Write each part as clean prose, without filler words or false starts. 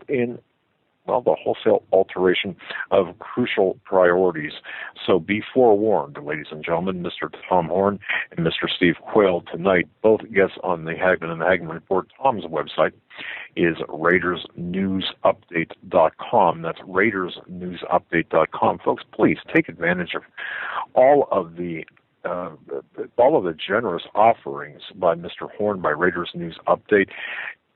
in the wholesale alteration of crucial priorities. So be forewarned, ladies and gentlemen. Mr. Tom Horn and Mr. Steve Quayle tonight, both guests on the Hagmann and Hagmann Report. Tom's website is RaidersNewsUpdate.com. That's RaidersNewsUpdate.com. Folks, please take advantage of all of the generous offerings by Mr. Horn by Raiders News Update.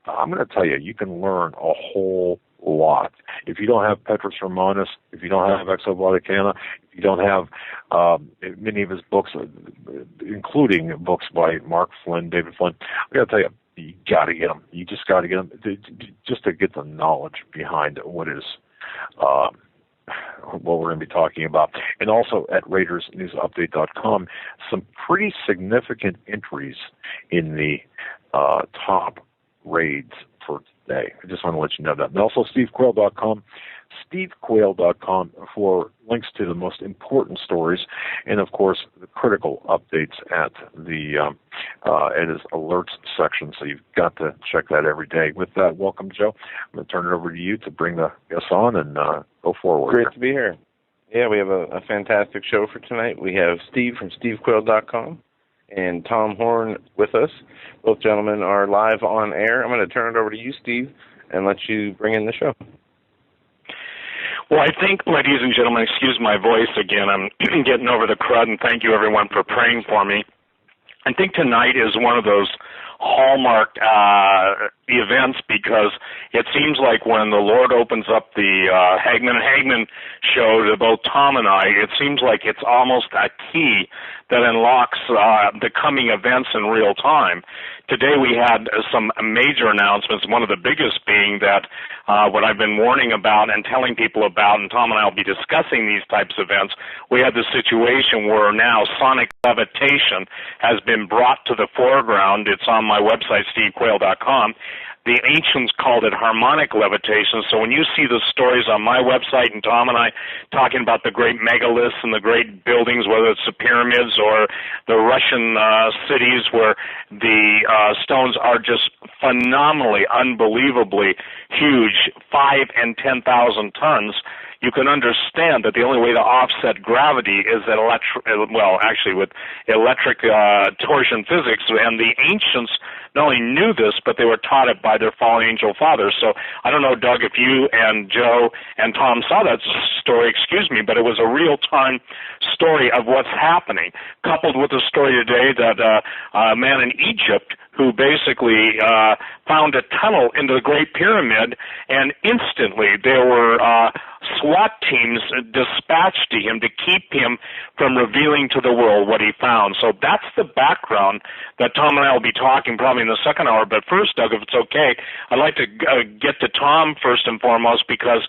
I'm going to tell you, you can learn a whole lot. If you don't have Petrus Romanus, if you don't have Exoboticana, if you don't have many of his books, including books by Mark Flynn, David Flynn, I got to tell you, you got to get them. You just got to get them just to get the knowledge behind what is what we're going to be talking about. And also at RaidersNewsUpdate.com, some pretty significant entries in the top raids for today. I just want to let you know that. And also SteveQuayle.com, SteveQuayle.com for links to the most important stories, and of course the critical updates at the his alerts section. So you've got to check that every day. With that, welcome, Joe. I'm going to turn it over to you to bring the guests on and go forward. Great to be here. Yeah, we have a fantastic show for tonight. We have Steve from SteveQuayle.com and Tom Horn with us. Both gentlemen are live on air. I'm going to turn it over to you, Steve, and let you bring in the show. Well, I think, ladies and gentlemen, excuse my voice again. I'm getting over the crud, and thank you, everyone, for praying for me. I think tonight is one of those hallmark events because it seems like when the Lord opens up the Hagmann and Hagmann show to both Tom and I, it seems like it's almost a key that unlocks the coming events in real time. Today we had some major announcements, one of the biggest being that what I've been warning about and telling people about, and Tom and I will be discussing these types of events, we had the situation where now sonic levitation has been brought to the foreground. It's on my website, SteveQuayle.com. The ancients called it harmonic levitation. So when you see the stories on my website and Tom and I talking about the great megaliths and the great buildings, whether it's the pyramids or the Russian cities where the stones are just phenomenally, unbelievably huge, 5 and 10,000 tons, you can understand that the only way to offset gravity is that with electric torsion physics. And the ancients not only knew this, but they were taught it by their fallen angel fathers. So I don't know, Doug, if you and Joe and Tom saw that story, but it was a real-time story of what's happening, coupled with the story today that a man in Egypt who basically found a tunnel into the Great Pyramid, and instantly there were SWAT teams dispatched to him to keep him from revealing to the world what he found. So that's the background that Tom and I will be talking probably in the second hour. But first, Doug, if it's okay, I'd like to get to Tom first and foremost, because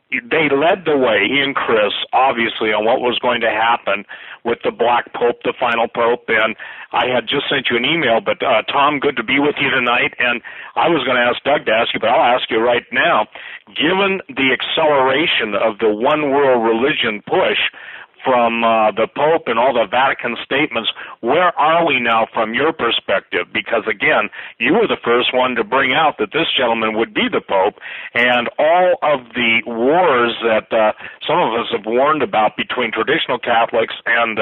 they led the way, he and Chris, obviously, on what was going to happen with the Black Pope, the final Pope. And I had just sent you an email, but Tom, good to be with you tonight. And I was going to ask Doug to ask you, but I'll ask you right now. Given the acceleration of the one world religion push from the Pope and all the Vatican statements, where are we now from your perspective? Because, again, you were the first one to bring out that this gentleman would be the Pope, and all of the wars that some of us have warned about between traditional Catholics and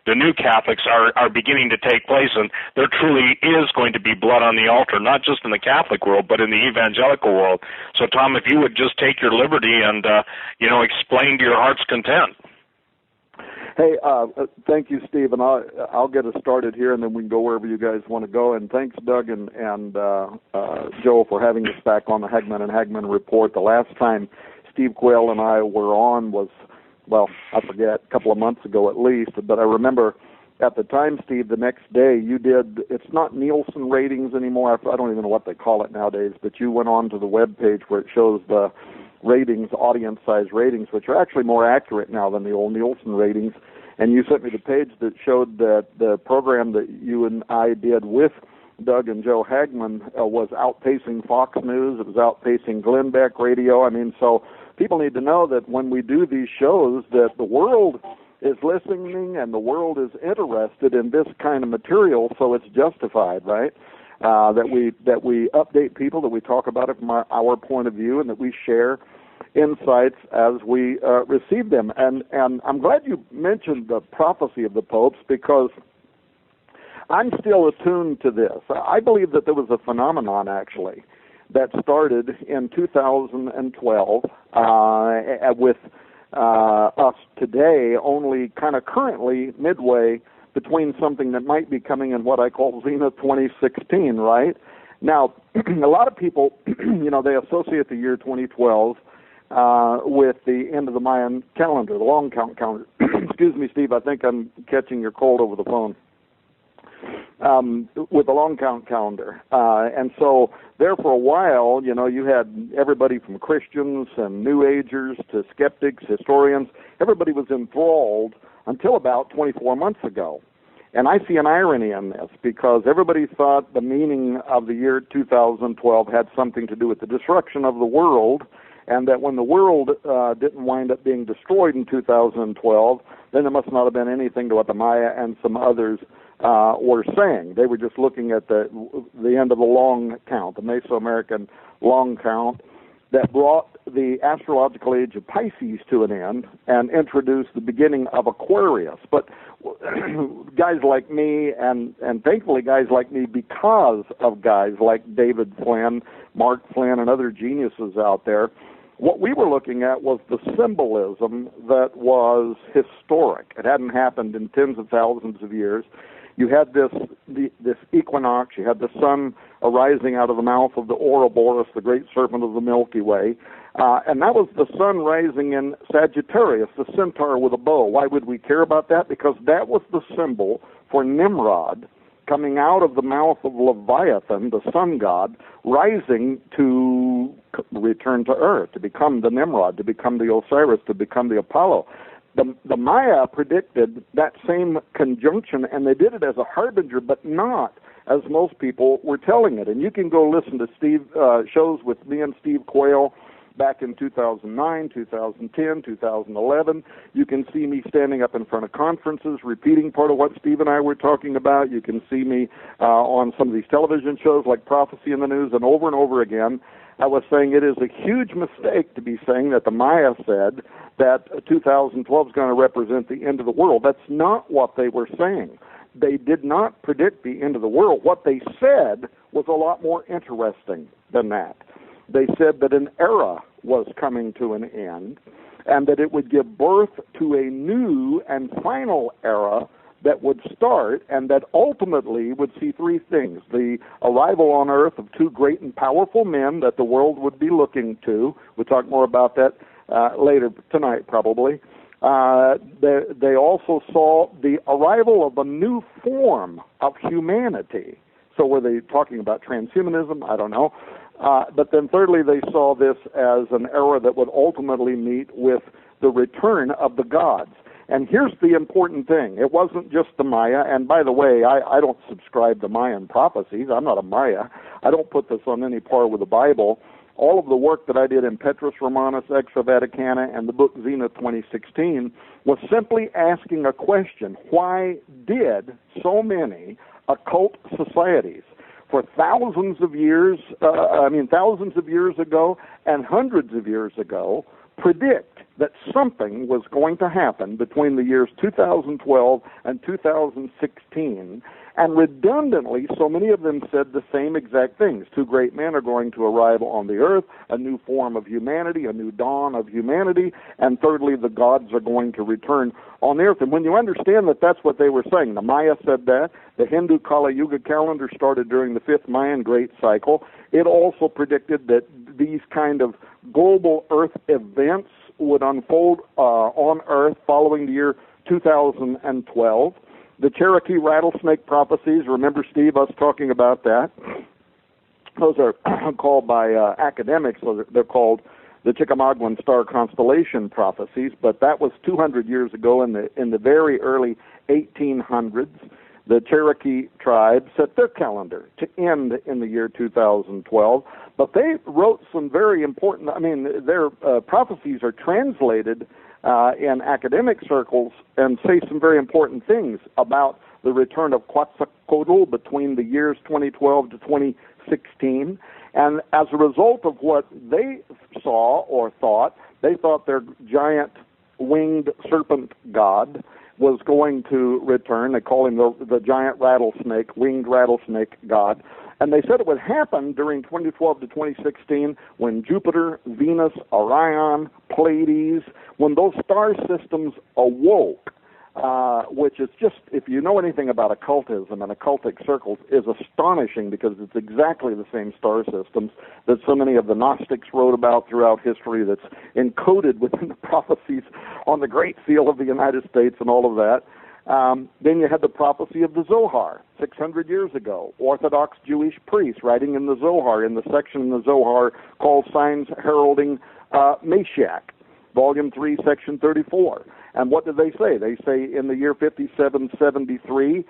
the new Catholics are beginning to take place, and there truly is going to be blood on the altar, not just in the Catholic world, but in the evangelical world. So, Tom, if you would just take your liberty and, explain to your heart's content. Hey, thank you, Steve, and I'll get us started here, and then we can go wherever you guys want to go. And thanks, Doug and Joe, for having us back on the Hagmann and Hagmann Report. The last time Steve Quayle and I were on was, I forget, a couple of months ago at least. But I remember at the time, Steve, the next day you did, it's not Nielsen ratings anymore. I don't even know what they call it nowadays, but you went on to the web page where it shows the ratings, audience size ratings, which are actually more accurate now than the old Nielsen ratings. And you sent me the page that showed that the program that you and I did with Doug and Joe Hagmann was outpacing Fox News. It was outpacing Glenn Beck Radio. I mean, so people need to know that when we do these shows that the world is listening and the world is interested in this kind of material, so it's justified, right? that we update people, that we talk about it from our point of view, and that we share insights as we receive them. And I'm glad you mentioned the prophecy of the popes, because I'm still attuned to this. I believe that there was a phenomenon, actually, that started in 2012 with us today only kind of currently midway between something that might be coming in what I call Zenith 2016, right? Now, a lot of people, they associate the year 2012 with the end of the Mayan calendar, the long count calendar. Excuse me, Steve, I think I'm catching your cold over the phone. With the long count calendar. And so there for a while, you had everybody from Christians and New Agers to skeptics, historians. Everybody was enthralled until about 24 months ago. And I see an irony in this, because everybody thought the meaning of the year 2012 had something to do with the destruction of the world, and that when the world didn't wind up being destroyed in 2012, then there must not have been anything to what the Maya and some others were saying. They were just looking at the end of the long count, the Mesoamerican long count, that brought the astrological age of Pisces to an end and introduced the beginning of Aquarius. But guys like me, and thankfully guys like me, because of guys like David Flynn, Mark Flynn, and other geniuses out there, what we were looking at was the symbolism that was historic. It hadn't happened in tens of thousands of years. You had this equinox. You had the sun arising out of the mouth of the Ouroboros, the great serpent of the Milky Way, and that was the sun rising in Sagittarius, the centaur with a bow. Why would we care about that? Because that was the symbol for Nimrod coming out of the mouth of Leviathan, the sun god, rising to return to Earth, to become the Nimrod, to become the Osiris, to become the Apollo. The Maya predicted that same conjunction, and they did it as a harbinger, but not as most people were telling it. And you can go listen to shows with me and Steve Quayle back in 2009, 2010, 2011. You can see me standing up in front of conferences, repeating part of what Steve and I were talking about. You can see me on some of these television shows like Prophecy in the News, and over again, I was saying it is a huge mistake to be saying that the Maya said that 2012 is going to represent the end of the world. That's not what they were saying. They did not predict the end of the world. What they said was a lot more interesting than that. They said that an era was coming to an end, and that it would give birth to a new and final era that would start, and that ultimately would see three things: the arrival on Earth of two great and powerful men that the world would be looking to. We'll talk more about that later tonight, probably. They also saw the arrival of a new form of humanity. So were they talking about transhumanism? I don't know. But then thirdly, they saw this as an era that would ultimately meet with the return of the gods. And here's the important thing. It wasn't just the Maya. And by the way, I don't subscribe to Mayan prophecies. I'm not a Maya. I don't put this on any par with the Bible. All of the work that I did in Petrus Romanus, Extra Vaticana, and the book Zenith 2016 was simply asking a question. Why did so many occult societies for thousands of years ago and hundreds of years ago predict that something was going to happen between the years 2012 and 2016, and redundantly, so many of them said the same exact things. Two great men are going to arrive on the earth, a new form of humanity, a new dawn of humanity, and thirdly, the gods are going to return on the earth. And when you understand that that's what they were saying, the Maya said that, the Hindu Kali Yuga calendar started during the 5th Mayan Great Cycle. It also predicted that these kind of global earth events would unfold on Earth following the year 2012. The Cherokee rattlesnake prophecies, remember, Steve, us talking about that? Those are called by academics, so they're called the Chickamauguan star constellation prophecies, but that was 200 years ago in the very early 1800s. The Cherokee tribe set their calendar to end in the year 2012, but they wrote some very important, their prophecies are translated in academic circles and say some very important things about the return of Quetzalcoatl between the years 2012 to 2016. And as a result of what they saw or thought, they thought their giant winged serpent god was going to return. They call him the giant rattlesnake, winged rattlesnake god. And they said it would happen during 2012 to 2016 when Jupiter, Venus, Orion, Pleiades, when those star systems awoke, which is just, if you know anything about occultism and occultic circles, is astonishing because it's exactly the same star systems that so many of the Gnostics wrote about throughout history, that's encoded within the prophecies on the Great Seal of the United States and all of that. Then you had the prophecy of the Zohar 600 years ago. Orthodox Jewish priests writing in the Zohar, in the section in the Zohar called Signs Heralding Mashiach, Volume 3, Section 34. And what did they say? They say in the year 5773,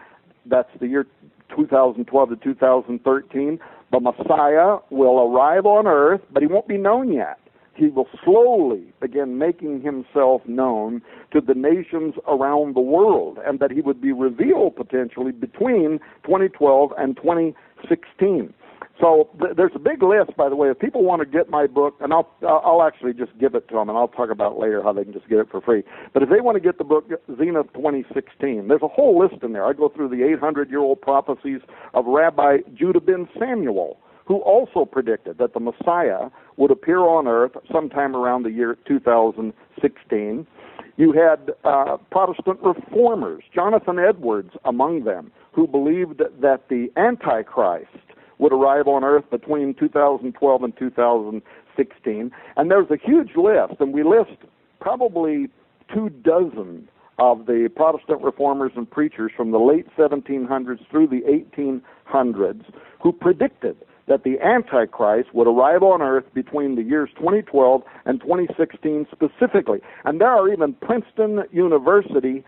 that's the year 2012 to 2013, the Messiah will arrive on earth, but he won't be known yet. He will slowly begin making himself known to the nations around the world, and that he would be revealed potentially between 2012 and 2016. So there's a big list, by the way. If people want to get my book, and I'll actually just give it to them, and I'll talk about later how they can just get it for free. But if they want to get the book Zenith 2016, there's a whole list in there. I go through the 800-year-old prophecies of Rabbi Judah ben Samuel, who also predicted that the Messiah would appear on earth sometime around the year 2016. You had Protestant reformers, Jonathan Edwards among them, who believed that the Antichrist would arrive on earth between 2012 and 2016. And there's a huge list, and we list probably 24 of the Protestant reformers and preachers from the late 1700s through the 1800s who predicted that the Antichrist would arrive on earth between the years 2012 and 2016 specifically. And there are even Princeton University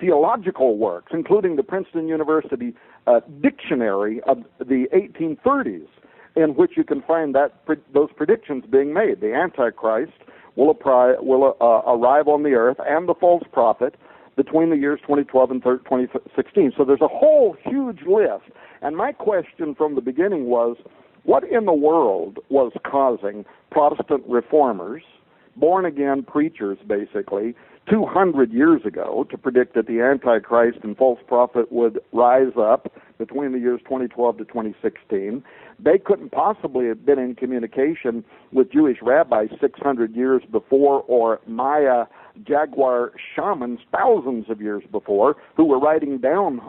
theological works, including the Princeton University Dictionary of the 1830s, in which you can find those predictions being made. The Antichrist will arrive on the earth, and the false prophet, between the years 2012 and 2016. So there's a whole huge list. And my question from the beginning was, what in the world was causing Protestant reformers, born-again preachers basically, 200 years ago to predict that the Antichrist and false prophet would rise up between the years 2012 to 2016. They couldn't possibly have been in communication with Jewish rabbis 600 years before, or Maya Jaguar shamans thousands of years before, who were writing down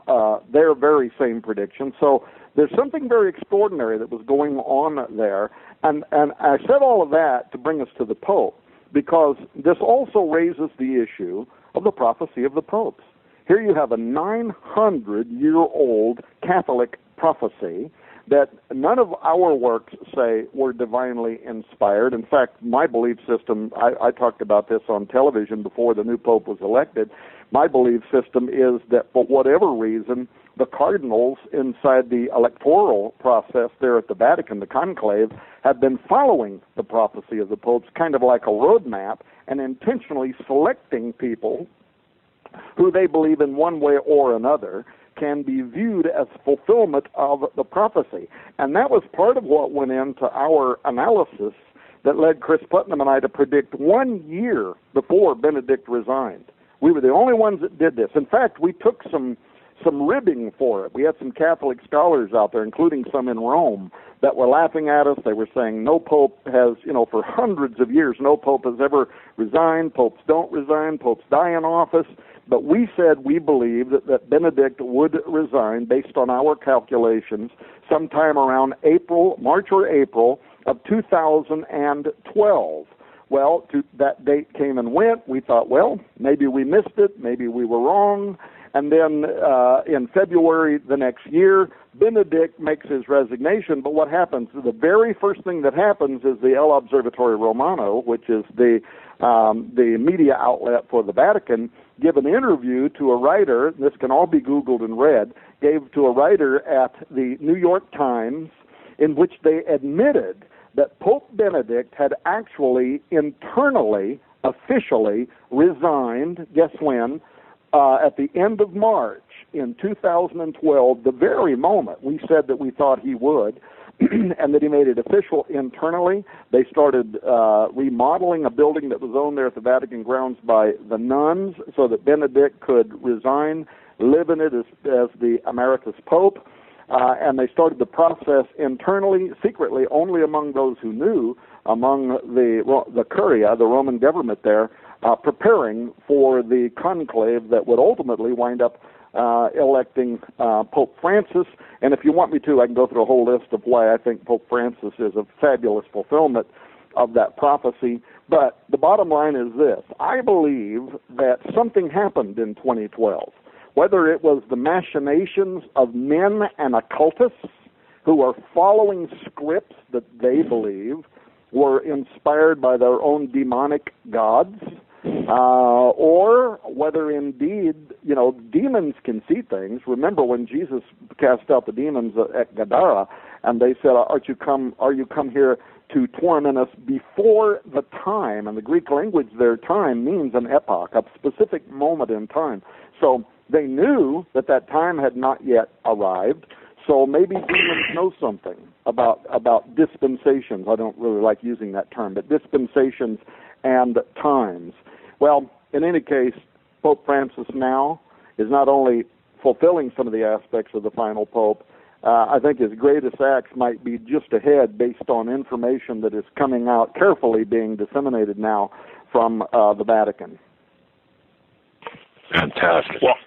their very same predictions. So there's something very extraordinary that was going on there. And I said all of that to bring us to the Pope, because this also raises the issue of the prophecy of the popes. Here you have a 900-year-old Catholic prophecy that none of our works say were divinely inspired. In fact, my belief system, I talked about this on television before the new pope was elected, my belief system is that for whatever reason, the cardinals inside the electoral process there at the Vatican, the conclave, have been following the prophecy of the popes, kind of like a roadmap, and intentionally selecting people who they believe in one way or another can be viewed as fulfillment of the prophecy. And that was part of what went into our analysis that led Chris Putnam and I to predict 1 year before Benedict resigned. We were the only ones that did this. In fact, we took some ribbing for it. We had some Catholic scholars out there, including some in Rome, that were laughing at us. They were saying no pope has, for hundreds of years, no pope has ever resigned. Popes don't resign. Popes die in office. But we said we believed that Benedict would resign based on our calculations sometime around March or April of 2012. Well, that date came and went. We thought, well, maybe we missed it. Maybe we were wrong. And then in February the next year, Benedict makes his resignation. But what happens? The very first thing that happens is the El Observatorio Romano, which is the media outlet for the Vatican, give an interview to a writer. This can all be Googled and read. Gave to a writer at the New York Times, in which they admitted that Pope Benedict had actually internally, officially resigned. Guess when? at the end of March in 2012, the very moment we said that we thought he would, and that he made it official internally, they started remodeling a building that was owned there at the Vatican grounds by the nuns so that Benedict could resign, live in it as the emeritus pope, and they started the process internally, secretly, only among those who knew, among the Curia, the Roman government there, preparing for the conclave that would ultimately wind up electing Pope Francis. And if you want me to, I can go through a whole list of why I think Pope Francis is a fabulous fulfillment of that prophecy. But the bottom line is this. I believe that something happened in 2012, whether it was the machinations of men and occultists who are following scripts that they believe were inspired by their own demonic gods, or whether indeed, demons can see things. Remember when Jesus cast out the demons at Gadara, and they said, "Are you come here to torment us before the time?" And the Greek language there, time means an epoch, a specific moment in time. So they knew that time had not yet arrived. So maybe demons know something about dispensations. I don't really like using that term, but dispensations and times. Well, in any case, Pope Francis now is not only fulfilling some of the aspects of the final pope, I think his greatest acts might be just ahead based on information that is coming out, carefully being disseminated now from the Vatican. Fantastic. Well,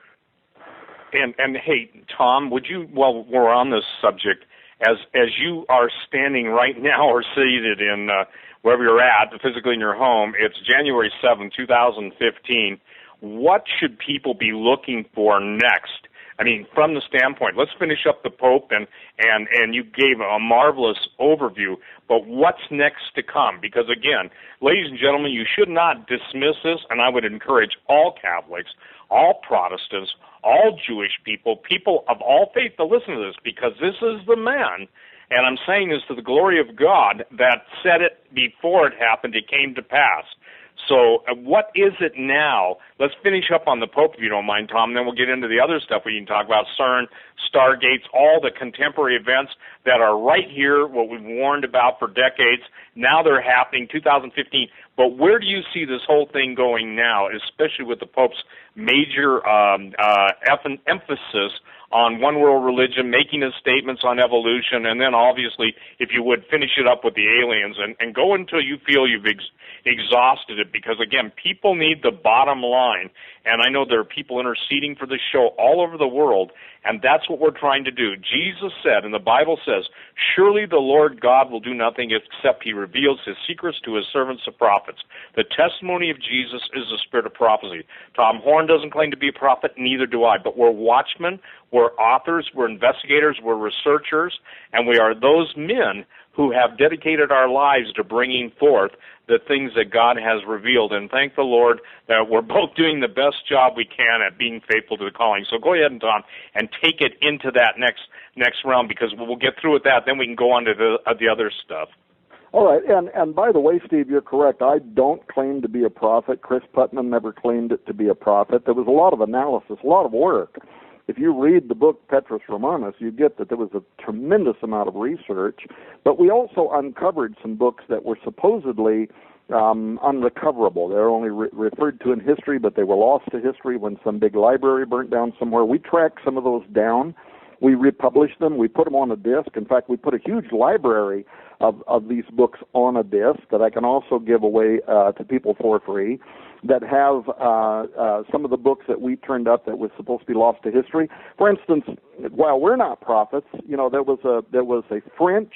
and hey, Tom, would you, while we're on this subject, as you are standing right now or seated in wherever you're at, physically in your home, it's January 7, 2015. What should people be looking for next? I mean, from the standpoint, let's finish up the Pope, and you gave a marvelous overview, but what's next to come? Because again, ladies and gentlemen, you should not dismiss this, and I would encourage all Catholics, all Protestants, all Jewish people, people of all faith to listen to this, because this is the man, and I'm saying this to the glory of God, that said it before it happened, it came to pass. So what is it now? Let's finish up on the Pope, if you don't mind, Tom, and then we'll get into the other stuff we can talk about, CERN, Stargates, all the contemporary events that are right here, what we've warned about for decades. Now they're happening, 2015. But where do you see this whole thing going now, especially with the Pope's major emphasis on one world religion, making his statements on evolution, and then obviously, if you would, finish it up with the aliens, and go until you feel you've exhausted it, because again, people need the bottom line, and I know there are people interceding for this show all over the world, and that's what we're trying to do. Jesus said, and the Bible says, surely the Lord God will do nothing except he reveals his secrets to his servants, the prophets. The testimony of Jesus is the spirit of prophecy. Tom Horn doesn't claim to be a prophet, neither do I, but we're watchmen, we're authors, we're investigators, we're researchers, and we are those men who have dedicated our lives to bringing forth the things that God has revealed. And thank the Lord that we're both doing the best job we can at being faithful to the calling. So go ahead, and Tom, and take it into that next round, because we'll get through with that. Then we can go on to the other stuff. All right, and by the way, Steve, you're correct. I don't claim to be a prophet. Chris Putnam never claimed it to be a prophet. There was a lot of analysis, a lot of work. If you read the book Petrus Romanus, you get that there was a tremendous amount of research, but we also uncovered some books that were supposedly unrecoverable. They're only referred to in history, but they were lost to history when some big library burnt down somewhere. We tracked some of those down. We republished them. We put them on a disc. In fact, we put a huge library of these books on a disc that I can also give away to people for free, that have some of the books that we turned up that was supposed to be lost to history. For instance, while we're not prophets, there was a French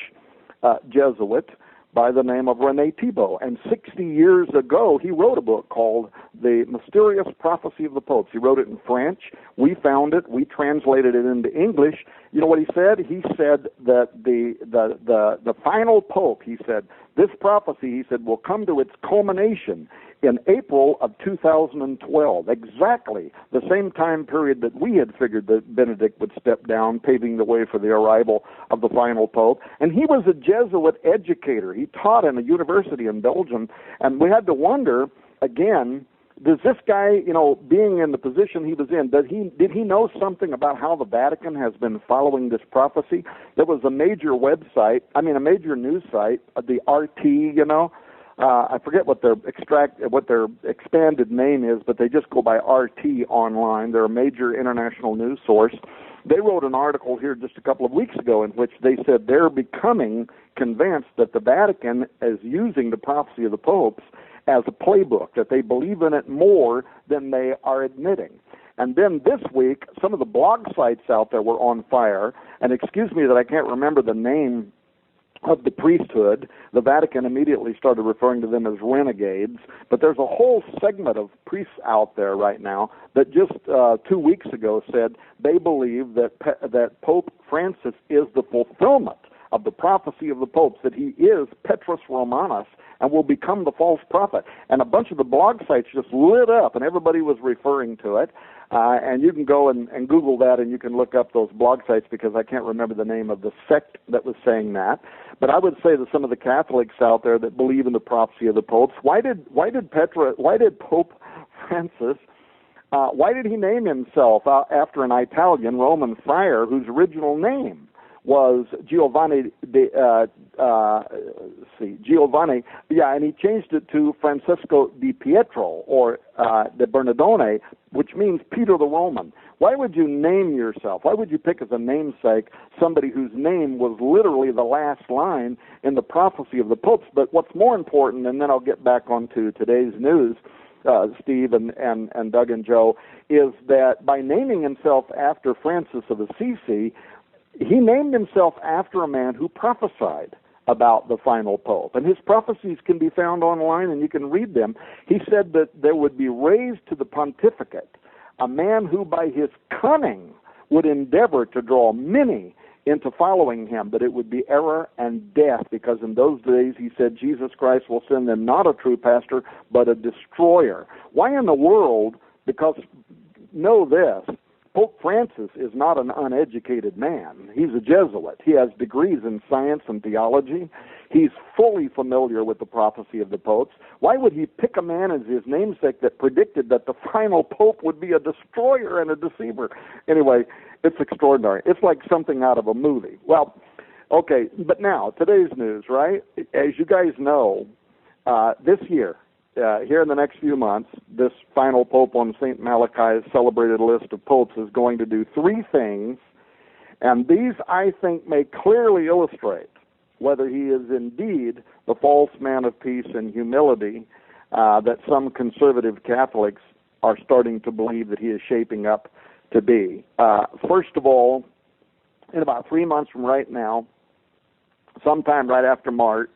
Jesuit by the name of René Thibault, and 60 years ago he wrote a book called The Mysterious Prophecy of the Popes. He wrote it in French. We found it. We translated it into English. You know what he said? He said that the final pope, he said, this prophecy, he said, will come to its culmination in April of 2012, exactly the same time period that we had figured that Benedict would step down, paving the way for the arrival of the final pope. And he was a Jesuit educator. He taught in a university in Belgium, and we had to wonder, again, does this guy, being in the position he was in, did he know something about how the Vatican has been following this prophecy? There was a major website, a major news site, the RT, I forget what their expanded name is, but they just go by RT online. They're a major international news source. They wrote an article here just a couple of weeks ago in which they said they're becoming convinced that the Vatican is using the prophecy of the popes as a playbook, that they believe in it more than they are admitting. And then this week, some of the blog sites out there were on fire, and excuse me that I can't remember the name of the priesthood. The Vatican immediately started referring to them as renegades, but there's a whole segment of priests out there right now that just 2 weeks ago said they believe that Pope Francis is the fulfillment of the prophecy of the popes, that he is Petrus Romanus and will become the false prophet. And a bunch of the blog sites just lit up, and everybody was referring to it. And you can go and Google that, and you can look up those blog sites, because I can't remember the name of the sect that was saying that. But I would say that some of the Catholics out there that believe in the prophecy of the popes, why did Pope Francis, why did he name himself after an Italian Roman friar whose original name was Giovanni, and he changed it to Francesco di Pietro, or de Bernardone, which means Peter the Roman. Why would you name yourself? Why would you pick as a namesake somebody whose name was literally the last line in the prophecy of the popes? But what's more important, and then I'll get back onto today's news, Steve and Doug and Joe, is that by naming himself after Francis of Assisi, he named himself after a man who prophesied about the final pope. And his prophecies can be found online, and you can read them. He said that there would be raised to the pontificate a man who by his cunning would endeavor to draw many into following him, but it would be error and death, because in those days, he said, Jesus Christ will send them not a true pastor, but a destroyer. Why in the world? Because know this, Pope Francis is not an uneducated man. He's a Jesuit. He has degrees in science and theology. He's fully familiar with the prophecy of the popes. Why would he pick a man as his namesake that predicted that the final pope would be a destroyer and a deceiver? Anyway, it's extraordinary. It's like something out of a movie. Well, okay, but now, today's news, right? As you guys know, this year, here in the next few months, this final pope on St. Malachi's celebrated list of popes is going to do three things, and these, I think, may clearly illustrate whether he is indeed the false man of peace and humility that some conservative Catholics are starting to believe that he is shaping up to be. First of all, in about 3 months from right now, sometime right after March,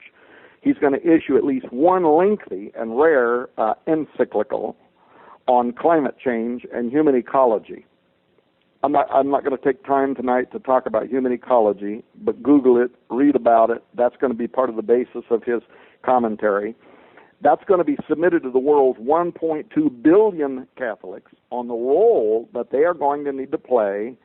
he's going to issue at least one lengthy and rare encyclical on climate change and human ecology. I'm not going to take time tonight to talk about human ecology, but Google it, read about it. That's going to be part of the basis of his commentary. That's going to be submitted to the world's 1.2 billion Catholics on the role that they are going to need to play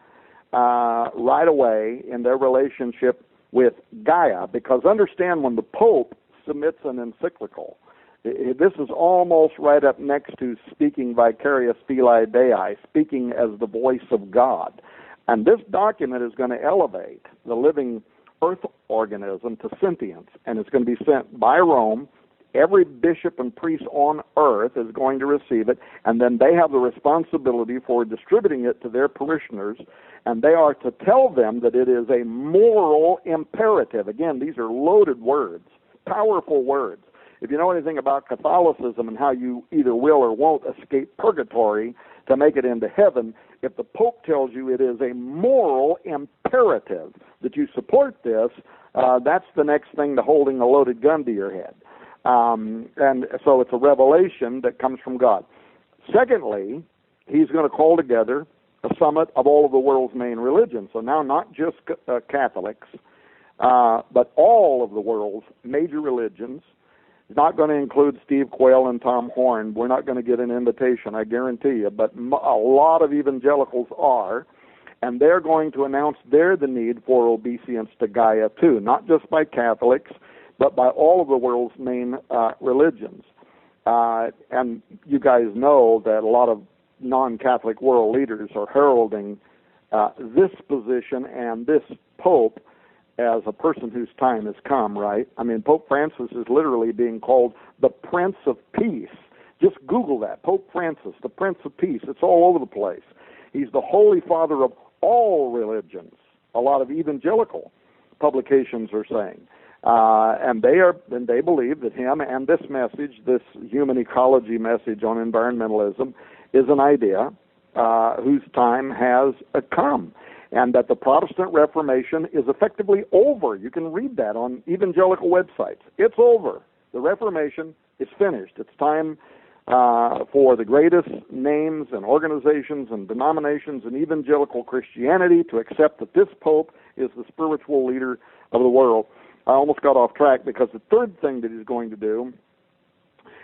right away in their relationship with Gaia. Because understand, when the Pope submits an encyclical, this is almost right up next to speaking vicarious filii Dei, speaking as the voice of God. And this document is going to elevate the living earth organism to sentience, and it's going to be sent by Rome. Every bishop and priest on earth is going to receive it, and then they have the responsibility for distributing it to their parishioners, and they are to tell them that it is a moral imperative. Again, these are loaded words, powerful words. If you know anything about Catholicism and how you either will or won't escape purgatory to make it into heaven, if the Pope tells you it is a moral imperative that you support this, that's the next thing to holding a loaded gun to your head. And so it's a revelation that comes from God. Secondly, he's going to call together a summit of all of the world's main religions. So now not just Catholics, but all of the world's major religions. It's not going to include Steve Quayle and Tom Horn. We're not going to get an invitation, I guarantee you, but a lot of evangelicals are, and they're going to announce the need for obeisance to Gaia too, not just by Catholics, but by all of the world's main religions. And you guys know that a lot of non-Catholic world leaders are heralding this position and this Pope as a person whose time has come, right? I mean, Pope Francis is literally being called the Prince of Peace. Just Google that, Pope Francis, the Prince of Peace. It's all over the place. He's the Holy Father of all religions, a lot of evangelical publications are saying. And they believe that him and this message, this human ecology message on environmentalism, is an idea whose time has come, and that the Protestant Reformation is effectively over. You can read that on evangelical websites. It's over. The Reformation is finished. It's time for the greatest names and organizations and denominations in evangelical Christianity to accept that this Pope is the spiritual leader of the world. I almost got off track because the third thing that he's going to do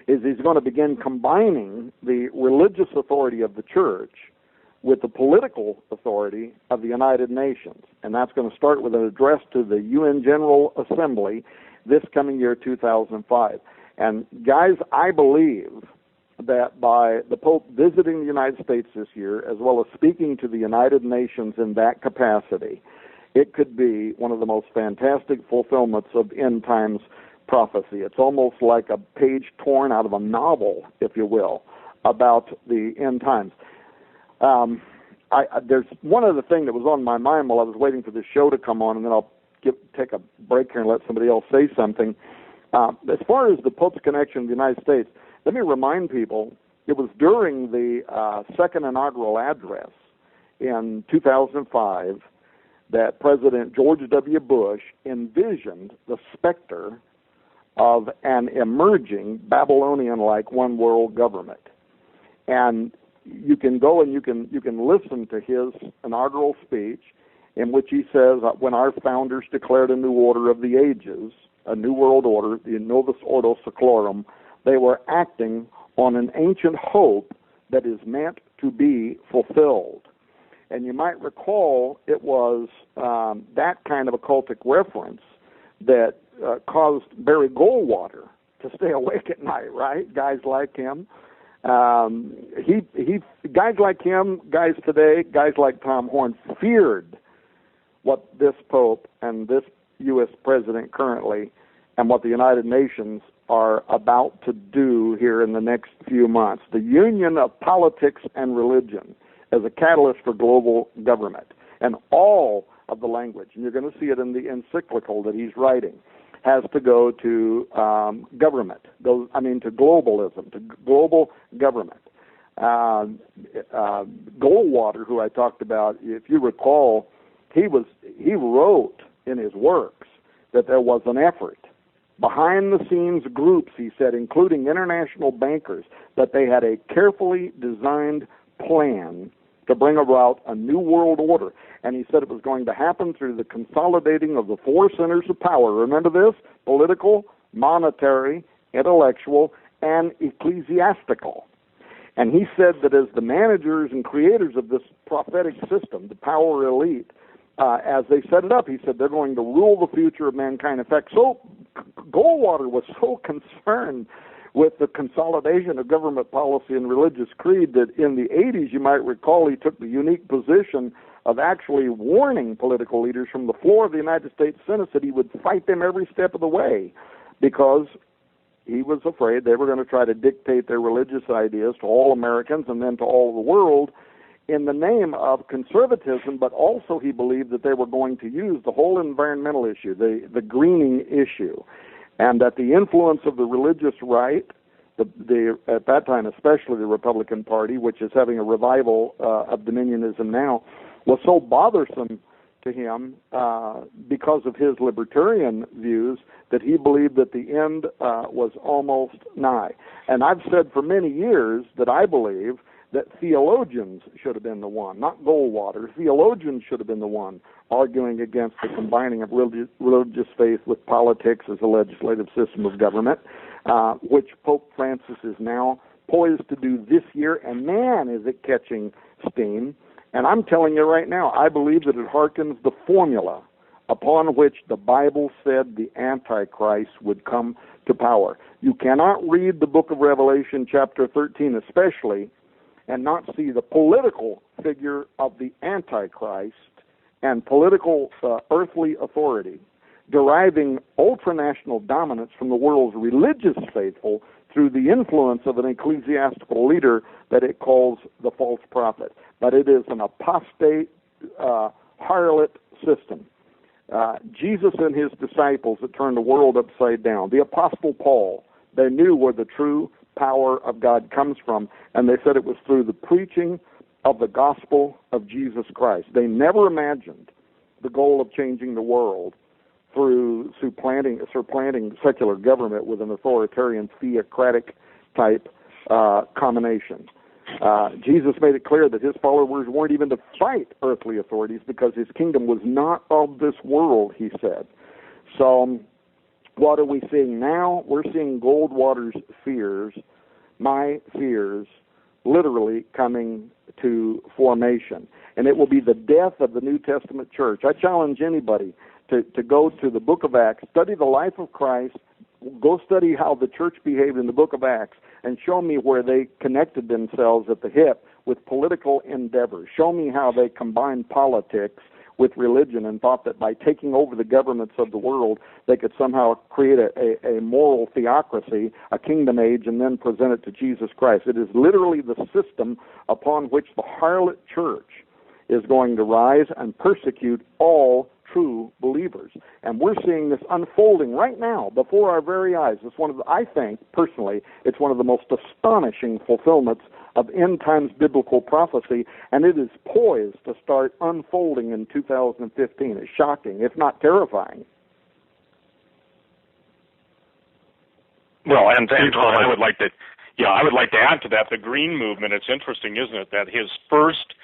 is he's going to begin combining the religious authority of the church with the political authority of the United Nations. And that's going to start with an address to the UN General Assembly this coming year, 2005. And guys, I believe that by the Pope visiting the United States this year, as well as speaking to the United Nations in that capacity, it could be one of the most fantastic fulfillments of end times prophecy. It's almost like a page torn out of a novel, if you will, about the end times. There's one other thing that was on my mind while I was waiting for this show to come on, and then I'll take a break here and let somebody else say something. As far as the Pope's connection to the United States, let me remind people, it was during the second inaugural address in 2005 that President George W. Bush envisioned the specter of an emerging Babylonian-like one world government. And you can go and you can listen to his inaugural speech in which he says, when our founders declared a new order of the ages, a new world order, the Novus Ordo Seclorum, they were acting on an ancient hope that is meant to be fulfilled. And you might recall it was that kind of occultic reference that caused Barry Goldwater to stay awake at night, right? Guys like him. Guys like him, guys today, guys like Tom Horn feared what this Pope and this U.S. President currently and what the United Nations are about to do here in the next few months. The union of politics and religion as a catalyst for global government. And all of the language, and you're going to see it in the encyclical that he's writing, has to go to government, to globalism, to global government. Goldwater, who I talked about, if you recall, he wrote in his works that there was an effort, behind-the-scenes groups, he said, including international bankers, that they had a carefully designed plan to bring about a new world order. And he said it was going to happen through the consolidating of the four centers of power. Remember this? Political, monetary, intellectual, and ecclesiastical. And he said that as the managers and creators of this prophetic system, the power elite, as they set it up, he said they're going to rule the future of mankind. In fact, Goldwater was so concerned with the consolidation of government policy and religious creed that in the 80s, you might recall, he took the unique position of actually warning political leaders from the floor of the United States Senate that he would fight them every step of the way because he was afraid they were going to try to dictate their religious ideas to all Americans and then to all the world in the name of conservatism, but also he believed that they were going to use the whole environmental issue, the greening issue, and that the influence of the religious right, at that time especially the Republican Party, which is having a revival of dominionism now, was so bothersome to him because of his libertarian views that he believed that the end was almost nigh. And I've said for many years that I believe that theologians should have been the one, not Goldwater. Theologians should have been the one arguing against the combining of religious faith with politics as a legislative system of government, which Pope Francis is now poised to do this year, and man, is it catching steam. And I'm telling you right now, I believe that it harkens the formula upon which the Bible said the Antichrist would come to power. You cannot read the book of Revelation chapter 13 especially and not see the political figure of the Antichrist and political earthly authority deriving ultranational dominance from the world's religious faithful through the influence of an ecclesiastical leader that it calls the false prophet. But it is an apostate, harlot system. Jesus and his disciples that turned the world upside down. The Apostle Paul, they knew where the true power of God comes from, and they said it was through the preaching of the gospel of Jesus Christ. They never imagined the goal of changing the world through supplanting secular government with an authoritarian theocratic type combination. Jesus made it clear that his followers weren't even to fight earthly authorities because his kingdom was not of this world, he said. So what are we seeing now? We're seeing Goldwater's fears, my fears, literally coming to formation. And it will be the death of the New Testament church. I challenge anybody to go to the book of Acts, study the life of Christ, go study how the church behaved in the book of Acts, and show me where they connected themselves at the hip with political endeavors. Show me how they combined politics with religion and thought that by taking over the governments of the world, they could somehow create a moral theocracy, a kingdom age, and then present it to Jesus Christ. It is literally the system upon which the harlot church is going to rise and persecute all true believers. And we're seeing this unfolding right now before our very eyes. It's one of the, I think, personally, it's one of the most astonishing fulfillments of end times biblical prophecy, and it is poised to start unfolding in 2015. It's shocking, if not terrifying. Well, and I would like to add to that the Green Movement. It's interesting, isn't it, that his first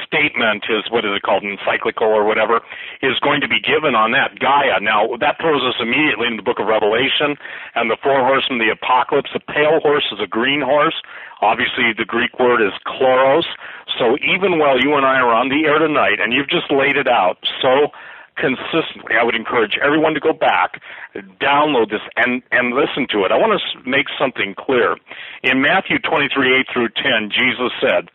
statement, what is it called, encyclical or whatever, is going to be given on that, Gaia. Now, that throws us immediately into the book of Revelation and the four horsemen of the apocalypse. The pale horse is a green horse. Obviously, the Greek word is chloros. So even while you and I are on the air tonight, and you've just laid it out so consistently, I would encourage everyone to go back, download this, and listen to it. I want to make something clear. In Matthew 23:8-10, Jesus said,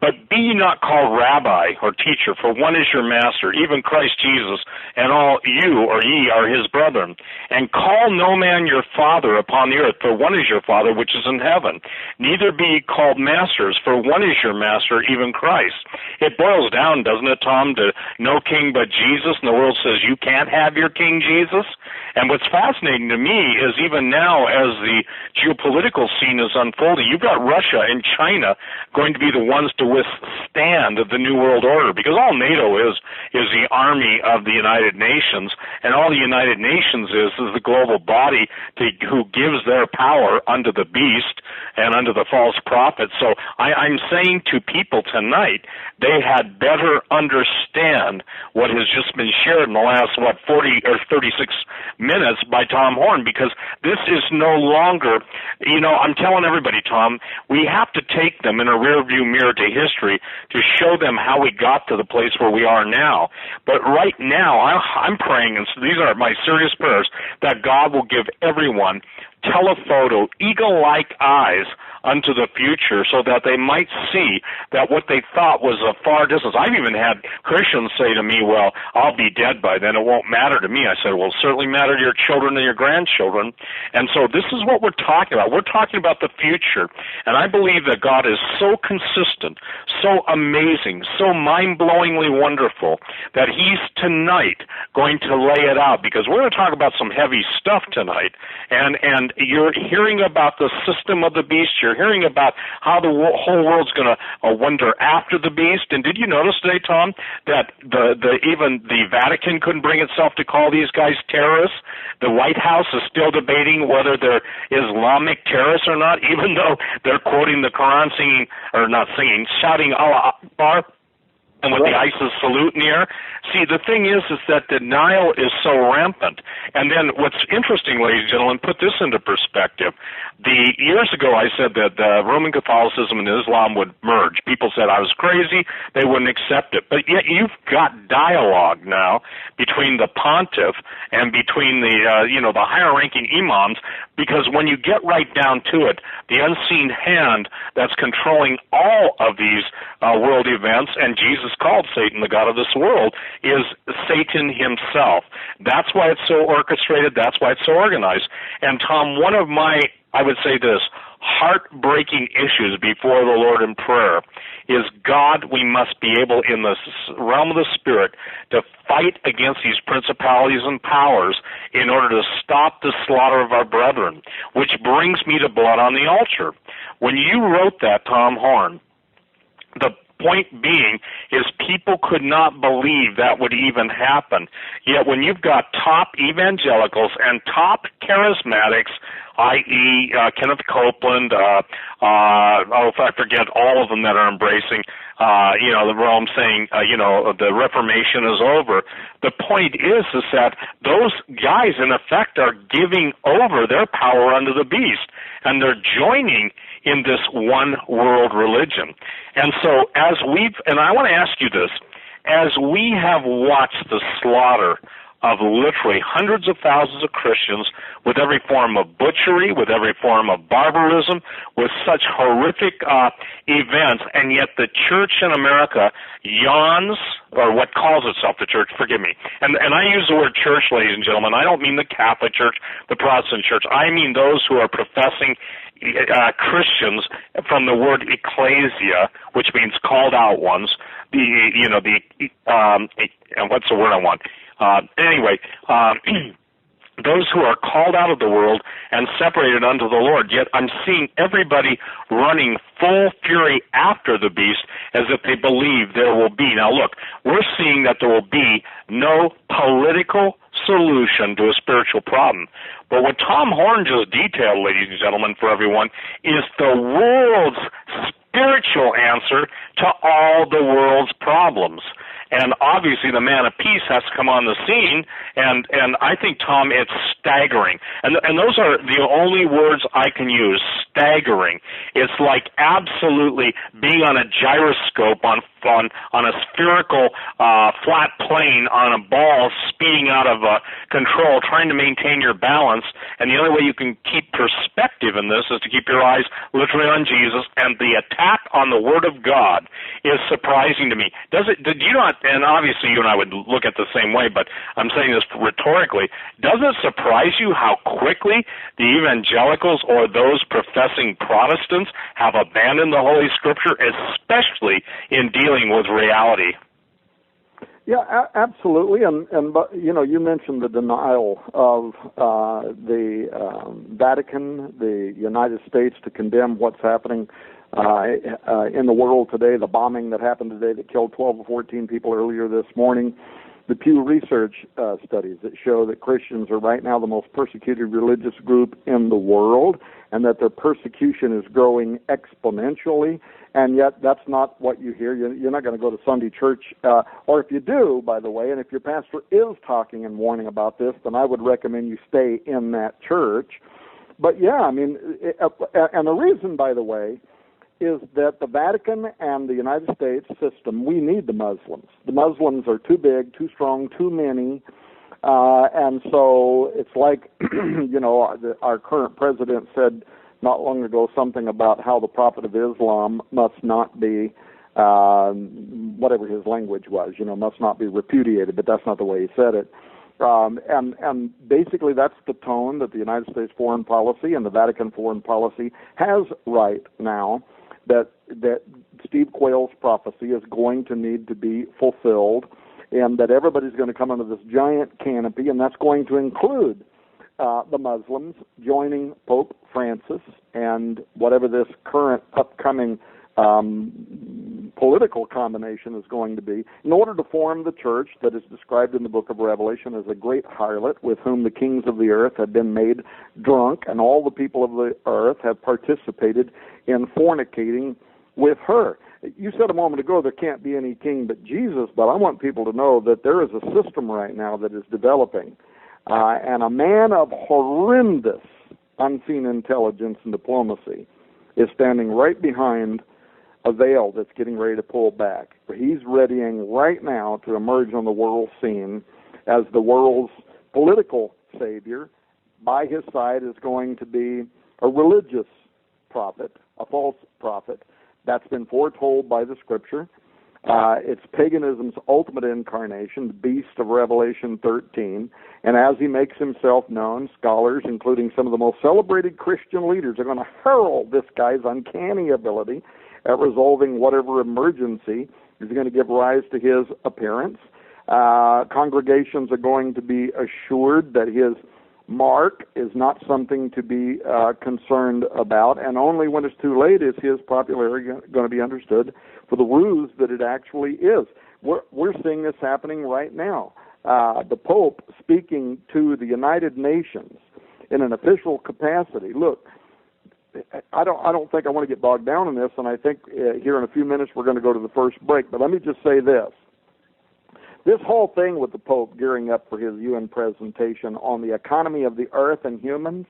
"But be ye not called rabbi or teacher, for one is your master, even Christ Jesus, and all you or ye are his brethren. And call no man your father upon the earth, for one is your Father which is in heaven. Neither be ye called masters, for one is your master, even Christ." It boils down, doesn't it, Tom, to no king but Jesus, and the world says you can't have your King Jesus? And what's fascinating to me is even now as the geopolitical scene is unfolding, you've got Russia and China going to be the ones to withstand the New World Order, because all NATO is the army of the United Nations, and all the United Nations is the global body who gives their power unto the beast and unto the false prophet. So I'm saying to people tonight, they had better understand what has just been shared in the last, 40 or 36 minutes by Tom Horn, because this is no longer, I'm telling everybody, Tom, we have to take them in a rearview mirror to history to show them how we got to the place where we are now. But right now, I'm praying, and so these are my serious prayers, that God will give everyone telephoto, eagle-like eyes unto the future so that they might see that what they thought was a far distance. I've even had Christians say to me, well, I'll be dead by then. It won't matter to me. I said, well, it'll certainly matter to your children and your grandchildren. And so this is what we're talking about. We're talking about the future. And I believe that God is so consistent, so amazing, so mind-blowingly wonderful that he's tonight going to lay it out, because we're going to talk about some heavy stuff tonight. And you're hearing about the system of the beast. You're hearing about how the whole world's going to wonder after the beast. And did you notice today, Tom, that even the Vatican couldn't bring itself to call these guys terrorists? The White House is still debating whether they're Islamic terrorists or not, even though they're quoting the Quran, shouting Allah Akbar, and with the ISIS salute in the air. See, the thing is that denial is so rampant. And then what's interesting, ladies and gentlemen, put this into perspective. Years ago, I said that Roman Catholicism and Islam would merge. People said I was crazy; they wouldn't accept it. But yet, you've got dialogue now between the pontiff and between the higher-ranking imams, because when you get right down to it, the unseen hand that's controlling all of these world events, and Jesus called Satan the god of this world, is Satan himself. That's why it's so orchestrated. That's why it's so organized. And Tom, one of my, I would say this, heartbreaking issues before the Lord in prayer is, God, we must be able in the realm of the Spirit to fight against these principalities and powers in order to stop the slaughter of our brethren, which brings me to blood on the altar. When you wrote that, Tom Horn, the point being is people could not believe that would even happen. Yet when you've got top evangelicals and top charismatics, i.e. Kenneth Copeland, if I forget all of them that are embracing, the realm saying, the Reformation is over. The point is that those guys, in effect, are giving over their power unto the beast, and they're joining in this one world religion. And so and I want to ask you this, as we have watched the slaughter of literally hundreds of thousands of Christians with every form of butchery, with every form of barbarism, with such horrific events, and yet the church in America yawns, or what calls itself the church, forgive me. And I use the word church, ladies and gentlemen. I don't mean the Catholic Church, the Protestant Church. I mean those who are professing Christians from the word ecclesia, which means called out ones. And what's the word I want? Those who are called out of the world and separated unto the Lord. Yet I'm seeing everybody running full fury after the beast as if they believe there will be. Now look, we're seeing that there will be no political solution to a spiritual problem. But what Tom Horn just detailed, ladies and gentlemen, for everyone, is the world's spiritual answer to all the world's problems. And obviously the man of peace has to come on the scene, and I think, Tom, it's staggering. And those are the only words I can use, staggering. It's like absolutely being on a gyroscope on a spherical flat plane on a ball speeding out of control, trying to maintain your balance. And the only way you can keep perspective in this is to keep your eyes literally on Jesus. And the attack on the Word of God is surprising to me. Did you not? And obviously you and I would look at the same way, but I'm saying this rhetorically. Does it surprise you how quickly the evangelicals or those professing Protestants have abandoned the Holy Scripture, especially in dealing with reality? Yeah, absolutely. And you mentioned the denial of the Vatican, the United States, to condemn what's happening in the world today, the bombing that happened today that killed 12 or 14 people earlier this morning, the Pew Research studies that show that Christians are right now the most persecuted religious group in the world, and that their persecution is growing exponentially, and yet that's not what you hear. You're not going to go to Sunday church, or if you do, by the way, and if your pastor is talking and warning about this, then I would recommend you stay in that church. But yeah, I mean, and the reason, by the way, is that the Vatican and the United States system, we need the Muslims. The Muslims are too big, too strong, too many, and so it's like, our current president said not long ago something about how the Prophet of Islam must not be, whatever his language was, must not be repudiated, but that's not the way he said it. And basically that's the tone that the United States foreign policy and the Vatican foreign policy has right now, that Steve Quayle's prophecy is going to need to be fulfilled, and that everybody's going to come under this giant canopy, and that's going to include the Muslims joining Pope Francis and whatever this current upcoming political combination is going to be, in order to form the church that is described in the book of Revelation as a great harlot with whom the kings of the earth have been made drunk, and all the people of the earth have participated in fornicating with her. You said a moment ago there can't be any king but Jesus, but I want people to know that there is a system right now that is developing, and a man of horrendous unseen intelligence and diplomacy, is standing right behind a veil that's getting ready to pull back. He's readying right now to emerge on the world scene as the world's political savior. By his side is going to be a religious prophet, a false prophet. That's been foretold by the Scripture. It's paganism's ultimate incarnation, the beast of Revelation 13. And as he makes himself known, scholars, including some of the most celebrated Christian leaders, are going to herald this guy's uncanny ability at resolving whatever emergency is going to give rise to his appearance. Congregations are going to be assured that his mark is not something to be concerned about, and only when it's too late is his popularity going to be understood for the ruse that it actually is. We're seeing this happening right now. The Pope speaking to the United Nations in an official capacity. Look, I don't think I want to get bogged down in this, and I think here in a few minutes we're going to go to the first break, but let me just say this. This whole thing with the Pope gearing up for his UN presentation on the economy of the earth and humans,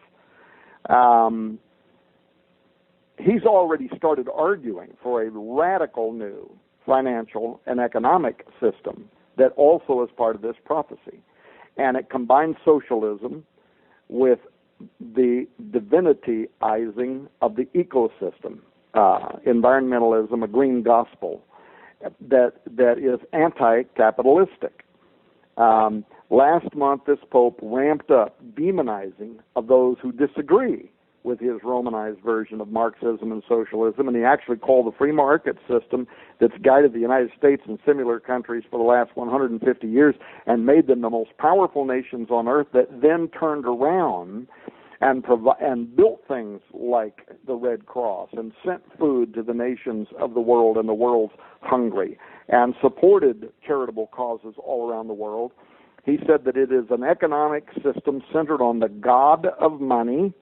he's already started arguing for a radical new financial and economic system that also is part of this prophecy. And it combines socialism with the divinity-izing of the ecosystem, environmentalism, a green gospel that is anti-capitalistic. Last month, this Pope ramped up demonizing of those who disagree with his Romanized version of Marxism and socialism, and he actually called the free market system that's guided the United States and similar countries for the last 150 years and made them the most powerful nations on earth, that then turned around and built things like the Red Cross and sent food to the nations of the world and the world's hungry and supported charitable causes all around the world. He said that it is an economic system centered on the god of money,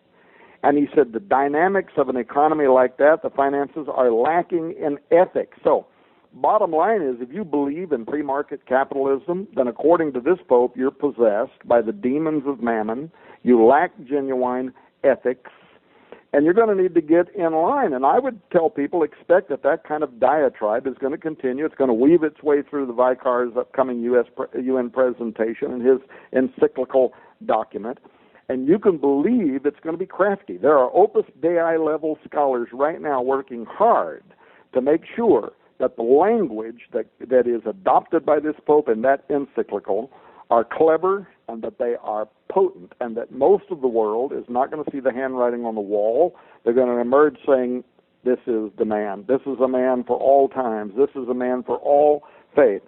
and he said the dynamics of an economy like that, the finances, are lacking in ethics. So, bottom line is, if you believe in free market capitalism, then according to this Pope, you're possessed by the demons of mammon. You lack genuine ethics, and you're going to need to get in line. And I would tell people, expect that kind of diatribe is going to continue. It's going to weave its way through the Vicar's upcoming UN presentation and his encyclical document. And you can believe it's going to be crafty. There are Opus Dei level scholars right now working hard to make sure that the language that is adopted by this Pope in that encyclical are clever and that they are potent, and that most of the world is not going to see the handwriting on the wall. They're going to emerge saying, this is the man. This is a man for all times. This is a man for all faith.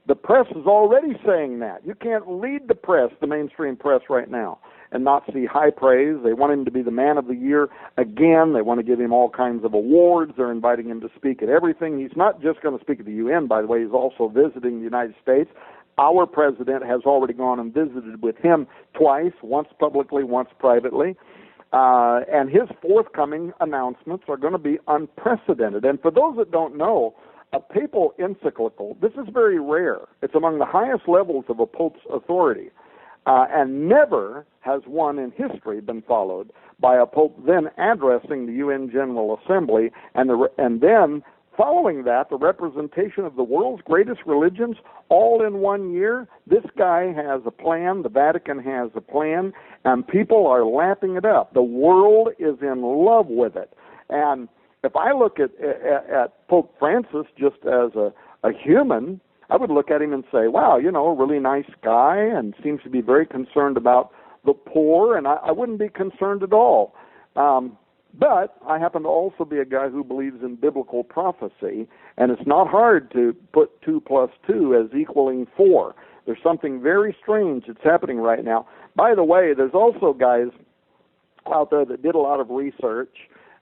The press is already saying that. You can't read the press, the mainstream press right now, and not see high praise. They want him to be the man of the year again. They want to give him all kinds of awards. They're inviting him to speak at everything. He's not just going to speak at the UN, by the way. He's also visiting the United States. Our president has already gone and visited with him twice, once publicly, once privately. And his forthcoming announcements are going to be unprecedented. And for those that don't know, a papal encyclical, this is very rare. It's among the highest levels of a pope's authority. And never has one in history been followed by a pope then addressing the UN General Assembly, and then following that, the representation of the world's greatest religions all in 1 year. This guy has a plan, the Vatican has a plan, and people are lapping it up. The world is in love with it. And if I look at Pope Francis just as a human, I would look at him and say, wow, a really nice guy and seems to be very concerned about the poor, and I wouldn't be concerned at all. But I happen to also be a guy who believes in biblical prophecy, and it's not hard to put 2 plus 2 as equaling 4. There's something very strange that's happening right now. By the way, there's also guys out there that did a lot of research.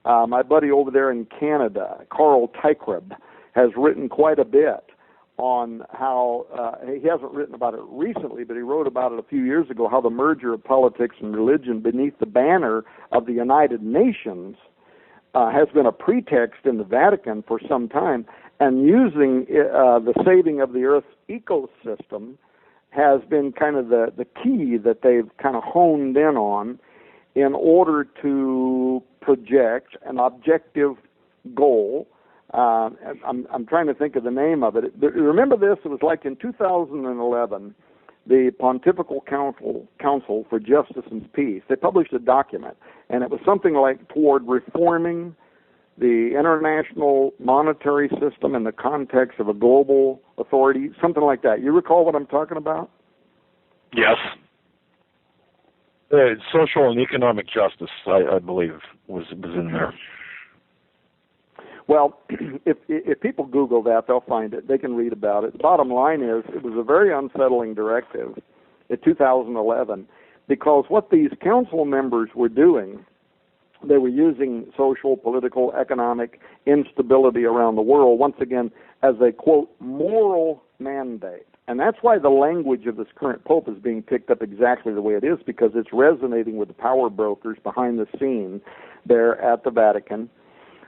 My buddy over there in Canada, Carl Teichrob, has written quite a bit on how, he hasn't written about it recently, but he wrote about it a few years ago, how the merger of politics and religion beneath the banner of the United Nations has been a pretext in the Vatican for some time, and using the saving of the Earth's ecosystem has been kind of the key that they've kind of honed in on. in order to project an objective goal. I'm trying to think of the name of it. Remember this? It was like in 2011, the Pontifical Council for Justice and Peace, they published a document, and it was something like toward reforming the international monetary system in the context of a global authority, something like that. You recall what I'm talking about? Yes. Social and economic justice, I believe, was in there. Well, if people Google that, they'll find it. They can read about it. The bottom line is it was a very unsettling directive in 2011 because what these council members were doing, they were using social, political, economic instability around the world, once again, as a, quote, moral mandate. And that's why the language of this current pope is being picked up exactly the way it is, because it's resonating with the power brokers behind the scene there at the Vatican.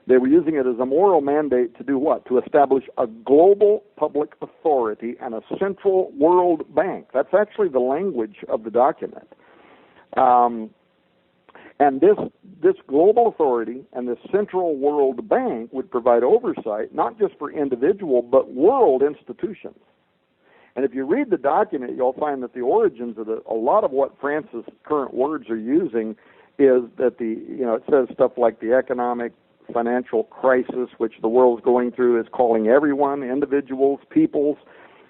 They were using it as a moral mandate to do what? To establish a global public authority and a central world bank. That's actually the language of the document. And this global authority and this central world bank would provide oversight not just for individual but world institutions. And if you read the document, you'll find that the origins of a lot of what Francis' current words are using is that it says stuff like the economic financial crisis which the world's going through is calling everyone, individuals, peoples.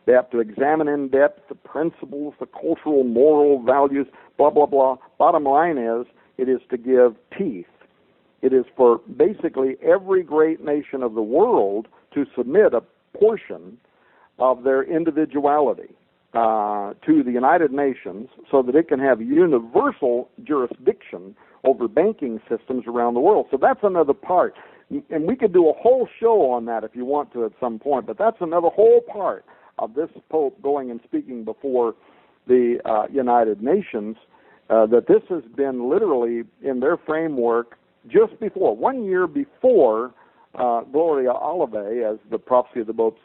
They have to examine in depth the principles, the cultural, moral values, blah, blah, blah. Bottom line is, it is to give teeth. It is for basically every great nation of the world to submit a portion of their individuality to the United Nations so that it can have universal jurisdiction over banking systems around the world. So that's another part. And we could do a whole show on that if you want to at some point, but that's another whole part of this Pope going and speaking before the United Nations, that this has been literally in their framework just before, 1 year before Gloria Olive, as the prophecy of the popes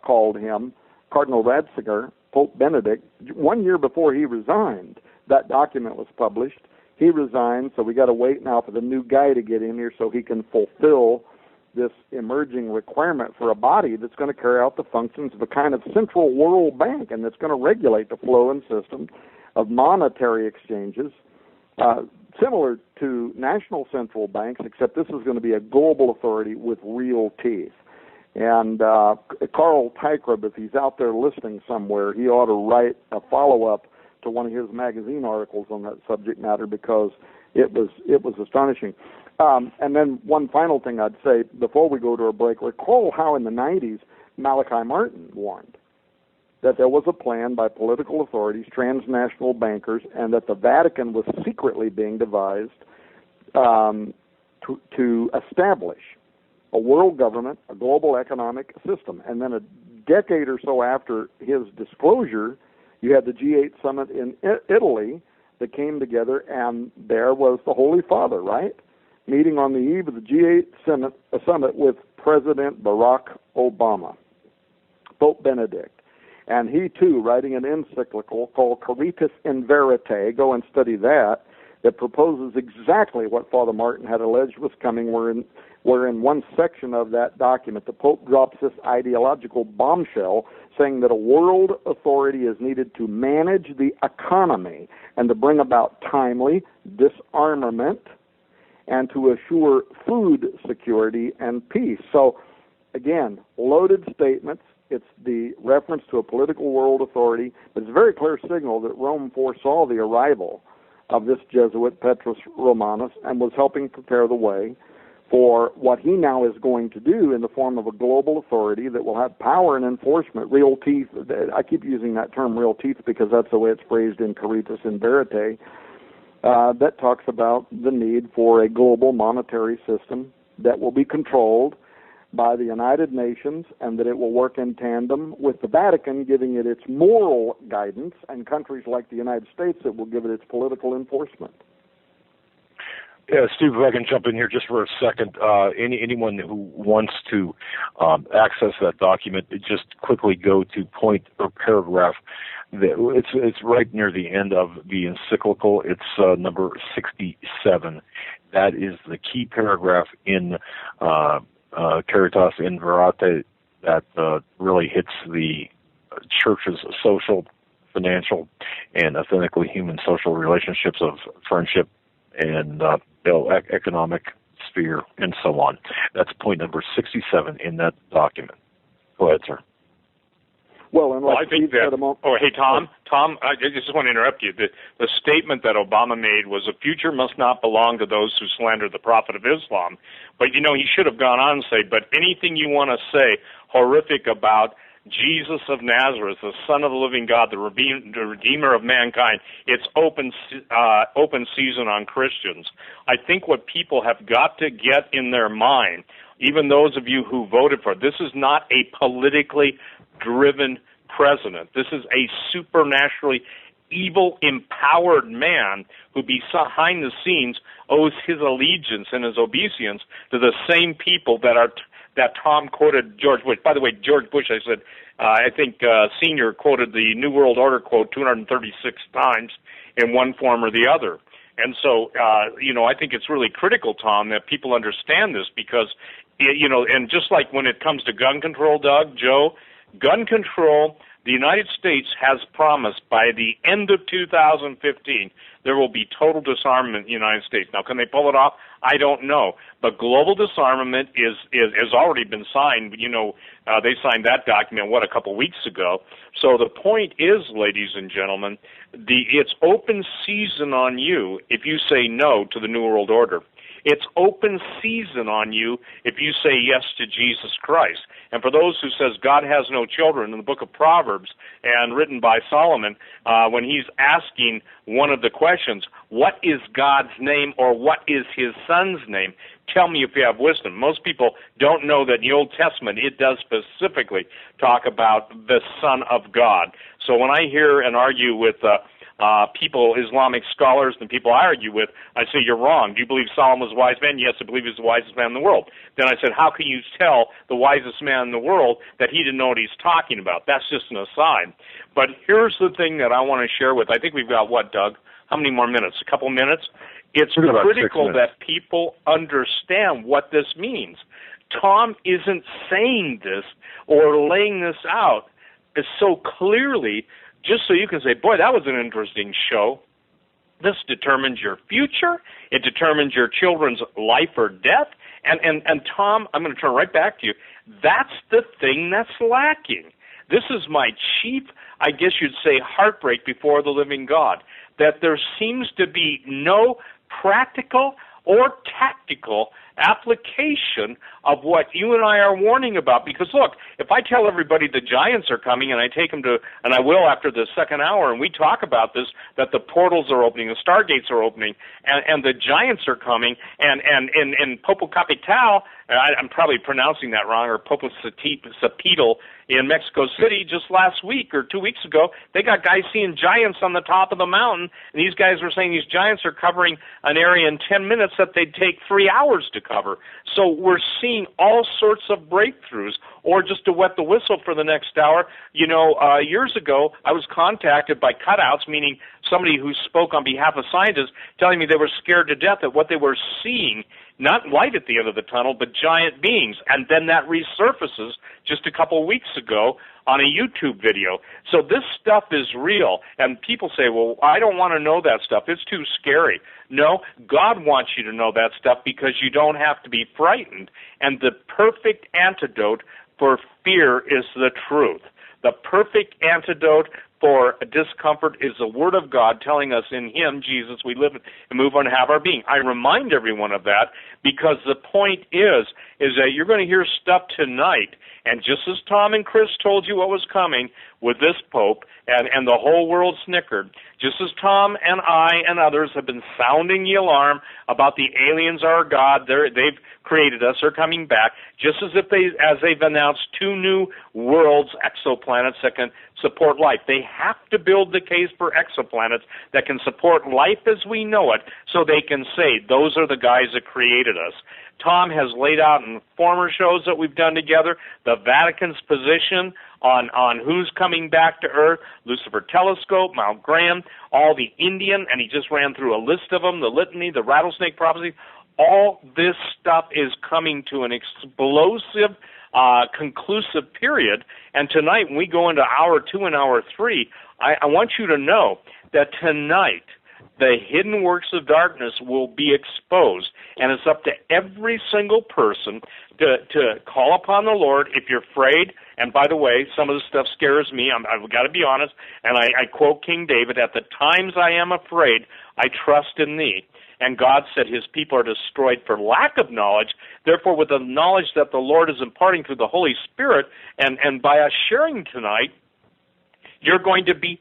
called him, Cardinal Ratzinger, Pope Benedict, 1 year before he resigned, that document was published. He resigned, so we got to wait now for the new guy to get in here so he can fulfill this emerging requirement for a body that's going to carry out the functions of a kind of central world bank and that's going to regulate the flow and system of monetary exchanges, similar to national central banks, except this is going to be a global authority with real teeth. And Carl Teichrob, if he's out there listening somewhere, he ought to write a follow-up to one of his magazine articles on that subject matter because it was astonishing. And then one final thing I'd say before we go to a break, recall how in the 90s Malachi Martin warned that there was a plan by political authorities, transnational bankers, and that the Vatican was secretly being devised to establish a world government, a global economic system. And then a decade or so after his disclosure, you had the G8 summit in Italy that came together, and there was the Holy Father, right? Meeting on the eve of the G8 summit with President Barack Obama, Pope Benedict. And he, too, writing an encyclical called Caritas in Verite, go and study that proposes exactly what Father Martin had alleged was coming, where in one section of that document, the Pope drops this ideological bombshell saying that a world authority is needed to manage the economy and to bring about timely disarmament and to assure food security and peace. So, again, loaded statements. It's the reference to a political world authority, but it's a very clear signal that Rome foresaw the arrival of this Jesuit, Petrus Romanus, and was helping prepare the way for what he now is going to do in the form of a global authority that will have power and enforcement, real teeth. I keep using that term, real teeth, because that's the way it's phrased in Caritas in Verite, that talks about the need for a global monetary system that will be controlled by the United Nations and that it will work in tandem with the Vatican, giving it its moral guidance, and countries like the United States that will give it its political enforcement. Yeah, Steve, if I can jump in here just for a second. Anyone who wants to access that document, just quickly go to point or paragraph. It's right near the end of the encyclical. It's number 67. That is the key paragraph in Caritas in Verite that really hits the Church's social, financial, and authentically human social relationships of friendship and economic sphere, and so on. That's point number 67 in that document. Go ahead, sir. Well, and like I think that. Oh, hey, Tom. Tom, I just want to interrupt you. The statement that Obama made was, "The future must not belong to those who slander the Prophet of Islam." But he should have gone on and say, "But anything you want to say horrific about Jesus of Nazareth, the Son of the living God, the Redeemer of mankind, it's open season on Christians." I think what people have got to get in their mind, even those of you who voted for it, this is not a politically driven president. This is a supernaturally evil, empowered man who behind the scenes owes his allegiance and his obeisance to the same people that Tom quoted George Bush. By the way, George Bush, I think Senior quoted the New World Order quote 236 times in one form or the other. And so, I think it's really critical, Tom, that people understand this because, and just like when it comes to gun control, Doug, Joe, gun control, the United States has promised by the end of 2015 there will be total disarmament in the United States. Now, can they pull it off? I don't know. But global disarmament has already been signed. They signed that document, a couple weeks ago. So the point is, ladies and gentlemen, it's open season on you if you say no to the New World Order. It's open season on you if you say yes to Jesus Christ. And for those who says God has no children, in the book of Proverbs, and written by Solomon, when he's asking one of the questions, what is God's name or what is his son's name? Tell me if you have wisdom. Most people don't know that in the Old Testament it does specifically talk about the Son of God. So when I hear and argue with people, Islamic scholars, and people I argue with, I say, you're wrong. Do you believe Solomon was a wise man? Yes, I believe he's the wisest man in the world. Then I said, how can you tell the wisest man in the world that he didn't know what he's talking about? That's just an aside. But here's the thing that I want to share with, I think we've got what, Doug? How many more minutes? A couple minutes? It's critical that people understand what this means. Tom isn't saying this or laying this out so clearly just so you can say, boy, that was an interesting show. This determines your future. It determines your children's life or death. And Tom, I'm going to turn right back to you. That's the thing that's lacking. This is my chief, I guess you'd say, heartbreak before the living God, that there seems to be no practical or tactical application of what you and I are warning about. Because look, if I tell everybody the giants are coming, and I take them to, and I will after the second hour, and we talk about this, that the portals are opening, the stargates are opening, and the giants are coming, and Popocatépetl, I'm probably pronouncing that wrong, or Popocatépetl in Mexico City just last week or 2 weeks ago, they got guys seeing giants on the top of the mountain, and these guys were saying these giants are covering an area in 10 minutes that they'd take 3 hours to cover. So we're seeing all sorts of breakthroughs. Or just to wet the whistle for the next hour, years ago, I was contacted by cutouts, meaning somebody who spoke on behalf of scientists, telling me they were scared to death at what they were seeing, not light at the end of the tunnel, but giant beings. And then that resurfaces just a couple weeks ago on a YouTube video. So this stuff is real. And people say, well, I don't want to know that stuff. It's too scary. No, God wants you to know that stuff because you don't have to be frightened. And the perfect antidote for fear is the truth. The perfect antidote for discomfort is the Word of God telling us in Him, Jesus, we live and move and have our being. I remind everyone of that because the point is that you're going to hear stuff tonight, and just as Tom and Chris told you what was coming, with this Pope, and the whole world snickered. Just as Tom and I and others have been sounding the alarm about the aliens are God, they've created us, they're coming back, just as they've announced 2 new worlds, exoplanets, that can support life. They have to build the case for exoplanets that can support life as we know it, so they can say, those are the guys that created us. Tom has laid out in former shows that we've done together the Vatican's position on who's coming back to Earth, Lucifer Telescope, Mount Graham, all the Indian, and he just ran through a list of them, the litany, the rattlesnake prophecy. All this stuff is coming to an explosive, conclusive period. And tonight, when we go into hour 2 and hour 3, I want you to know that tonight, the hidden works of darkness will be exposed, and it's up to every single person to call upon the Lord. If you're afraid, and by the way, some of this stuff scares me, I've got to be honest, and I quote King David, at the times I am afraid, I trust in thee. And God said his people are destroyed for lack of knowledge. Therefore, with the knowledge that the Lord is imparting through the Holy Spirit, and by us sharing tonight, you're going to be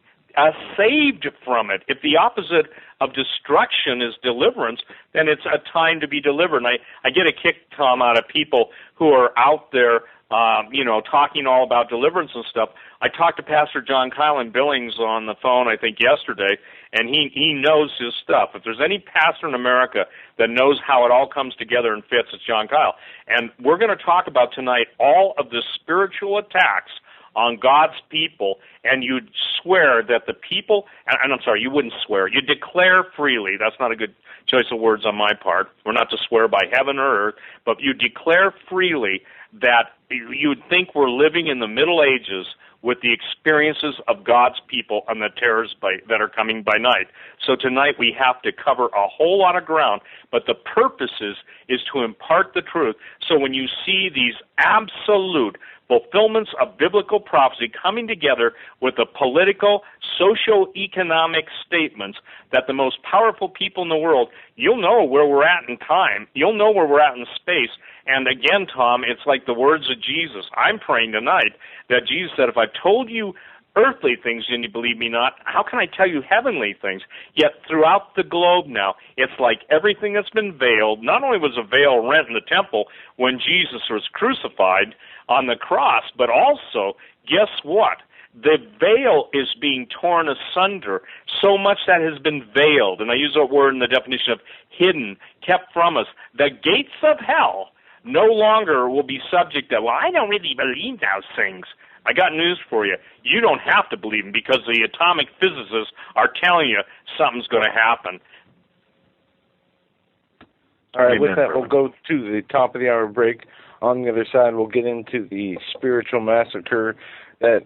saved from it. If the opposite of destruction is deliverance, then it's a time to be delivered. And I get a kick, Tom, out of people who are out there, talking all about deliverance and stuff. I talked to Pastor John Kyle in Billings on the phone, I think, yesterday, and he knows his stuff. If there's any pastor in America that knows how it all comes together and fits, it's John Kyle. And we're going to talk about tonight all of the spiritual attacks on God's people, and you'd swear that the people, and I'm sorry, you wouldn't swear, you declare freely, that's not a good choice of words on my part, we're not to swear by heaven or earth, but you declare freely that you'd think we're living in the Middle Ages with the experiences of God's people and the terrors that are coming by night. So tonight we have to cover a whole lot of ground, but the purpose is to impart the truth. So when you see these absolute fulfillments of biblical prophecy coming together with the political, socio-economic statements that the most powerful people in the world, you'll know where we're at in time. You'll know where we're at in space. And again, Tom, it's like the words of Jesus. I'm praying tonight that Jesus said, if I've told you earthly things and you believe me not, how can I tell you heavenly things? Yet throughout the globe now, it's like everything that's been veiled. Not only was a veil rent in the temple when Jesus was crucified on the cross, but also, guess what? The veil is being torn asunder, so much that has been veiled, and I use that word in the definition of hidden, kept from us. The gates of hell no longer will be subject to, well, I don't really believe those things. I got news for you. You don't have to believe them because the atomic physicists are telling you something's going to happen. All right, with that, we'll go to the top of the hour break. On the other side, we'll get into the spiritual massacre that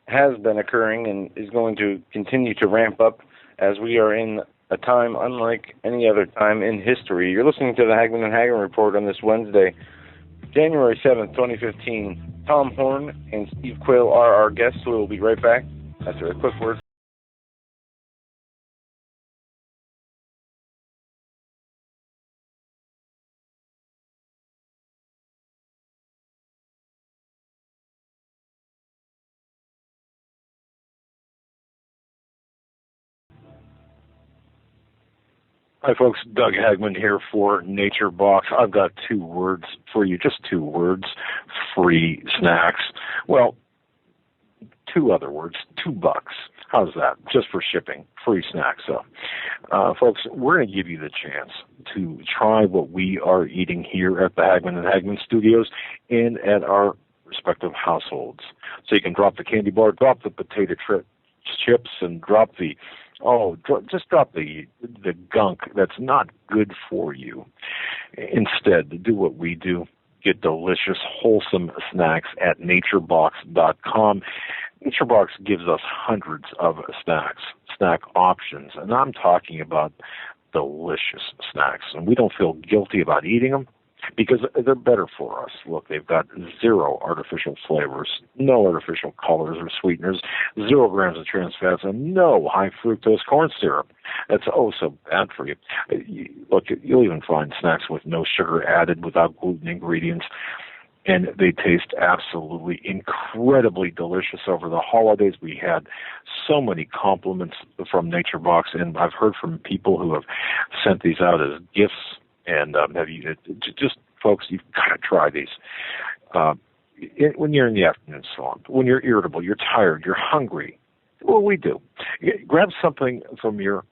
has been occurring and is going to continue to ramp up as we are in a time unlike any other time in history. You're listening to the Hagmann and Hagmann Report on this Wednesday, January 7th, 2015. Tom Horn and Steve Quayle are our guests. We will be right back after a quick word. Hi, folks. Doug Hagmann here for Nature Box. I've got 2 words for you, just 2 words, free snacks. Well, 2 other words, $2. How's that? Just for shipping, free snacks. So, folks, we're going to give you the chance to try what we are eating here at the Hagmann and Hagmann Studios and at our respective households. So you can drop the candy bar, drop the potato chips, and drop the just drop the gunk that's not good for you. Instead, do what we do. Get delicious, wholesome snacks at naturebox.com. NatureBox gives us hundreds of snack options, and I'm talking about delicious snacks. And we don't feel guilty about eating them because they're better for us. Look, they've got 0 artificial flavors, no artificial colors or sweeteners, 0 grams of trans fats, and no high fructose corn syrup. That's so bad for you. Look, you'll even find snacks with no sugar added, without gluten ingredients. and they taste absolutely incredibly delicious. Over the holidays, we had so many compliments from Nature Box, and I've heard from people who have sent these out as gifts. And have you just, folks, you've got to try these. When you're in the afternoon slump, when you're irritable, you're tired, you're hungry, what we do, grab something from your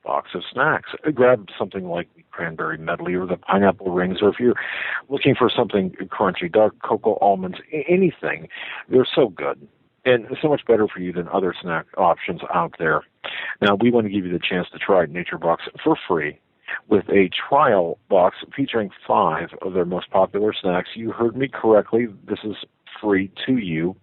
box of snacks. Grab something like the cranberry medley or the pineapple rings, or if you're looking for something crunchy, dark cocoa almonds, anything. They're so good and so much better for you than other snack options out there. Now, we want to give you the chance to try Nature Box for free with a trial box featuring 5 of their most popular snacks. You heard me correctly. This is free to you,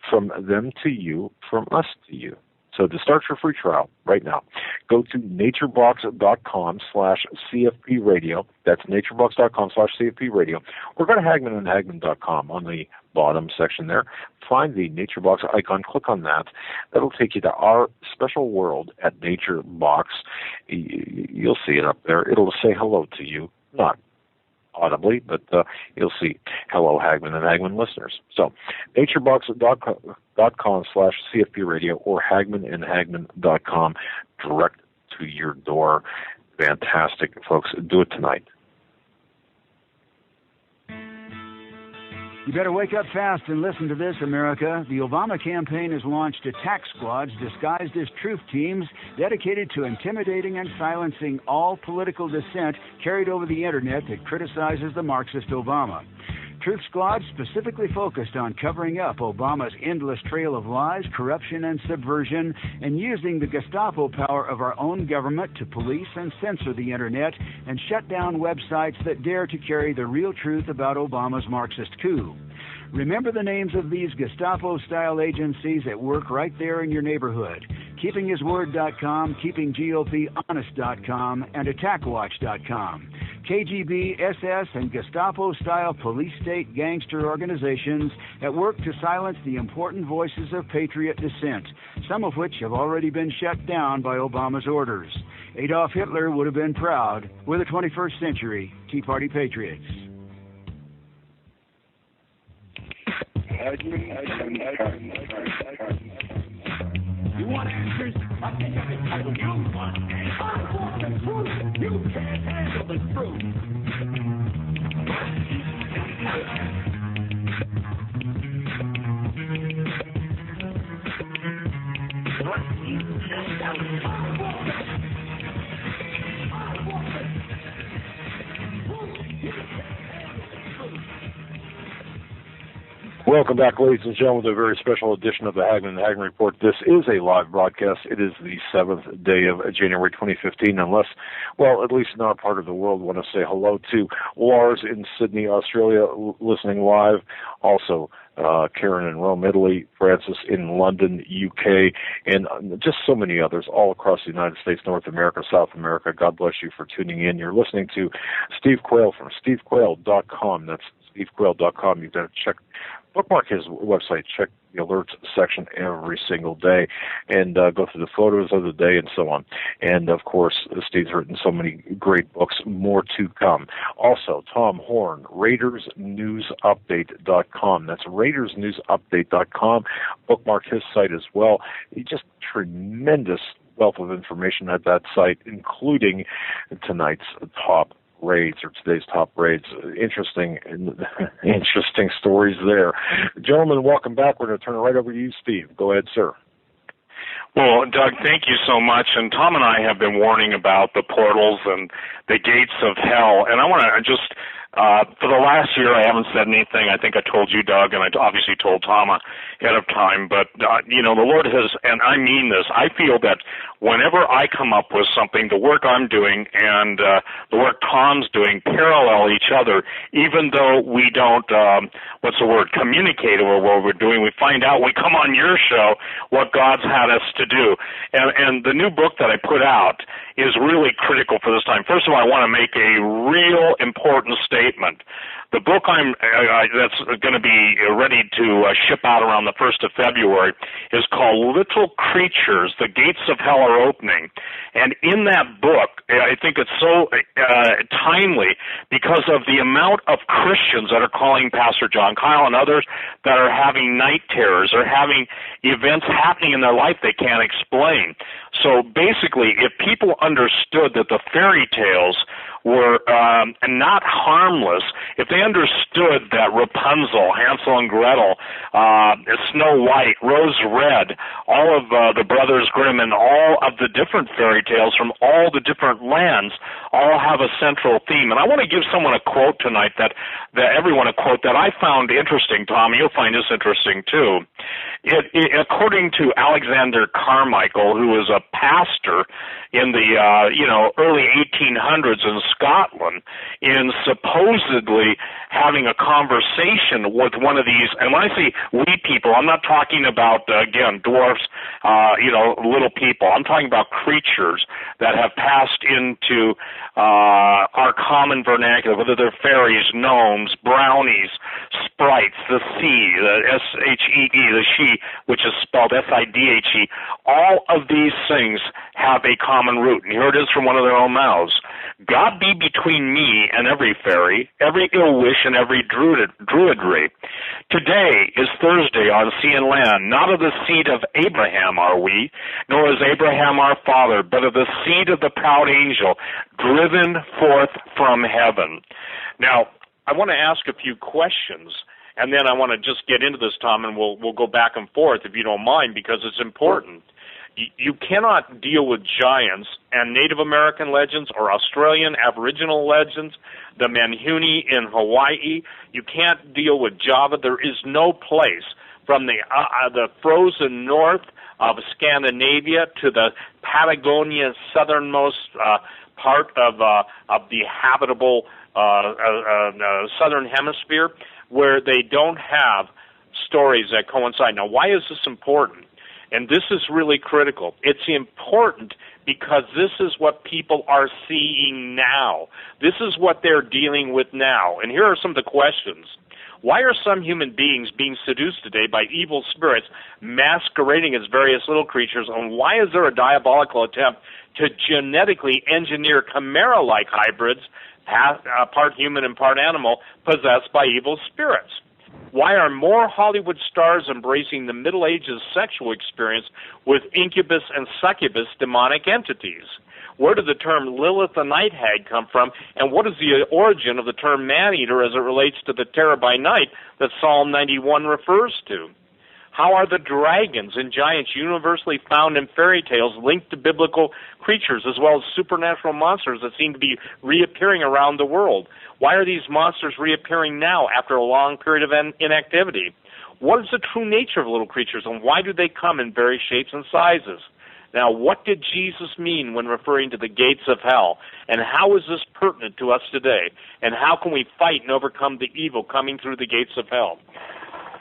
from them to you, from us to you. So to start your free trial right now, go to naturebox.com/CFP radio. That's naturebox.com/CFP radio. Or go to HagmannandHagmann.com on the bottom section there. Find the Nature Box icon. Click on that. That'll take you to our special world at Nature Box. You'll see it up there. It'll say hello to you. Not audibly, but you'll see hello Hagmann and Hagmann listeners. So naturebox.com/CFP radio or HagmannandHagmann.com, direct to your door. Fantastic, folks. Do it tonight. You better wake up fast and listen to this, America. The Obama campaign has launched attack squads disguised as truth teams dedicated to intimidating and silencing all political dissent carried over the internet that criticizes the Marxist Obama. Truth squads specifically focused on covering up Obama's endless trail of lies, corruption, and subversion, and using the Gestapo power of our own government to police and censor the internet and shut down websites that dare to carry the real truth about Obama's Marxist coup. Remember the names of these Gestapo-style agencies that work right there in your neighborhood: KeepingHisWord.com, KeepingGOPHonest.com, and AttackWatch.com. KGB, SS, and Gestapo-style police-state gangster organizations that work to silence the important voices of patriot dissent, some of which have already been shut down by Obama's orders. Adolf Hitler would have been proud. We're the 21st century Tea Party patriots. You want answers? I think I can tell you one. I want the truth. You can't handle the truth. Welcome back, ladies and gentlemen, to a very special edition of the Hagmann and Hagmann Report. This is a live broadcast. It is the 7th day of January 2015, unless, well, at least in our part of the world, want to say hello to Lars in Sydney, Australia, listening live. Also, Karen in Rome, Italy, Francis in London, UK, and just so many others all across the United States, North America, South America. God bless you for tuning in. You're listening to Steve Quayle from stevequayle.com. That's stevequayle.com. You've got to bookmark his website, check the alerts section every single day, and go through the photos of the day and so on. And, of course, Steve's written so many great books, more to come. Also, Tom Horn, RaidersNewsUpdate.com. That's RaidersNewsUpdate.com. Bookmark his site as well. Just tremendous wealth of information at that site, including tonight's top raids, or today's top raids. Interesting stories there. Gentlemen, welcome back. We're going to turn it right over to you, Steve. Go ahead, sir. Well, Doug, thank you so much. And Tom and I have been warning about the portals and the gates of hell. And I want to just, for the last year, I haven't said anything. I think I told you, Doug, and I obviously told Tom ahead of time. But, the Lord has, and I mean this, I feel that whenever I come up with something, the work I'm doing and the work Tom's doing parallel each other, even though we don't, communicate over what we're doing. We find out, we come on your show, what God's had us to do. And the new book that I put out is really critical for this time. First of all, I want to make a real important statement. The book that's going to be ready to ship out around the 1st of February is called Little Creatures, The Gates of Hell Are Opening. And in that book, I think it's so timely because of the amount of Christians that are calling Pastor John Kyle and others that are having night terrors or having events happening in their life they can't explain. So basically, if people understood that the fairy tales were not harmless, if they understood that Rapunzel, Hansel and Gretel, Snow White, Rose Red, all of the Brothers Grimm and all of the different fairy tales from all the different lands all have a central theme. And I want to give someone a quote tonight everyone a quote that I found interesting, Tom. You'll find this interesting too. According to Alexander Carmichael, who was a pastor in the early 1800s in Scotland, in supposedly having a conversation with one of these, and when I say we people, I'm not talking about again dwarfs, little people. I'm talking about creatures that have passed into our common vernacular, whether they're fairies, gnomes, brownies, sprites, the sea, the S-H-E-E, the she, which is spelled S-I-D-H-E. All of these things have a common root, and here it is from one of their own mouths. God be between me and every fairy, every ill wish, and every druidry. Today is Thursday on sea and land. Not of the seed of Abraham are we, nor is Abraham our father, but of the seed of the proud angel, driven forth from heaven. Now, I want to ask a few questions, and then I want to just get into this, Tom, and we'll go back and forth, if you don't mind, because it's important. You cannot deal with giants and Native American legends or Australian Aboriginal legends, the Manhuni in Hawaii. You can't deal with Java. There is no place from the frozen north of Scandinavia to the Patagonia southernmost part of the habitable southern hemisphere where they don't have stories that coincide. Now, why is this important? And this is really critical. It's important because this is what people are seeing now. This is what they're dealing with now. And here are some of the questions. Why are some human beings being seduced today by evil spirits masquerading as various little creatures? And why is there a diabolical attempt to genetically engineer chimera-like hybrids, part human and part animal, possessed by evil spirits? Why are more Hollywood stars embracing the Middle Ages sexual experience with incubus and succubus demonic entities? Where did the term Lilith the Night Hag come from, and what is the origin of the term man-eater as it relates to the terror by night that Psalm 91 refers to? How are the dragons and giants universally found in fairy tales linked to biblical creatures as well as supernatural monsters that seem to be reappearing around the world? Why are these monsters reappearing now after a long period of inactivity? What is the true nature of little creatures, and why do they come in various shapes and sizes? Now, what did Jesus mean when referring to the gates of hell, and how is this pertinent to us today? And how can we fight and overcome the evil coming through the gates of hell?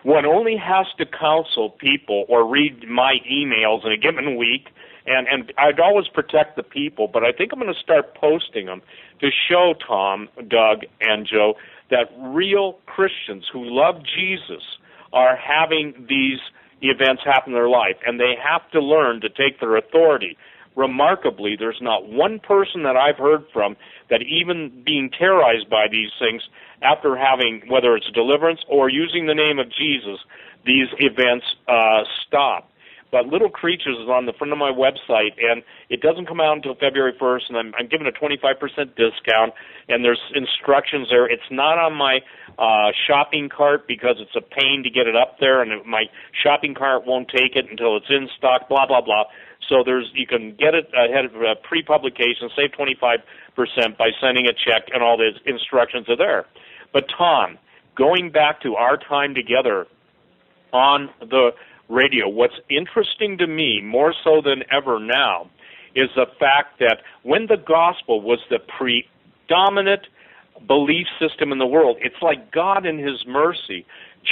One only has to counsel people or read my emails in a given week, and I'd always protect the people, but I think I'm going to start posting them to show Tom, Doug, and Joe that real Christians who love Jesus are having these events happen in their life, and they have to learn to take their authority. Remarkably, there's not one person that I've heard from that even being terrorized by these things after having, whether it's deliverance or using the name of Jesus, these events stop. But Little Creatures is on the front of my website, and it doesn't come out until February 1st, and I'm giving a 25% discount, and there's instructions there. It's not on my shopping cart because it's a pain to get it up there, and my shopping cart won't take it until it's in stock, blah, blah, blah. So you can get it ahead of pre-publication, save 25% by sending a check, and all the instructions are there. But Tom, going back to our time together on the radio, what's interesting to me, more so than ever now, is the fact that when the gospel was the predominant belief system in the world, it's like God in his mercy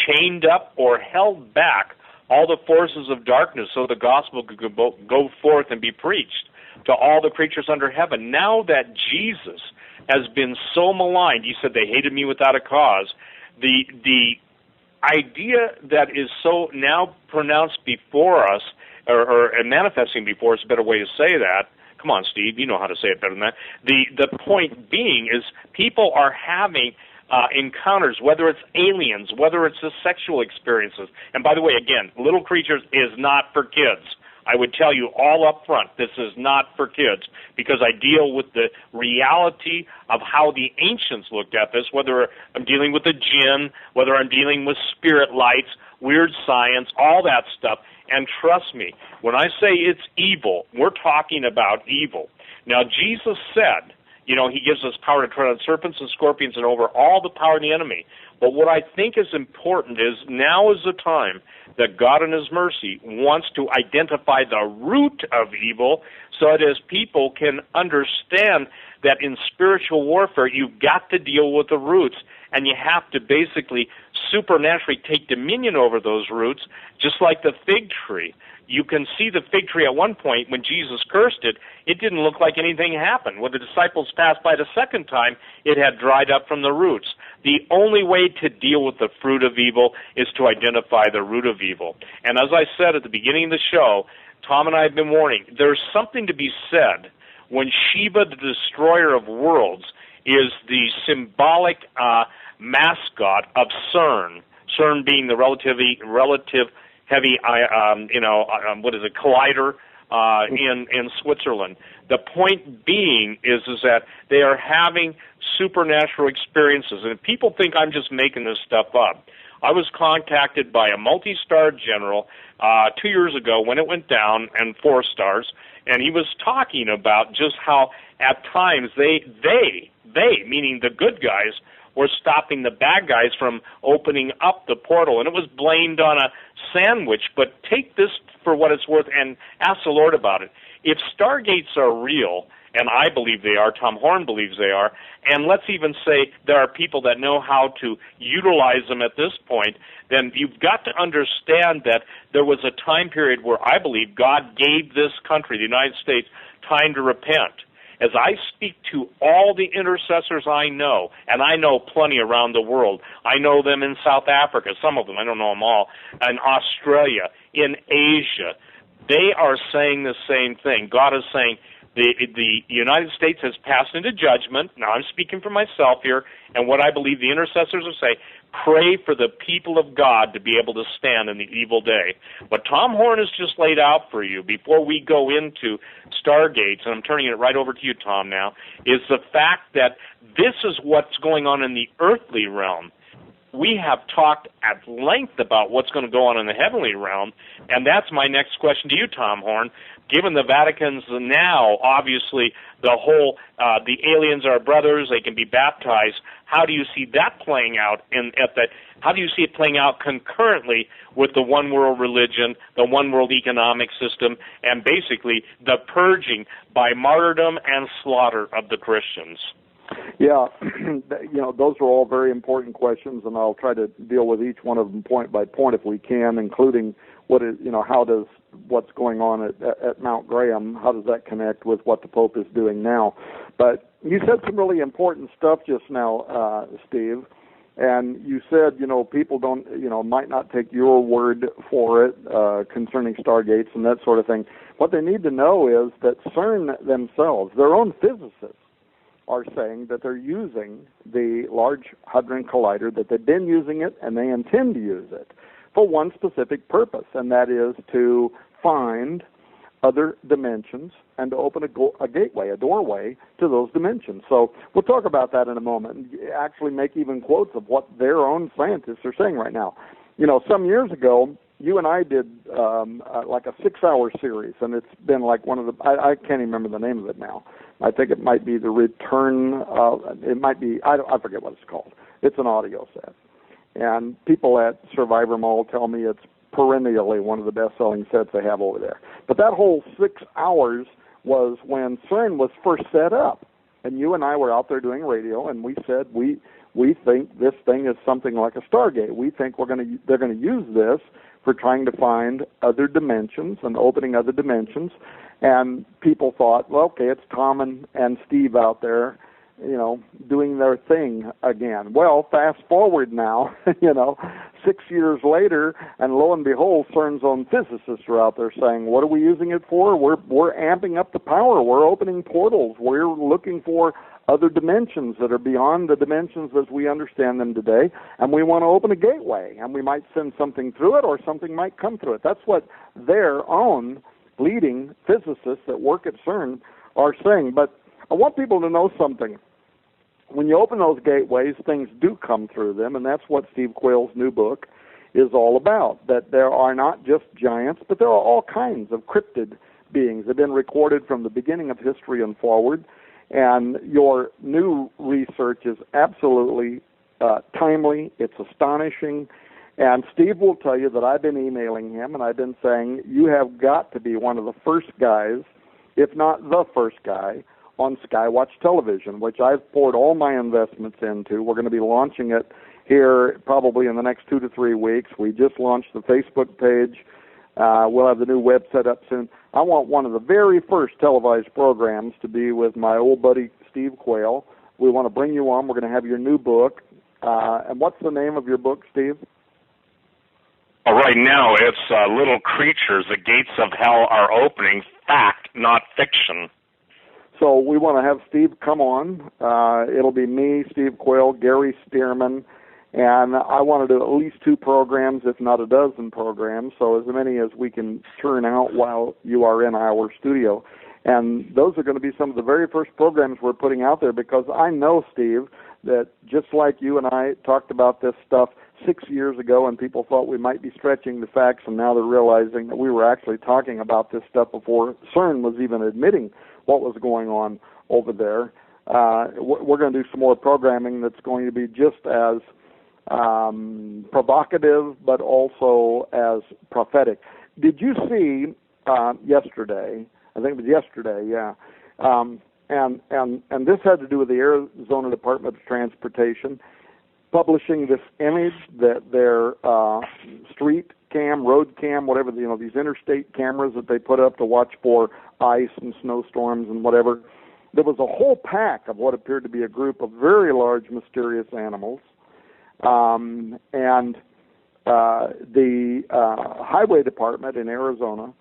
chained up or held back all the forces of darkness so the gospel could go forth and be preached to all the creatures under heaven. Now that Jesus has been so maligned. You said they hated me without a cause. The idea that is so now pronounced before us, or manifesting before us, a better way to say that. Come on, Steve, you know how to say it better than that. The point being is people are having encounters, whether it's aliens, whether it's the sexual experiences. And by the way, again, Little Creatures is not for kids. I would tell you all up front, this is not for kids, because I deal with the reality of how the ancients looked at this, whether I'm dealing with the jinn, whether I'm dealing with spirit lights, weird science, all that stuff. And trust me, when I say it's evil, we're talking about evil. Now, Jesus said, you know, he gives us power to tread on serpents and scorpions and over all the power of the enemy. But what I think is important is now is the time that God in his mercy wants to identify the root of evil so that as people can understand that in spiritual warfare you've got to deal with the roots, and you have to basically supernaturally take dominion over those roots, just like the fig tree. You can see the fig tree at one point when Jesus cursed it, it didn't look like anything happened. When the disciples passed by the second time, it had dried up from the roots. The only way to deal with the fruit of evil is to identify the root of evil. And as I said at the beginning of the show, Tom and I have been warning, there's something to be said when Sheba, the destroyer of worlds, is the symbolic mascot of CERN. CERN being the relative heavy, collider in Switzerland. The point being is that they are having supernatural experiences, and people think I'm just making this stuff up. I was contacted by a multi-star general 2 years ago when it went down, and 4 stars, and he was talking about just how at times they, meaning the good guys, were stopping the bad guys from opening up the portal. And it was blamed on a sandwich, but take this for what it's worth and ask the Lord about it. If stargates are real, and I believe they are, Tom Horn believes they are, and let's even say there are people that know how to utilize them at this point, then you've got to understand that there was a time period where I believe God gave this country, the United States, time to repent. As I speak to all the intercessors I know, and I know plenty around the world, I know them in South Africa, some of them, I don't know them all, in Australia, in Asia, they are saying the same thing. God is saying the United States has passed into judgment. Now I'm speaking for myself here, and what I believe the intercessors will say, pray for the people of God to be able to stand in the evil day. What Tom Horn has just laid out for you before we go into Stargates, and I'm turning it right over to you, Tom, now, is the fact that this is what's going on in the earthly realm. We have talked at length about what's going to go on in the heavenly realm, and that's my next question to you, Tom Horn. Given the Vatican's now, obviously, the whole, the aliens are brothers, they can be baptized, how do you see that playing out how do you see it playing out concurrently with the one world religion, the one world economic system, and basically the purging by martyrdom and slaughter of the Christians? Yeah, those are all very important questions, and I'll try to deal with each one of them point by point if we can, including what's going on at Mount Graham, how does that connect with what the Pope is doing now? But you said some really important stuff just now, Steve, and you said, people don't, might not take your word for it concerning Stargates and that sort of thing. What they need to know is that CERN themselves, their own physicists, are saying that they're using the Large Hadron Collider, that they've been using it and they intend to use it for one specific purpose, and that is to find other dimensions and to open a gateway, a doorway to those dimensions. So we'll talk about that in a moment and actually make even quotes of what their own scientists are saying right now. Some years ago, you and I did like a 6-hour series, and it's been like one of the, I can't even remember the name of it now. I think it might be The Return, it might be, I forget what it's called. It's an audio set. And people at Survivor Mall tell me it's perennially one of the best-selling sets they have over there. But that whole 6 hours was when CERN was first set up. And you and I were out there doing radio, and we said we think this thing is something like a Stargate. We think they're going to use this for trying to find other dimensions and opening other dimensions. And people thought, well, okay, it's Tom and Steve out there, doing their thing again. Well, fast forward now, 6 years later, and lo and behold, CERN's own physicists are out there saying, what are we using it for? We're amping up the power. We're opening portals. We're looking for other dimensions that are beyond the dimensions as we understand them today, and we want to open a gateway, and we might send something through it, or something might come through it. That's what their own leading physicists that work at CERN are saying. But I want people to know something. When you open those gateways, things do come through them, and that's what Steve Quayle's new book is all about, that there are not just giants, but there are all kinds of cryptid beings that have been recorded from the beginning of history and forward. And your new research is absolutely timely. It's astonishing. And Steve will tell you that I've been emailing him, and I've been saying, you have got to be one of the first guys, if not the first guy, on Skywatch Television, which I've poured all my investments into. We're going to be launching it here probably in the next 2 to 3 weeks. We just launched the Facebook page. We'll have the new website up soon. I want one of the very first televised programs to be with my old buddy Steve Quayle. We want to bring you on. We're going to have your new book. And what's the name of your book, Steve? Right now, it's Little Creatures, The Gates of Hell Are Opening, Fact, Not Fiction. So we want to have Steve come on. It'll be me, Steve Quayle, Gary Stearman, and I want to do at least 2 programs, if not a dozen programs, so as many as we can churn out while you are in our studio. And those are going to be some of the very first programs we're putting out there, because I know, Steve, that just like you and I talked about this stuff 6 years ago, and people thought we might be stretching the facts, and now they're realizing that we were actually talking about this stuff before CERN was even admitting what was going on over there. We're going to do some more programming that's going to be just as provocative, but also as prophetic. Did you see yesterday? I think it was yesterday. Yeah. And this had to do with the Arizona Department of Transportation publishing this image that their street cam, road cam, whatever, these interstate cameras that they put up to watch for ice and snowstorms and whatever. There was a whole pack of what appeared to be a group of very large, mysterious animals. And the Highway Department in Arizona,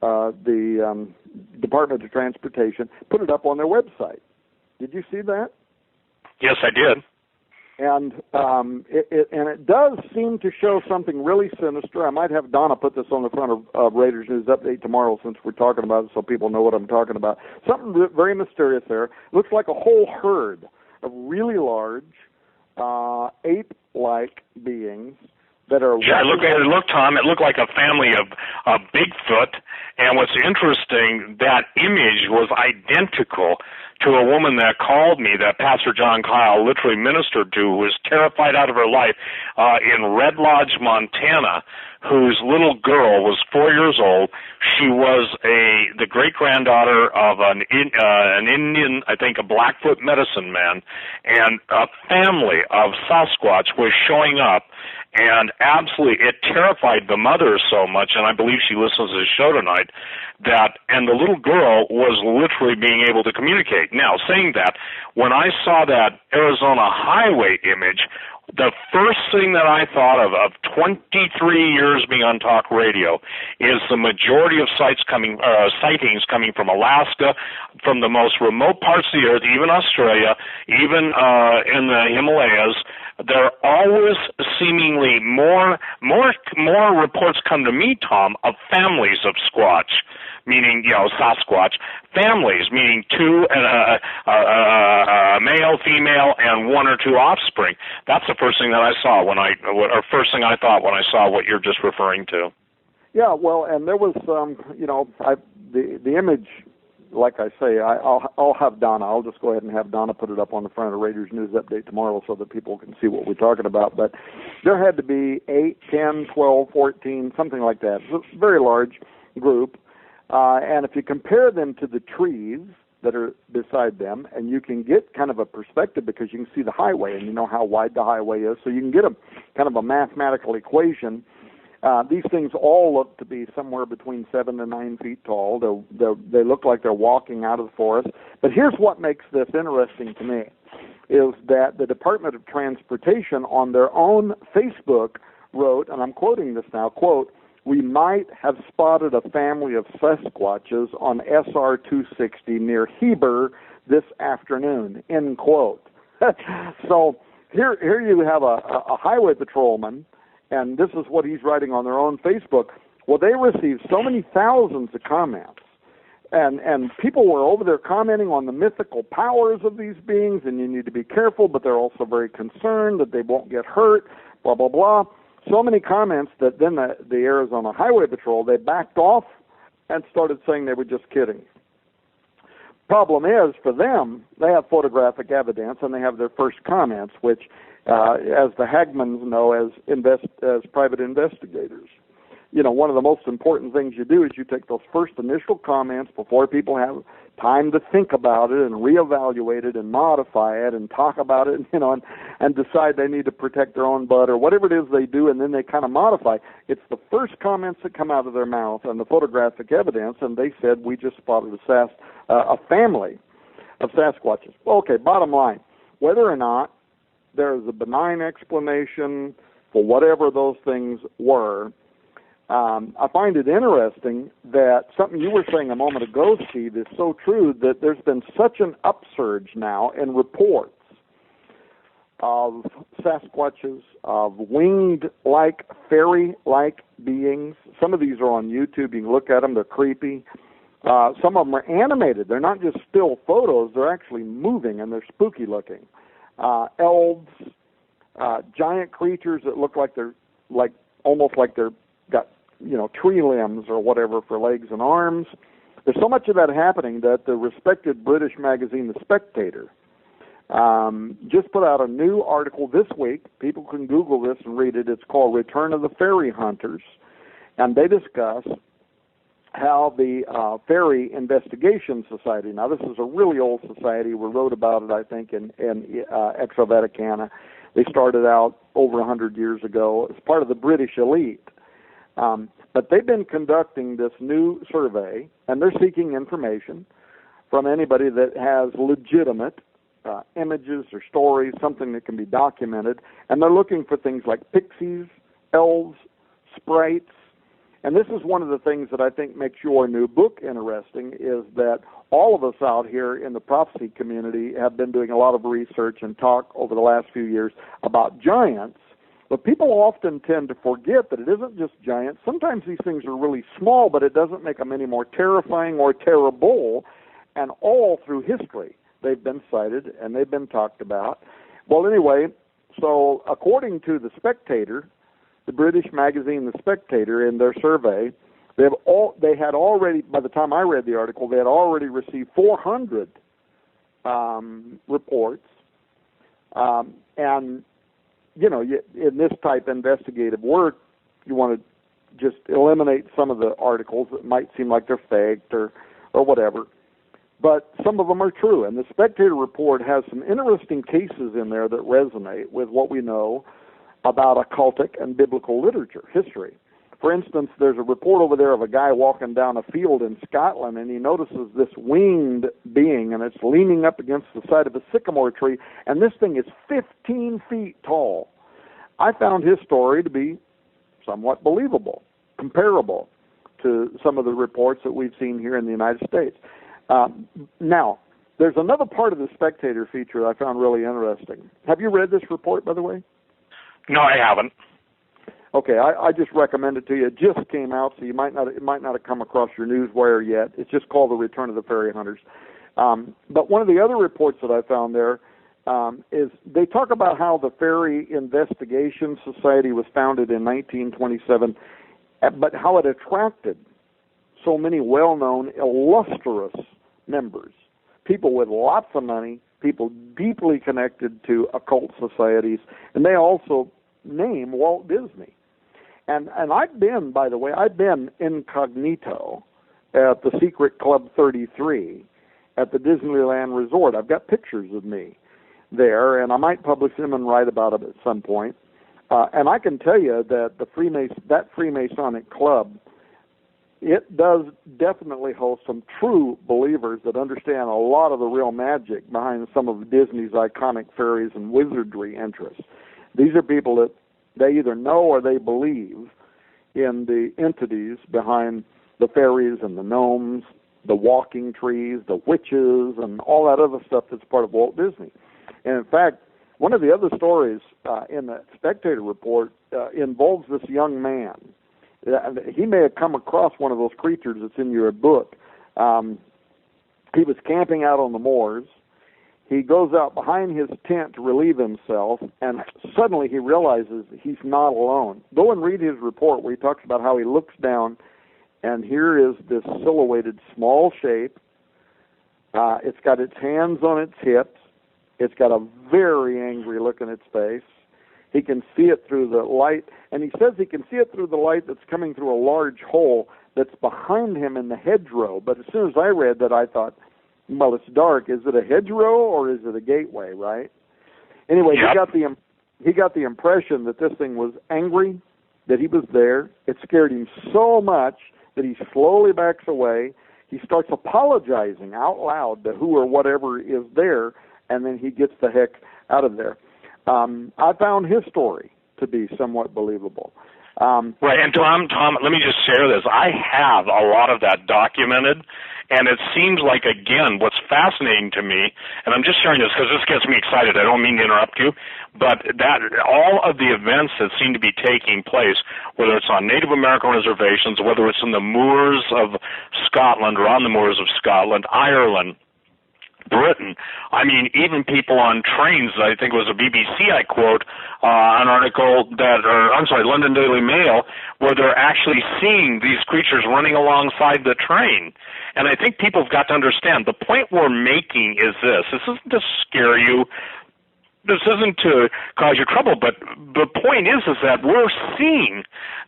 the Department of Transportation, put it up on their website. Did you see that? Yes, I did. And it does seem to show something really sinister. I might have Donna put this on the front of Raiders News Update tomorrow, since we're talking about it, so people know what I'm talking about. Something very mysterious there. Looks like a whole herd of really large ape-like beings that are... Yeah, look, Tom, it looked like a family of Bigfoot. And what's interesting, that image was identical to a woman that called me, that Pastor John Kyle literally ministered to, who was terrified out of her life in Red Lodge, Montana, whose little girl was 4 years old. She was the great-granddaughter of an Indian, I think a Blackfoot medicine man, and a family of Sasquatch was showing up, and absolutely it terrified the mother so much, and I believe she listens to the show tonight, and the little girl was literally being able to communicate. Now, saying that, when I saw that Arizona highway image, the first thing that I thought of 23 years being on talk radio is the majority of sightings coming from Alaska, from the most remote parts of the earth, even Australia, even in the Himalayas. There are always seemingly more reports come to me, Tom, of families of Squatch, meaning, Sasquatch, families, meaning 2, a male, female, and 1 or 2 offspring. That's the first thing that I saw first thing I thought when I saw what you're just referring to. Yeah, well, and there was, the image, like I say, I'll have Donna. I'll just go ahead and have Donna put it up on the front of Raiders News Update tomorrow so that people can see what we're talking about. But there had to be 8, 10, 12, 14, something like that. It's a very large group. And if you compare them to the trees that are beside them, and you can get kind of a perspective because you can see the highway and you know how wide the highway is, so you can get a kind of a mathematical equation. These things all look to be somewhere between 7 to 9 feet tall. They look like they're walking out of the forest. But here's what makes this interesting to me. is that the Department of Transportation on their own Facebook wrote, and I'm quoting this now, quote, "We might have spotted a family of Sasquatches on SR 260 near Heber this afternoon," end quote. So here you have a highway patrolman, and this is what he's writing on their own Facebook. Well, they received so many thousands of comments, and people were over there commenting on the mythical powers of these beings, and you need to be careful, but they're also very concerned that they won't get hurt, blah, blah, blah. So many comments that then the Arizona Highway Patrol, they backed off and started saying they were just kidding. Problem is, for them, they have photographic evidence, and they have their first comments, which, as the Hagmans know as private investigators, you know, one of the most important things you do is you take those first initial comments before people have time to think about it and reevaluate it and modify it and talk about it, you know, and decide they need to protect their own butt or whatever it is they do, and then they kind of modify. It's the first comments that come out of their mouth and the photographic evidence, and they said, we just spotted a family of Sasquatches. Well, okay, bottom line, whether or not there is a benign explanation for whatever those things were, I find it interesting that something you were saying a moment ago, Steve, is so true, that there's been such an upsurge now in reports of Sasquatches, of winged-like, fairy-like beings. Some of these are on YouTube. You can look at them. They're creepy. Some of them are animated. They're not just still photos. They're actually moving, and they're spooky-looking. Elves, giant creatures that look like they're almost like they're got, you know, tree limbs or whatever for legs and arms. There's so much of that happening that the respected British magazine, The Spectator, just put out a new article this week. People can Google this and read it. It's called Return of the Fairy Hunters, and they discuss how the Fairy Investigation Society, now this is a really old society, we wrote about it, I think, in Exo-Vaticana. They started out over 100 years ago as part of the British elite. But they've been conducting this new survey, and they're seeking information from anybody that has legitimate images or stories, something that can be documented, and they're looking for things like pixies, elves, sprites. And this is one of the things that I think makes your new book interesting, is that all of us out here in the prophecy community have been doing a lot of research and talk over the last few years about giants. But people often tend to forget that it isn't just giants. Sometimes these things are really small, but it doesn't make them any more terrifying or terrible. And all through history, they've been cited and they've been talked about. Well, anyway, so according to The Spectator, the British magazine The Spectator, in their survey, they had already, by the time I read the article, they had already received 400 reports. And you know, in this type of investigative work, you want to just eliminate some of the articles that might seem like they're faked or whatever. But some of them are true. And the Spectator report has some interesting cases in there that resonate with what we know about occultic and biblical literature, history. For instance, there's a report over there of a guy walking down a field in Scotland, and he notices this winged being, and it's leaning up against the side of a sycamore tree, and this thing is 15 feet tall. I found his story to be somewhat believable, comparable to some of the reports that we've seen here in the United States. Now, there's another part of the Spectator feature that I found really interesting. Have you read this report, by the way? No, I haven't. Okay, I just recommend it to you. It just came out, so it might not have come across your newswire yet. It's just called The Return of the Fairy Hunters. But one of the other reports that I found there is they talk about how the Fairy Investigation Society was founded in 1927, but how it attracted so many well-known, illustrious members, people with lots of money, people deeply connected to occult societies, and they also name Walt Disney. And I've been, by the way, I've been incognito at the Secret Club 33 at the Disneyland Resort. I've got pictures of me there, and I might publish them and write about them at some point. And I can tell you that that Freemasonic club it does definitely host some true believers that understand a lot of the real magic behind some of Disney's iconic fairies and wizardry interests. These are people that they either know or they believe in the entities behind the fairies and the gnomes, the walking trees, the witches, and all that other stuff that's part of Walt Disney. And in fact, one of the other stories in the Spectator report involves this young man. He may have come across one of those creatures that's in your book. He was camping out on the moors. He goes out behind his tent to relieve himself, and suddenly he realizes he's not alone. Go and read his report where he talks about how he looks down, and here is this silhouetted small shape. It's got its hands on its hips. It's got a very angry look in its face. He can see it through the light, and he says he can see it through the light that's coming through a large hole that's behind him in the hedgerow. But as soon as I read that, I thought, well, it's dark. Is it a hedgerow or is it a gateway, right? Anyway, yep. He got the impression that this thing was angry, that he was there. It scared him so much that he slowly backs away. He starts apologizing out loud to who or whatever is there, and then he gets the heck out of there. I found his story to be somewhat believable. Right, and Tom, let me just share this. I have a lot of that documented, and it seems like, again, what's fascinating to me, and I'm just sharing this because this gets me excited. I don't mean to interrupt you, but that all of the events that seem to be taking place, whether it's on Native American reservations, whether it's in the moors of Scotland or on the moors of Scotland, Ireland, Britain. I mean, even people on trains, I think it was a BBC, I quote, an article London Daily Mail, where they're actually seeing these creatures running alongside the train. And I think people have got to understand, the point we're making is this. This isn't to scare you. This isn't to cause you trouble, but the point is that we're seeing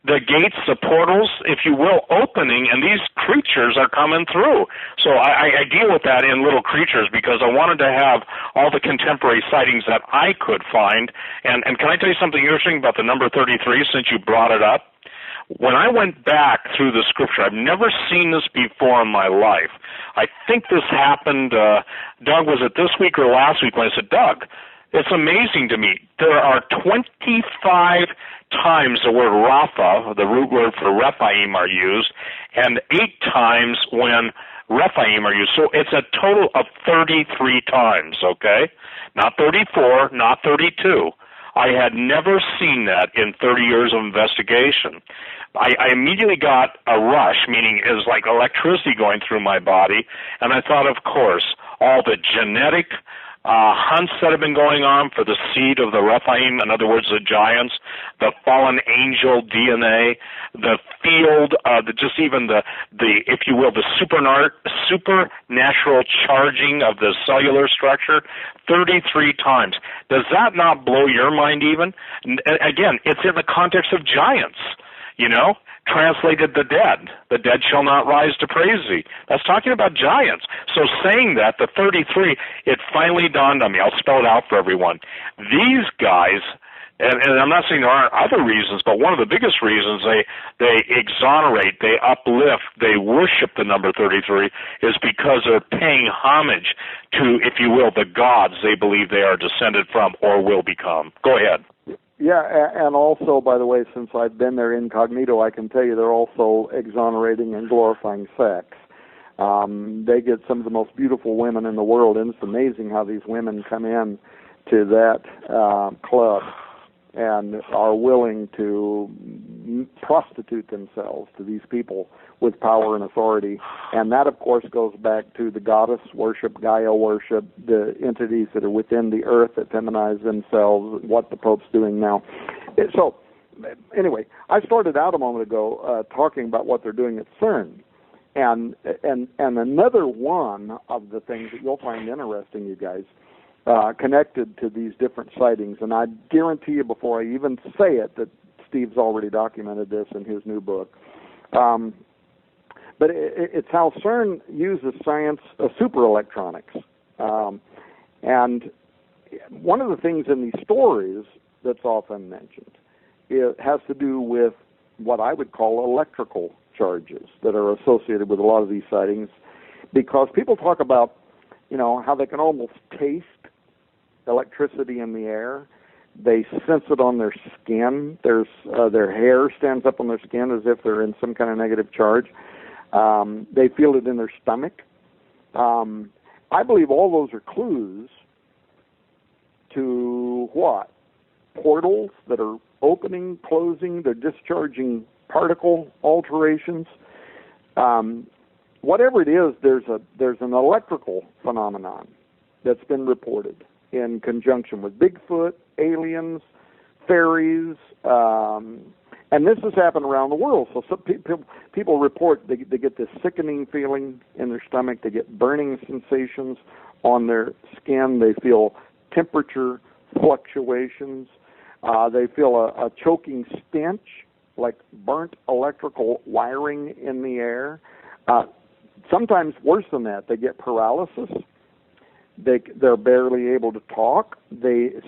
the gates, the portals, if you will, opening, and these creatures are coming through. So I deal with that in Little Creatures because I wanted to have all the contemporary sightings that I could find. And can I tell you something interesting about the number 33 since you brought it up? When I went back through the scripture, I've never seen this before in my life. I think this happened, Doug, was it this week or last week when I said, Doug, it's amazing to me. There are 25 times the word Rapha, the root word for Rephaim, are used, and 8 times when Rephaim are used. So it's a total of 33 times, okay? Not 34, not 32. I had never seen that in 30 years of investigation. I immediately got a rush, meaning it was like electricity going through my body, and I thought, of course, all the genetic hunts that have been going on for the seed of the Rephaim, in other words, the giants, the fallen angel DNA, the field, just even the if you will, the supernatural charging of the cellular structure, 33 times. Does that not blow your mind even? Again, it's in the context of giants, you know? Translated the dead shall not rise to praise thee. That's talking about giants. So saying that, the 33, it finally dawned on me. I'll spell it out for everyone. These guys, and I'm not saying there aren't other reasons, but one of the biggest reasons they exonerate, they uplift, they worship the number 33 is because they're paying homage to, if you will, the gods they believe they are descended from or will become. Go ahead. Yeah, and also, by the way, since I've been there incognito, I can tell you they're also exonerating and glorifying sex. They get some of the most beautiful women in the world, and it's amazing how these women come in to that club and are willing to prostitute themselves to these people with power and authority. And that, of course, goes back to the goddess worship, Gaia worship, the entities that are within the earth that feminize themselves, what the Pope's doing now. So, anyway, I started out a moment ago talking about what they're doing at CERN. And another one of the things that you'll find interesting, you guys, connected to these different sightings, and I guarantee you before I even say it that Steve's already documented this in his new book. But it's how CERN uses science, super electronics. And one of the things in these stories that's often mentioned, it has to do with what I would call electrical discharges that are associated with a lot of these sightings, because people talk about, how they can almost taste electricity in the air. They sense it on their skin. Their hair stands up on their skin as if they're in some kind of negative charge. They feel it in their stomach. I believe all those are clues to what? Portals that are opening, closing, they're discharging particle alterations. Whatever it is, there's an electrical phenomenon that's been reported in conjunction with Bigfoot, aliens, fairies, and this has happened around the world. So some people report they get this sickening feeling in their stomach. They get burning sensations on their skin. They feel temperature fluctuations. They feel a choking stench, like burnt electrical wiring in the air. Sometimes worse than that, they get paralysis. They're barely able to talk.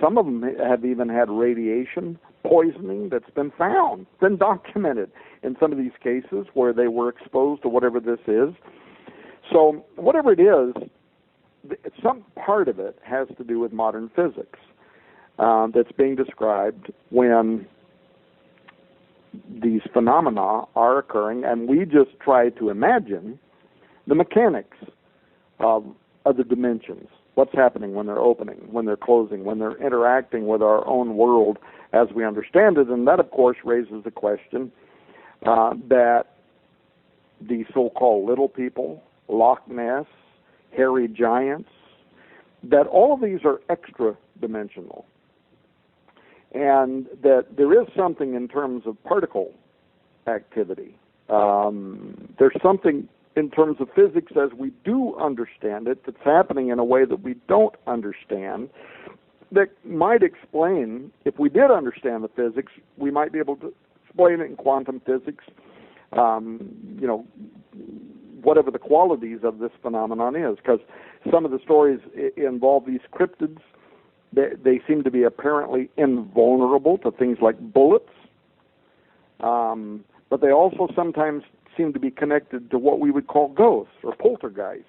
Some of them have even had radiation poisoning that's been found, been documented in some of these cases where they were exposed to whatever this is. So whatever it is, some part of it has to do with modern physics that's being described when these phenomena are occurring, and we just try to imagine the mechanics of other dimensions, what's happening when they're opening, when they're closing, when they're interacting with our own world as we understand it. And that, of course, raises the question that the so-called little people, Loch Ness, hairy giants, that all of these are extra-dimensional, and that there is something in terms of particle activity. There's something in terms of physics as we do understand it that's happening in a way that we don't understand that might explain, if we did understand the physics, we might be able to explain it in quantum physics, whatever the qualities of this phenomenon is, because some of the stories involve these cryptids. They seem to be apparently invulnerable to things like bullets, but they also sometimes seem to be connected to what we would call ghosts or poltergeists.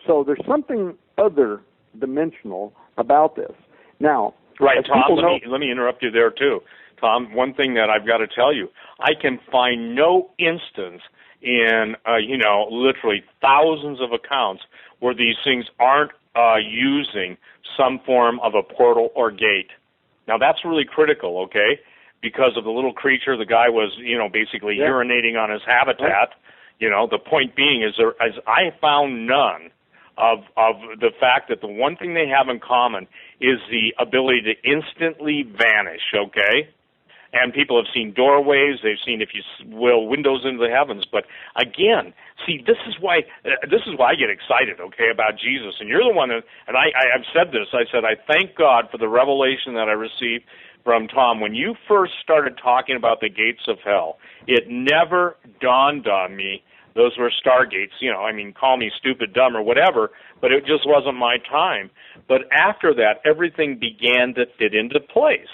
So there's something other dimensional about this. Now, right, Tom, let me interrupt you there too. Tom, one thing that I've got to tell you, I can find no instance in, literally thousands of accounts where these things aren't using some form of a portal or gate. Now, that's really critical, okay? Because of the little creature, the guy was, basically urinating on his habitat. The point being is I found none of the fact that the one thing they have in common is the ability to instantly vanish, okay? And people have seen doorways, they've seen, if you will, windows into the heavens. But again, see, this is why I get excited, okay, about Jesus. And you're the one that, and I've said this, I said, I thank God for the revelation that I received from Tom. When you first started talking about the gates of hell, it never dawned on me those were stargates. Call me stupid, dumb, or whatever, but it just wasn't my time. But after that, everything began to fit into place.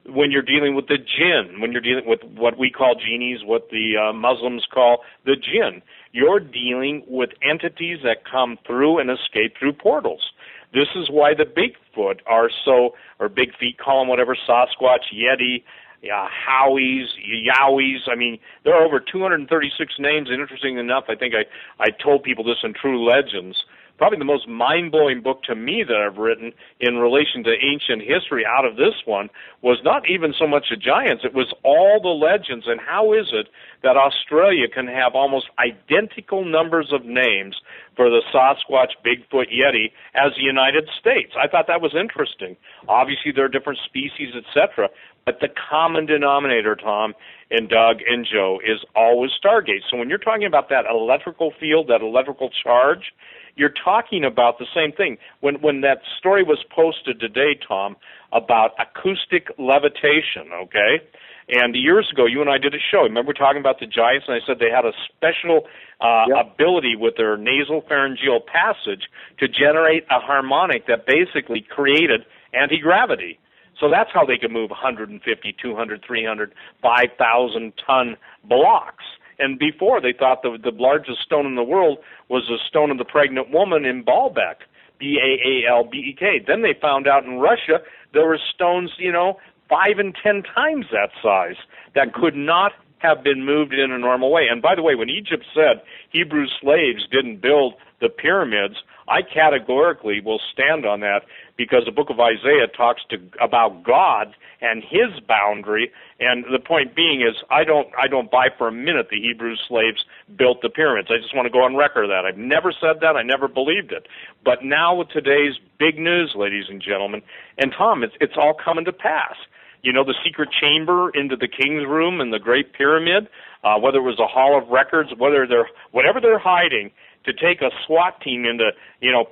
When you're dealing with the jinn, when you're dealing with what we call genies, what the Muslims call the jinn, you're dealing with entities that come through and escape through portals. This is why the Bigfoot or Big Feet, call them whatever, Sasquatch, Yeti, Howies, Yowies. There are over 236 names, and interesting enough, I think I told people this in True Legends. Probably the most mind-blowing book to me that I've written in relation to ancient history out of this one was not even so much the giants, it was all the legends. And how is it that Australia can have almost identical numbers of names for the Sasquatch, Bigfoot, Yeti as the United States? I thought that was interesting. Obviously, there are different species, etc., but the common denominator, Tom and Doug and Joe, is always Stargate. So when you're talking about that electrical field, that electrical charge, you're talking about the same thing. When that story was posted today, Tom, about acoustic levitation, okay? And years ago, you and I did a show. Remember we were talking about the giants, and I said they had a special ability with their nasopharyngeal passage to generate a harmonic that basically created anti-gravity. So that's how they could move 150, 200, 300, 5,000-ton blocks. And before, they thought the largest stone in the world was the stone of the pregnant woman in Baalbek, Baalbek. Then they found out in Russia there were stones, 5 and 10 times that size that could not have been moved in a normal way. And by the way, when Egypt said Hebrew slaves didn't build the pyramids, I categorically will stand on that, because the book of Isaiah talks about God and his boundary, and the point being is I don't buy for a minute the Hebrew slaves built the pyramids. I just want to go on record of that. I've never said that. I never believed it. But now with today's big news, ladies and gentlemen, and Tom, it's all coming to pass. The secret chamber into the king's room in the Great Pyramid, whether it was a hall of records, whatever they're hiding, to take a SWAT team into,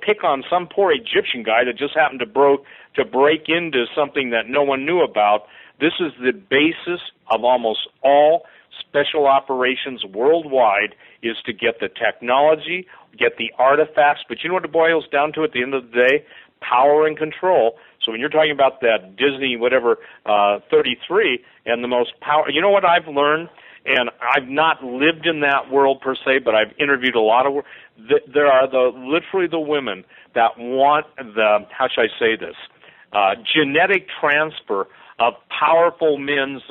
pick on some poor Egyptian guy that just happened to break into something that no one knew about. This is the basis of almost all special operations worldwide, is to get the technology, get the artifacts. But you know what it boils down to at the end of the day? Power and control. So when you're talking about that Disney 33 and the most power, you know what I've learned? And I've not lived in that world per se, but I've interviewed a lot of. There are literally the women that want the, how should I say this, genetic transfer of powerful men's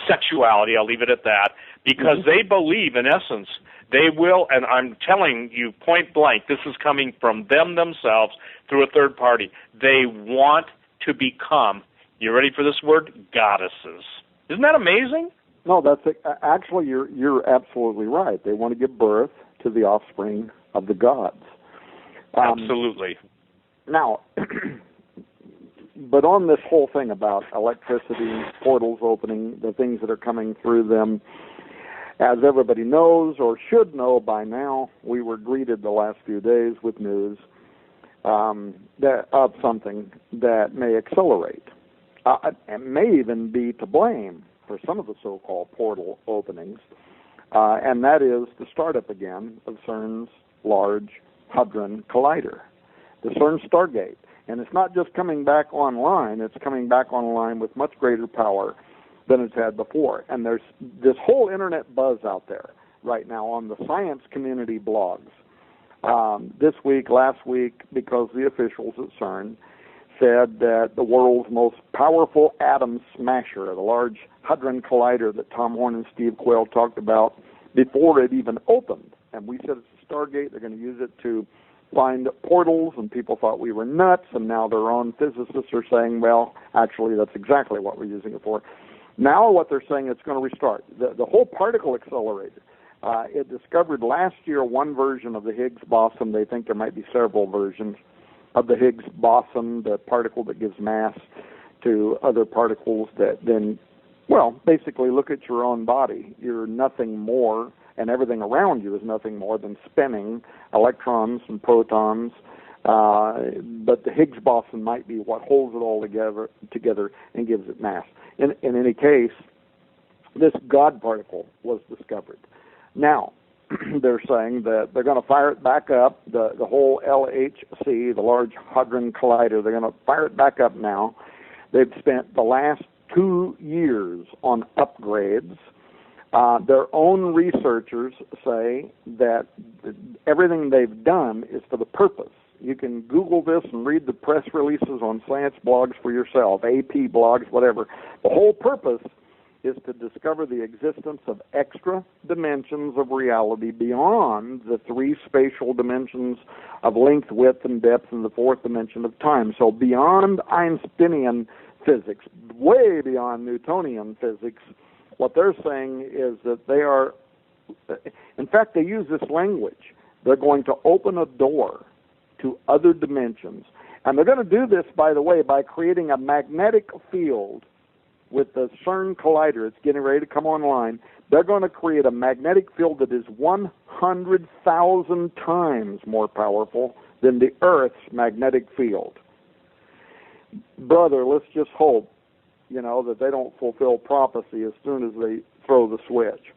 sexuality. I'll leave it at that, because they believe, in essence, they will, and I'm telling you point blank, this is coming from them themselves through a third party. They want to become, you ready for this word, goddesses. Isn't that amazing? No, actually you're absolutely right. They want to give birth to the offspring of the gods. Absolutely. Now, but on this whole thing about electricity, portals opening, the things that are coming through them, as everybody knows or should know by now, we were greeted the last few days with news of something that may accelerate, and may even be to blame for some of the so-called portal openings, and that is the startup again of CERN's Large Hadron Collider, the CERN Stargate. And it's not just coming back online, it's coming back online with much greater power than it's had before. And there's this whole internet buzz out there right now on the science community blogs. This week, last week, because the officials at CERN said that the world's most powerful atom smasher, the Large Hadron Collider that Tom Horn and Steve Quayle talked about before it even opened, and we said it's a Stargate, they're going to use it to find portals, and people thought we were nuts, and now their own physicists are saying, well, actually, that's exactly what we're using it for. Now what they're saying, it's going to restart. The whole particle accelerator, it discovered last year one version of the Higgs boson. They think there might be several versions of the Higgs boson, the particle that gives mass to other particles that then, well, basically look at your own body. You're nothing more, and everything around you is nothing more than spinning electrons and protons, but the Higgs boson might be what holds it all together and gives it mass. In any case, this God particle was discovered. Now, they're saying that they're going to fire it back up, the whole LHC, the Large Hadron Collider, they're going to fire it back up now. They've spent the last 2 years on upgrades. Their own researchers say that everything they've done is for the purpose. You can Google this and read the press releases on science blogs for yourself, AP blogs, whatever. The whole purpose is to discover the existence of extra dimensions of reality beyond the 3 spatial dimensions of length, width, and depth, and the 4th dimension of time. So beyond Einsteinian physics, way beyond Newtonian physics, what they're saying is that they are, in fact, they use this language. They're going to open a door to other dimensions. And they're going to do this, by the way, by creating a magnetic field with the CERN Collider. It's getting ready to come online. They're going to create a magnetic field that is 100,000 times more powerful than the Earth's magnetic field. Brother, let's just hope, that they don't fulfill prophecy as soon as they throw the switch.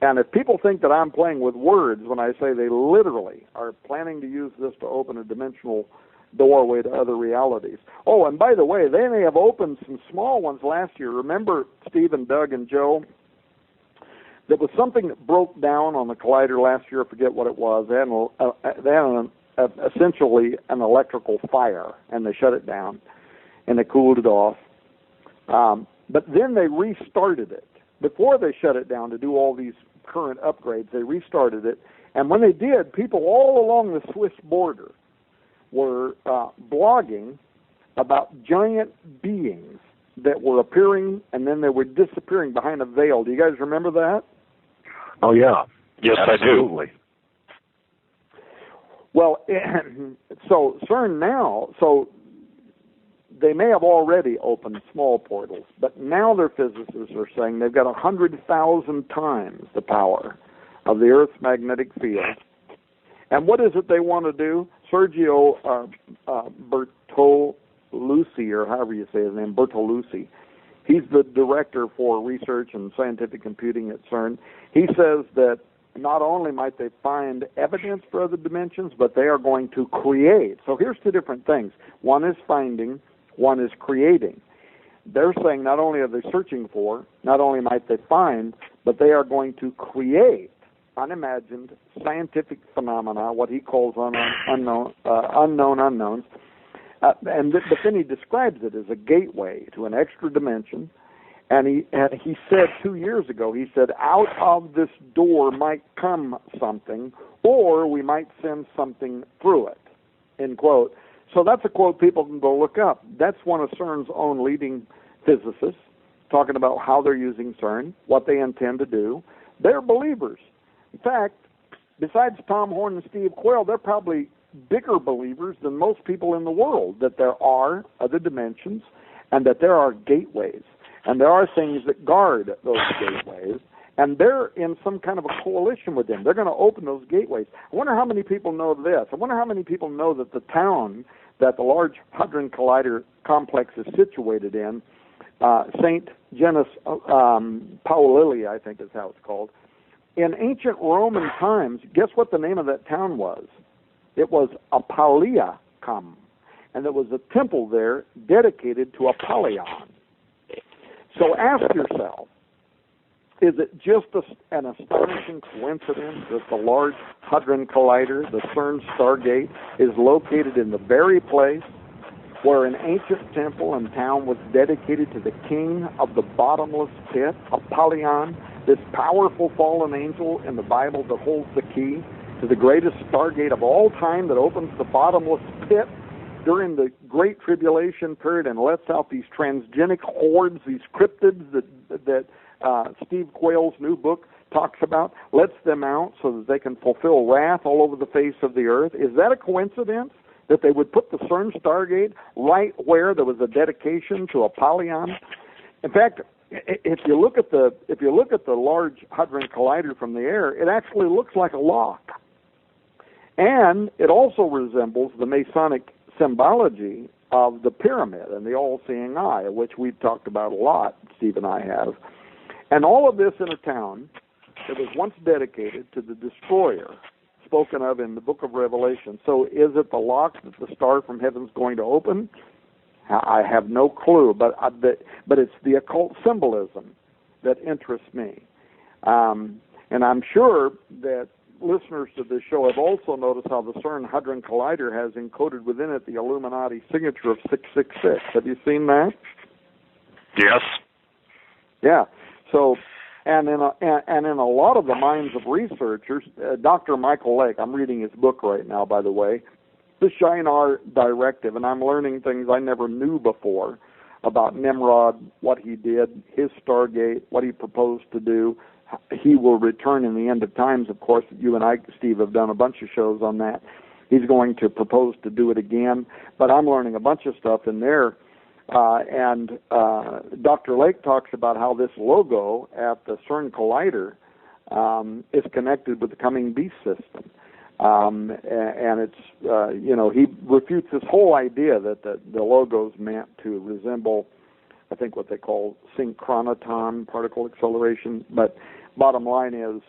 And if people think that I'm playing with words when I say they literally are planning to use this to open a dimensional doorway to other realities. Oh, and by the way, they may have opened some small ones last year. Remember, Steve and Doug and Joe, there was something that broke down on the collider last year. I forget what it was. They had essentially an electrical fire, and they shut it down, and they cooled it off. But then they restarted it. Before they shut it down to do all these current upgrades, they restarted it. And when they did, people all along the Swiss border were blogging about giant beings that were appearing and then they were disappearing behind a veil. Do you guys remember that? Oh, yeah. Yes, Absolutely. I do. Well, so CERN now, so they may have already opened small portals, but now their physicists are saying they've got 100,000 times the power of the Earth's magnetic field. And what is it they want to do? Sergio Bertolucci, or however you say his name, Bertolucci, he's the director for research and scientific computing at CERN. He says that not only might they find evidence for other dimensions, but they are going to create. So here's two different things. One is finding, one is creating. They're saying not only are they searching for, not only might they find, but they are going to create unimagined scientific phenomena, what he calls unknown unknowns. But then he describes it as a gateway to an extra dimension. And he said 2 years ago, he said, out of this door might come something, or we might send something through it, end quote. So that's a quote people can go look up. That's one of CERN's own leading physicists talking about how they're using CERN, what they intend to do. They're believers. In fact, besides Tom Horn and Steve Quayle, they're probably bigger believers than most people in the world, that there are other dimensions and that there are gateways. And there are things that guard those gateways, and they're in some kind of a coalition with them. They're going to open those gateways. I wonder how many people know this. I wonder how many people know that the town that the Large Hadron Collider complex is situated in, St. Genus Paulili, I think is how it's called. In ancient Roman times, guess what the name of that town was? It was Apolliacum, and there was a temple there dedicated to Apollyon. So ask yourself, is it just an astonishing coincidence that the Large Hadron Collider, the CERN Stargate, is located in the very place where an ancient temple and town was dedicated to the king of the bottomless pit, Apollyon, this powerful fallen angel in the Bible that holds the key to the greatest stargate of all time that opens the bottomless pit during the Great Tribulation period and lets out these transgenic hordes, these cryptids that Steve Quayle's new book talks about, lets them out so that they can fulfill wrath all over the face of the earth. Is that a coincidence that they would put the CERN Stargate right where there was a dedication to Apollyon? In fact, if you look at the Large Hadron Collider from the air, it actually looks like a lock, and it also resembles the Masonic symbology of the pyramid and the all-seeing eye, which we've talked about a lot, Steve and I have. And all of this in a town that was once dedicated to the destroyer spoken of in the book of Revelation. So is it the lock that the star from heaven's going to open? I have no clue, but it's the occult symbolism that interests me. And I'm sure that listeners to this show have also noticed how the CERN Hadron Collider has encoded within it the Illuminati signature of 666. Have you seen that? Yes. Yeah. So, and in a lot of the minds of researchers, Dr. Michael Lake, I'm reading his book right now, by the way, The Shinar Directive, and I'm learning things I never knew before about Nimrod, what he did, his Stargate, what he proposed to do. He will return in the end of times. Of course, you and I, Steve, have done a bunch of shows on that. He's going to propose to do it again, but I'm learning a bunch of stuff in there. And Dr. Lake talks about how this logo at the CERN Collider is connected with the coming beast system. And it's, he refutes this whole idea that the logo's meant to resemble, I think, what they call synchronoton particle acceleration. But bottom line is,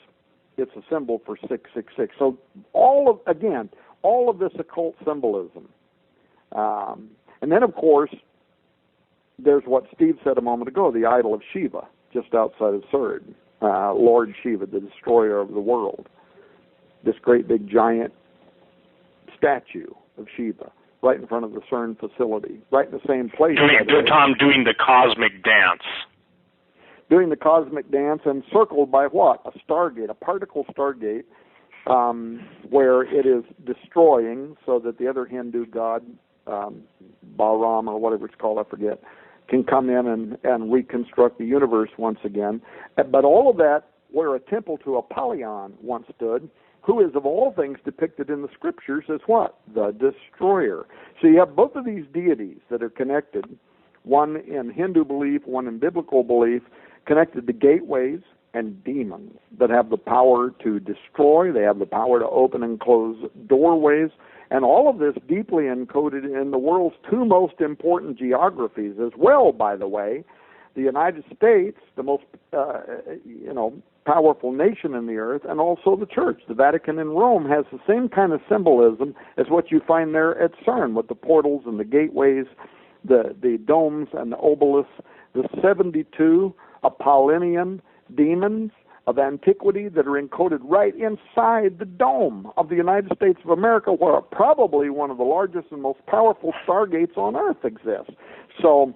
it's a symbol for 666. So all of this occult symbolism. And then, of course, there's what Steve said a moment ago, the idol of Shiva, just outside of CERN. Lord Shiva, the destroyer of the world. This great big giant statue of Shiva right in front of the CERN facility, right in the same place. Tom, doing the cosmic dance. Doing the cosmic dance, encircled by what? A stargate, a particle stargate, where it is destroying so that the other Hindu god, Bahram or whatever it's called, I forget, can come in and reconstruct the universe once again. But all of that where a temple to Apollyon once stood, who is of all things depicted in the scriptures as what? The destroyer. So you have both of these deities that are connected, one in Hindu belief, one in biblical belief, connected to gateways and demons that have the power to destroy, they have the power to open and close doorways, and all of this deeply encoded in the world's two most important geographies as well, by the way. The United States, the most, powerful nation in the earth, and also the church. The Vatican in Rome has the same kind of symbolism as what you find there at CERN with the portals and the gateways, the domes and the obelisks, the 72 Apollonian demons of antiquity that are encoded right inside the dome of the United States of America, where probably one of the largest and most powerful stargates on earth exists. So,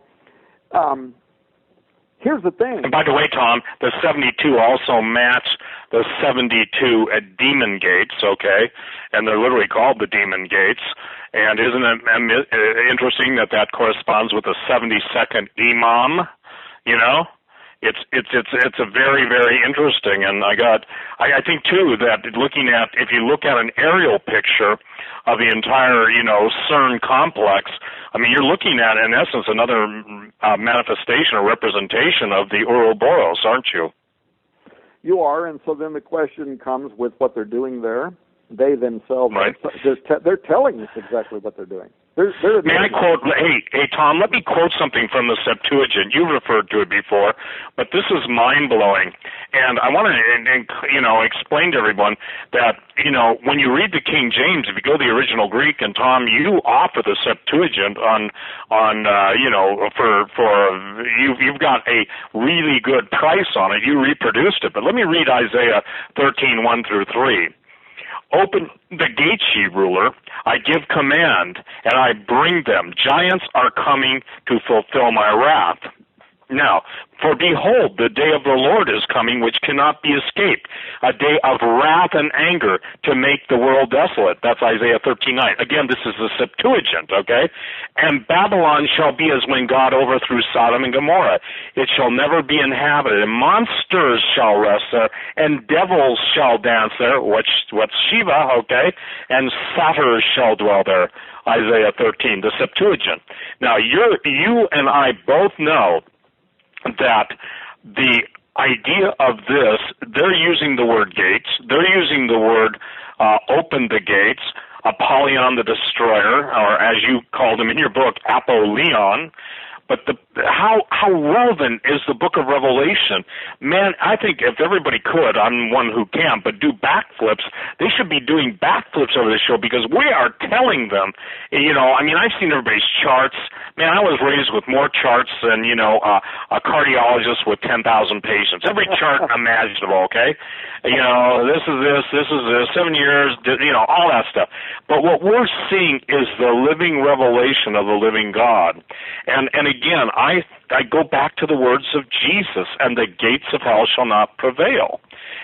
here's the thing. And by the way, Tom, the 72 also match the 72 at Demon Gates, okay? And they're literally called the Demon Gates. And isn't it interesting that that corresponds with the 72nd Imam? You know, it's a very, very interesting. And I think too that if you look at an aerial picture of the entire, CERN complex, I mean, you're looking at, in essence, another manifestation or representation of the Ouroboros, aren't you? You are, and so then the question comes with what they're doing there. They themselves, right. They're telling us exactly what they're doing. May I quote, hey, Tom, let me quote something from the Septuagint. You referred to it before, but this is mind-blowing. And I want to, explain to everyone that, when you read the King James, if you go to the original Greek, and Tom, you offer the Septuagint you've got a really good price on it. You reproduced it. But let me read Isaiah 13:1-3. Open the gates, ye ruler, I give command, and I bring them. Giants are coming to fulfill my wrath. Now, for behold, the day of the Lord is coming, which cannot be escaped, a day of wrath and anger to make the world desolate. That's Isaiah 13:9. Again, this is the Septuagint, okay? And Babylon shall be as when God overthrew Sodom and Gomorrah. It shall never be inhabited, and monsters shall rest there, and devils shall dance there. What's Shiva, okay? And satyrs shall dwell there. Isaiah 13, the Septuagint. Now, you and I both know that the idea of this, they're using the word gates, they're using the word open the gates, Apollyon the destroyer, or as you called him in your book, Apollyon. But how relevant is the book of Revelation? Man, I think if everybody could, I'm one who can, but do backflips, they should be doing backflips over the show because we are telling them, I've seen everybody's charts. Man, I was raised with more charts than, a cardiologist with 10,000 patients. Every chart imaginable, okay? This is this, 7 years, all that stuff. But what we're seeing is the living revelation of the living God. And again, I go back to the words of Jesus, and the gates of hell shall not prevail.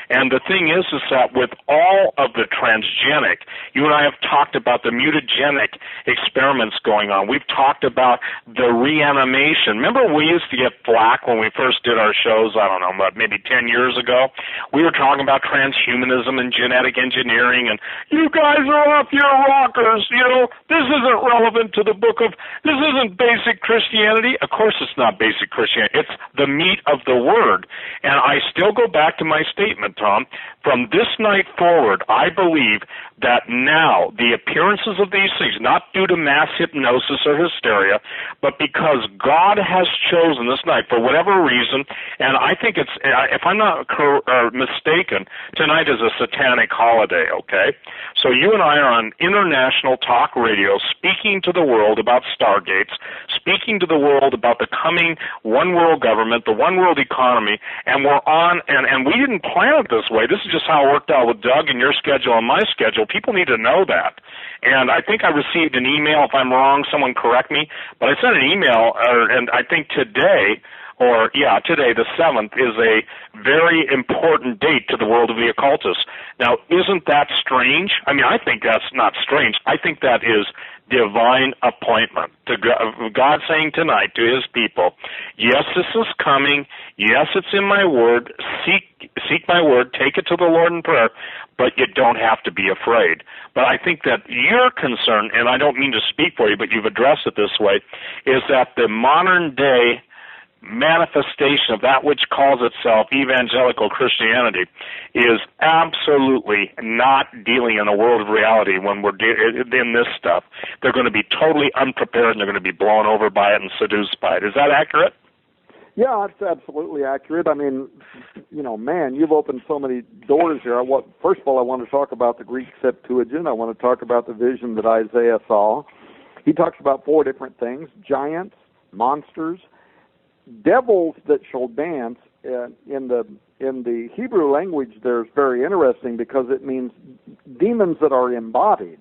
And the thing is that with all of the transgenic, you and I have talked about the mutagenic experiments going on. We've talked about the reanimation. Remember we used to get flack when we first did our shows, I don't know, maybe 10 years ago? We were talking about transhumanism and genetic engineering, and you guys are off your rockers, this isn't relevant to the this isn't basic Christianity. Of course it's not basic Christianity. It's the meat of the Word. And I still go back to my statement, Tom. From this night forward, I believe that now the appearances of these things, not due to mass hypnosis or hysteria, but because God has chosen this night for whatever reason, and I think it's, if I'm not mistaken, tonight is a satanic holiday, okay? So you and I are on international talk radio speaking to the world about stargates, speaking to the world about the coming between one world government, the one world economy, and we're on, and we didn't plan it this way. This is just how it worked out with Doug and your schedule and my schedule. People need to know that. And I think I received an email. If I'm wrong, someone correct me. But I sent an email, and I think today, the 7th, is a very important date to the world of the occultists. Now, isn't that strange? I mean, I think that's not strange. I think that is divine appointment. To God saying tonight to his people, yes, this is coming. Yes, it's in my word. Seek my word. Take it to the Lord in prayer. But you don't have to be afraid. But I think that your concern, and I don't mean to speak for you, but you've addressed it this way, is that the modern day manifestation of that which calls itself evangelical Christianity is absolutely not dealing in a world of reality when we're in this stuff. They're going to be totally unprepared, and they're going to be blown over by it and seduced by it. Is that accurate? Yeah, it's absolutely accurate. I mean, man, you've opened so many doors here. First of all, I want to talk about the Greek Septuagint. I want to talk about the vision that Isaiah saw. He talks about 4 different things: giants, monsters, devils that shall dance. In the Hebrew language, there's very interesting because it means demons that are embodied.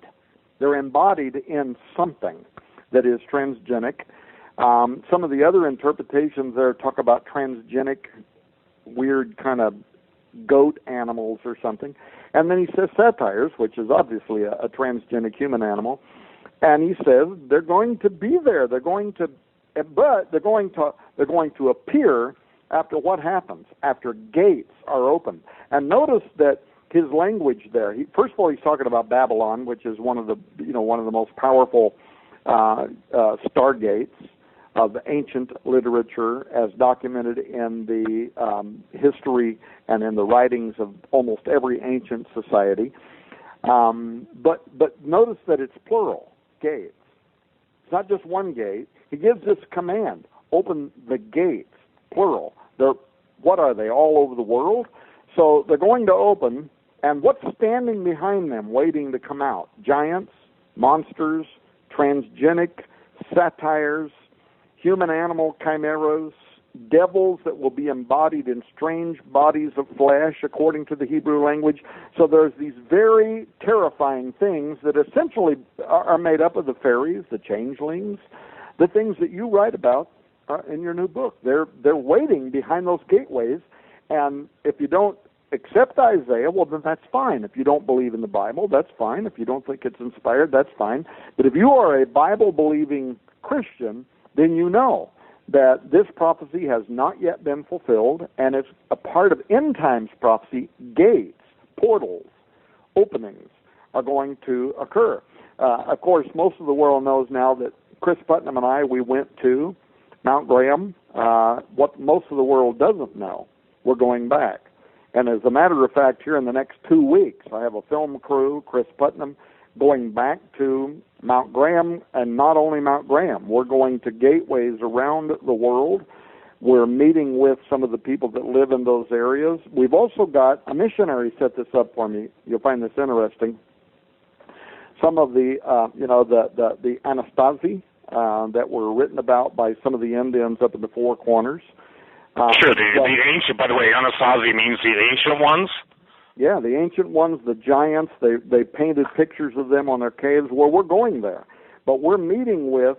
They're embodied in something that is transgenic. Some of the other interpretations there talk about transgenic, weird kind of goat animals or something. And then he says satyrs, which is obviously a transgenic human animal. And he says they're going to be there. But they're going to appear after what happens? After gates are opened. And notice that his language there. First of all, he's talking about Babylon, which is one of the most powerful stargates of ancient literature, as documented in the history and in the writings of almost every ancient society. But notice that it's plural gates. It's not just one gate. He gives this command: open the gates, plural. What are they, all over the world? So they're going to open, and what's standing behind them waiting to come out? Giants, monsters, transgenic, satyrs, human-animal chimeras, devils that will be embodied in strange bodies of flesh, according to the Hebrew language. So there's these very terrifying things that essentially are made up of the fairies, the changelings, the things that you write about in your new book. They're waiting behind those gateways, and if you don't accept Isaiah, well, then that's fine. If you don't believe in the Bible, that's fine. If you don't think it's inspired, that's fine. But if you are a Bible-believing Christian, then you know that this prophecy has not yet been fulfilled, and it's a part of end times prophecy. Gates, portals, openings are going to occur. Of course, most of the world knows now that Chris Putnam and I, we went to Mount Graham. What most of the world doesn't know, we're going back. And as a matter of fact, here in the next 2 weeks, I have a film crew, Chris Putnam, going back to Mount Graham, and not only Mount Graham. We're going to gateways around the world. We're meeting with some of the people that live in those areas. We've also got a missionary set this up for me. You'll find this interesting. Some of the, the Anasazi that were written about by some of the Indians up in the Four Corners. Sure, the ancient, by the way, Anasazi means the ancient ones? Yeah, the ancient ones, the giants, they painted pictures of them on their caves. Well, we're going there. But we're meeting with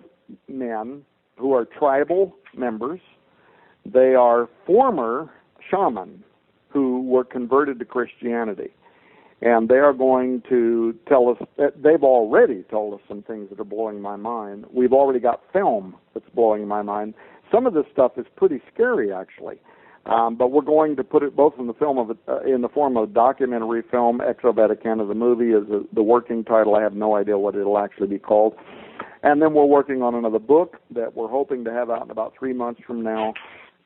men who are tribal members. They are former shaman who were converted to Christianity. And they are going to tell us, they've already told us some things that are blowing my mind. We've already got film that's blowing my mind. Some of this stuff is pretty scary, actually. But we're going to put it both in the form of documentary film. Exo Vaticana, the movie, is the working title. I have no idea what it'll actually be called. And then we're working on another book that we're hoping to have out in about 3 months from now.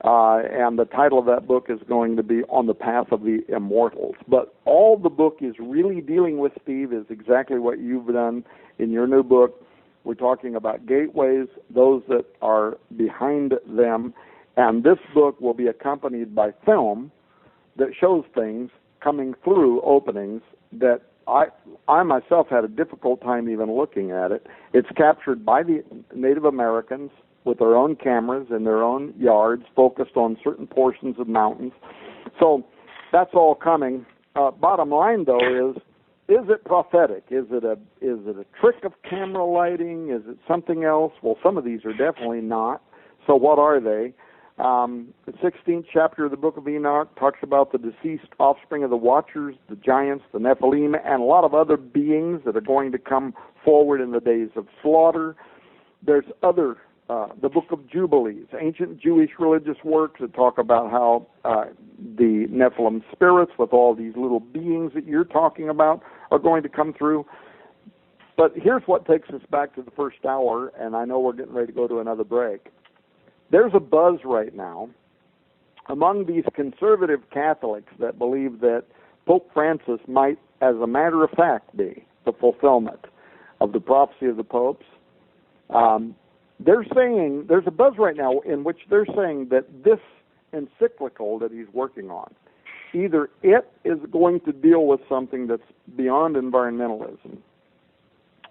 And the title of that book is going to be On the Path of the Immortals. But all the book is really dealing with, Steve, is exactly what you've done in your new book. We're talking about gateways, those that are behind them. And this book will be accompanied by film that shows things coming through openings that I myself had a difficult time even looking at it. It's captured by the Native Americans with their own cameras in their own yards, focused on certain portions of mountains. So that's all coming. Bottom line, though, is it prophetic? Is it a trick of camera lighting? Is it something else? Well, some of these are definitely not. So what are they? The 16th chapter of the book of Enoch talks about the deceased offspring of the Watchers, the giants, the Nephilim, and a lot of other beings that are going to come forward in the days of slaughter. There's other, the book of Jubilees, ancient Jewish religious works that talk about how the Nephilim spirits with all these little beings that you're talking about are going to come through. But here's what takes us back to the first hour, and I know we're getting ready to go to another break. There's a buzz right now among these conservative Catholics that believe that Pope Francis might, as a matter of fact, be the fulfillment of the prophecy of the popes. They're saying, there's a buzz right now in which they're saying that this encyclical that he's working on, either it is going to deal with something that's beyond environmentalism,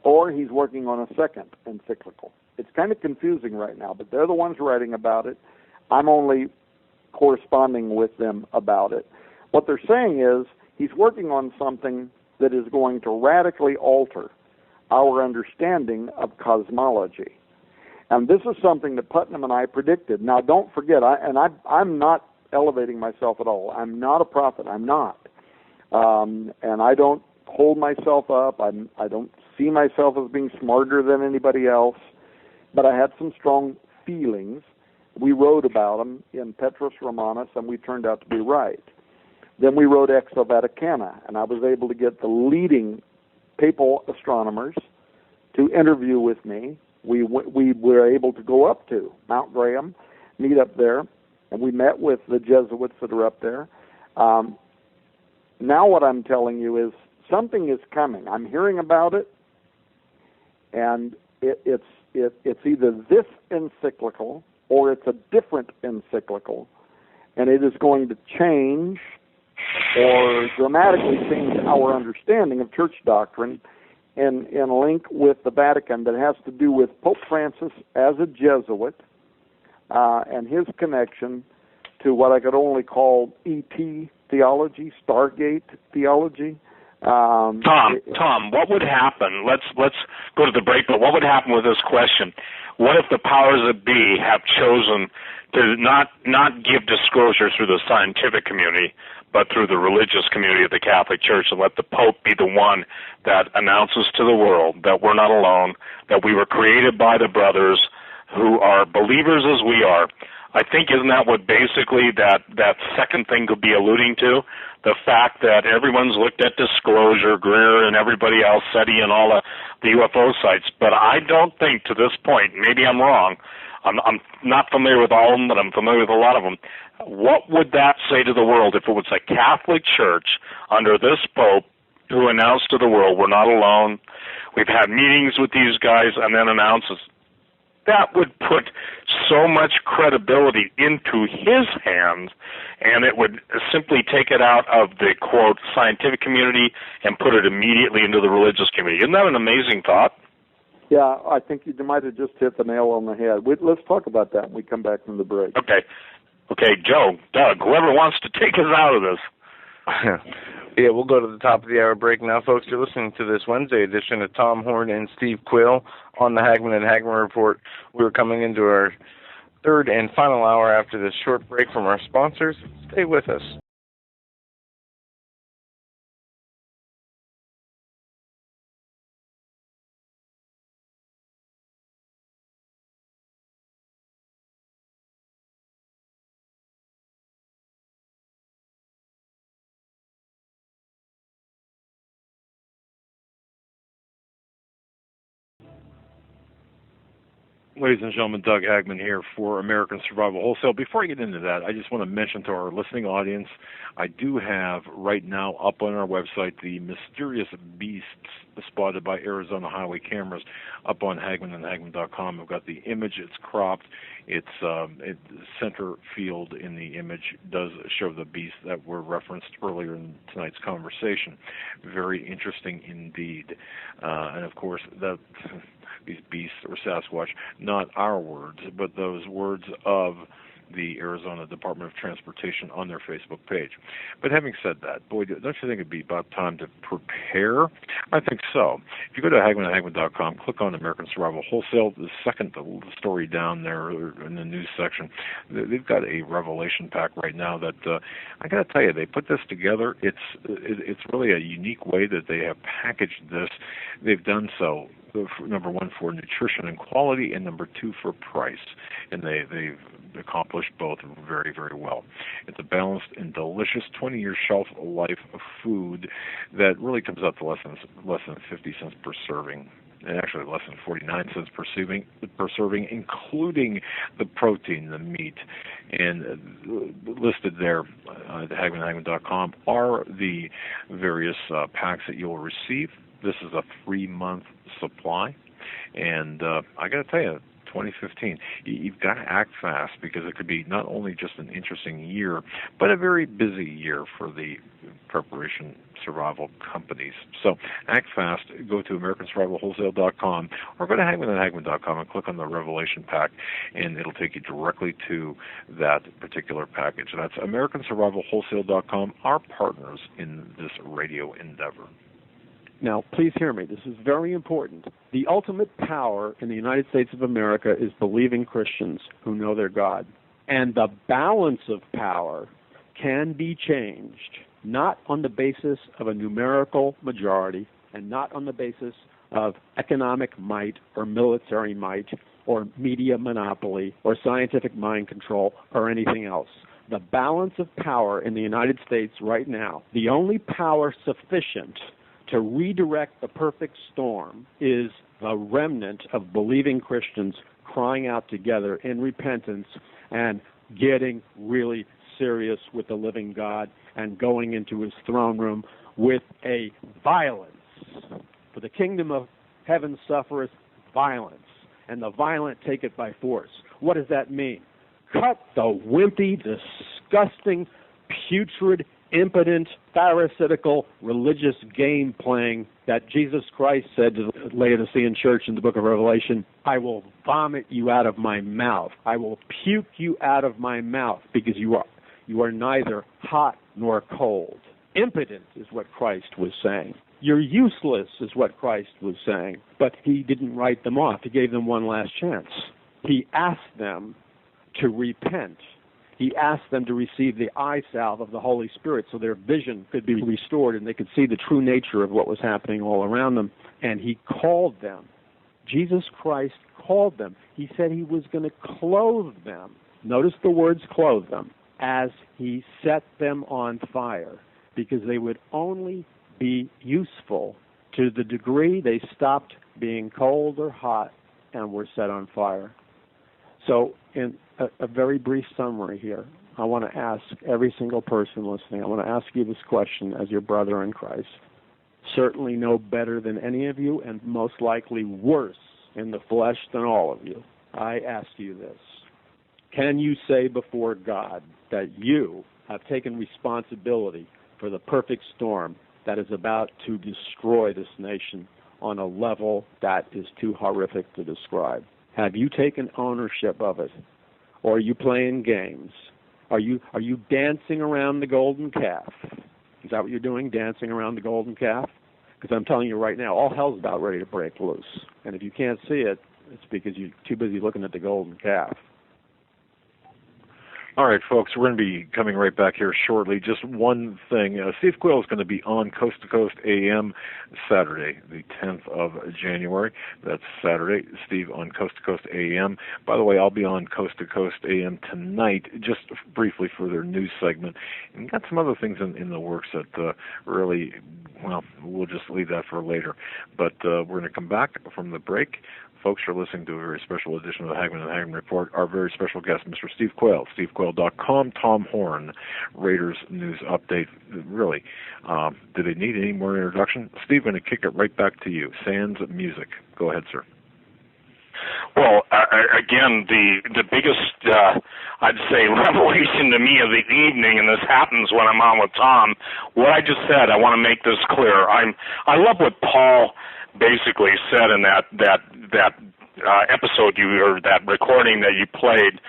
or he's working on a second encyclical. It's kind of confusing right now, but they're the ones writing about it. I'm only corresponding with them about it. What they're saying is he's working on something that is going to radically alter our understanding of cosmology. And this is something that Putnam and I predicted. Now, don't forget, I'm not elevating myself at all. I'm not a prophet. I'm not. And I don't hold myself up. I don't see myself as being smarter than anybody else. But I had some strong feelings. We wrote about them in Petrus Romanus, and we turned out to be right. Then we wrote Exo Vaticana, and I was able to get the leading papal astronomers to interview with me. We were able to go up to Mount Graham, meet up there, and we met with the Jesuits that are up there. Now what I'm telling you is something is coming. I'm hearing about it, and it's either this encyclical or it's a different encyclical, and it is going to change or dramatically change our understanding of church doctrine in a link with the Vatican that has to do with Pope Francis as a Jesuit and his connection to what I could only call ET theology, Stargate theology. Tom, what would happen? Let's go to the break. But what would happen with this question? What if the powers that be have chosen to not give disclosure through the scientific community, but through the religious community of the Catholic Church, and let the Pope be the one that announces to the world that we're not alone, that we were created by the brothers who are believers as we are? I think, isn't that what basically that second thing could be alluding to? The fact that everyone's looked at Disclosure, Greer, and everybody else, SETI, and all the UFO sites, but I don't think to this point, maybe I'm wrong, I'm not familiar with all of them, but I'm familiar with a lot of them. What would that say to the world if it was a Catholic Church under this Pope who announced to the world, we're not alone, we've had meetings with these guys, and then announces? That would put so much credibility into his hands, and it would simply take it out of the, quote, scientific community and put it immediately into the religious community. Isn't that an amazing thought? Yeah, I think you might have just hit the nail on the head. Let's talk about that when we come back from the break. Okay, Joe, Doug, whoever wants to take us out of this. Yeah, we'll go to the top of the hour break now, folks. You're listening to this Wednesday edition of Tom Horn and Steve Quill on the Hagmann and Hagmann Report. We're coming into our third and final hour after this short break from our sponsors. Stay with us. Ladies and gentlemen, Doug Hagmann here for American Survival Wholesale. Before I get into that, I just want to mention to our listening audience, I do have right now up on our website the mysterious beasts spotted by Arizona highway cameras up on Hagmann and Hagmann.com. I've got the image, it's cropped. center field in the image does show the beasts that were referenced earlier in tonight's conversation. Very interesting indeed. And of course, these beasts or Sasquatch, not our words, but those words of the Arizona Department of Transportation on their Facebook page. But having said that, boy, don't you think it'd be about time to prepare? I think so. If you go to HagmannandHagmann.com, click on American Survival Wholesale, the second story down there in the news section, they've got a revelation pack right now that I got to tell you, they put this together. It's really a unique way that they have packaged this. They've done so, number one, for nutrition and quality, and number two, for price. And they've accomplished both very, very well. It's a balanced and delicious 20-year shelf life of food that really comes out to less than 50 cents per serving, and actually less than 49 cents per serving, including the protein, the meat. And listed there at HagmannandHagmann.com are the various packs that you'll receive. This is a 3-month supply, and I got to tell you, 2015, you've got to act fast, because it could be not only just an interesting year, but a very busy year for the preparation survival companies. So act fast. Go to AmericanSurvivalWholesale.com or go to HagmannandHagmann.com and click on the Revelation Pack, and it'll take you directly to that particular package. That's AmericanSurvivalWholesale.com, our partners in this radio endeavor. Now, please hear me. This is very important. The ultimate power in the United States of America is believing Christians who know their God. And the balance of power can be changed, not on the basis of a numerical majority and not on the basis of economic might or military might or media monopoly or scientific mind control or anything else. The balance of power in the United States right now, the only power sufficient to redirect the perfect storm, is the remnant of believing Christians crying out together in repentance and getting really serious with the living God and going into his throne room with a violence. For the kingdom of heaven suffereth violence, and the violent take it by force. What does that mean? Cut the wimpy, disgusting, putrid, impotent, pharisaical, religious game playing that Jesus Christ said to the Laodicean church in the book of Revelation, I will vomit you out of my mouth. I will puke you out of my mouth, because you are neither hot nor cold. Impotent is what Christ was saying. You're useless is what Christ was saying. But he didn't write them off. He gave them one last chance. He asked them to repent. He asked them to receive the eye salve of the Holy Spirit so their vision could be restored and they could see the true nature of what was happening all around them. And he called them. Jesus Christ called them. He said he was going to clothe them. Notice the words clothe them, as he set them on fire, because they would only be useful to the degree they stopped being cold or hot and were set on fire. So in a very brief summary here, I want to ask every single person listening, I want to ask you this question as your brother in Christ. Certainly no better than any of you, and most likely worse in the flesh than all of you. I ask you this. Can you say before God that you have taken responsibility for the perfect storm that is about to destroy this nation on a level that is too horrific to describe? Have you taken ownership of it? Or are you playing games? Are you dancing around the golden calf? Is that what you're doing, dancing around the golden calf? Because I'm telling you right now, all hell's about ready to break loose. And if you can't see it, it's because you're too busy looking at the golden calf. All right, folks, we're going to be coming right back here shortly. Just one thing. Steve Quayle is going to be on Coast to Coast AM Saturday, the 10th of January. That's Saturday, Steve on Coast to Coast AM. By the way, I'll be on Coast to Coast AM tonight, just briefly for their news segment. And got some other things in the works that really, well, we'll just leave that for later. But we're going to come back from the break. Folks, you're listening to a very special edition of the Hagmann and Hagmann Report. Our very special guest, Mr. Steve Quayle, SteveQuayle.com, Tom Horn, Raiders News Update. Really, do they need any more introduction? Steve, going to kick it right back to you. Sans music. Go ahead, sir. Well, again, the biggest, I'd say, revelation to me of the evening, and this happens when I'm on with Tom, what I just said, I want to make this clear. I love what Paul basically said in that episode or that recording that you played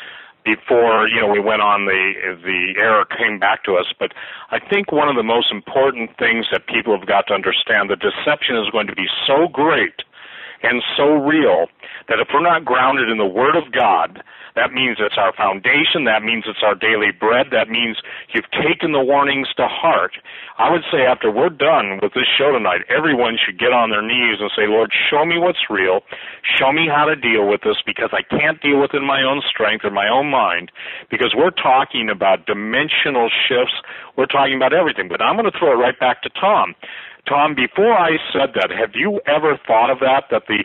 before, we went on the air, came back to us. But I think one of the most important things that people have got to understand, the deception is going to be so great and so real that if we're not grounded in the Word of God, that means it's our foundation, that means it's our daily bread, that means you've taken the warnings to heart. I would say after we're done with this show tonight, everyone should get on their knees and say, Lord, show me what's real, show me how to deal with this, because I can't deal with it in my own strength or my own mind, because we're talking about dimensional shifts, we're talking about everything. But I'm going to throw it right back to Tom. Tom, before I said that, have you ever thought of that the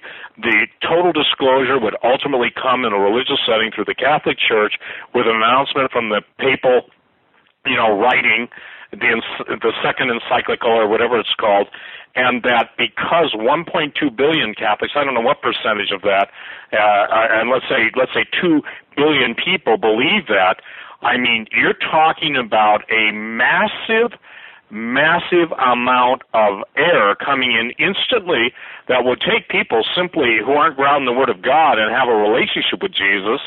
total disclosure would ultimately come in a religious setting through the Catholic Church with an announcement from the papal, writing, the second encyclical or whatever it's called, and that because 1.2 billion Catholics, I don't know what percentage of that, and let's say 2 billion people believe that, I mean, you're talking about a massive amount of error coming in instantly that would take people simply who aren't grounded in the Word of God and have a relationship with Jesus.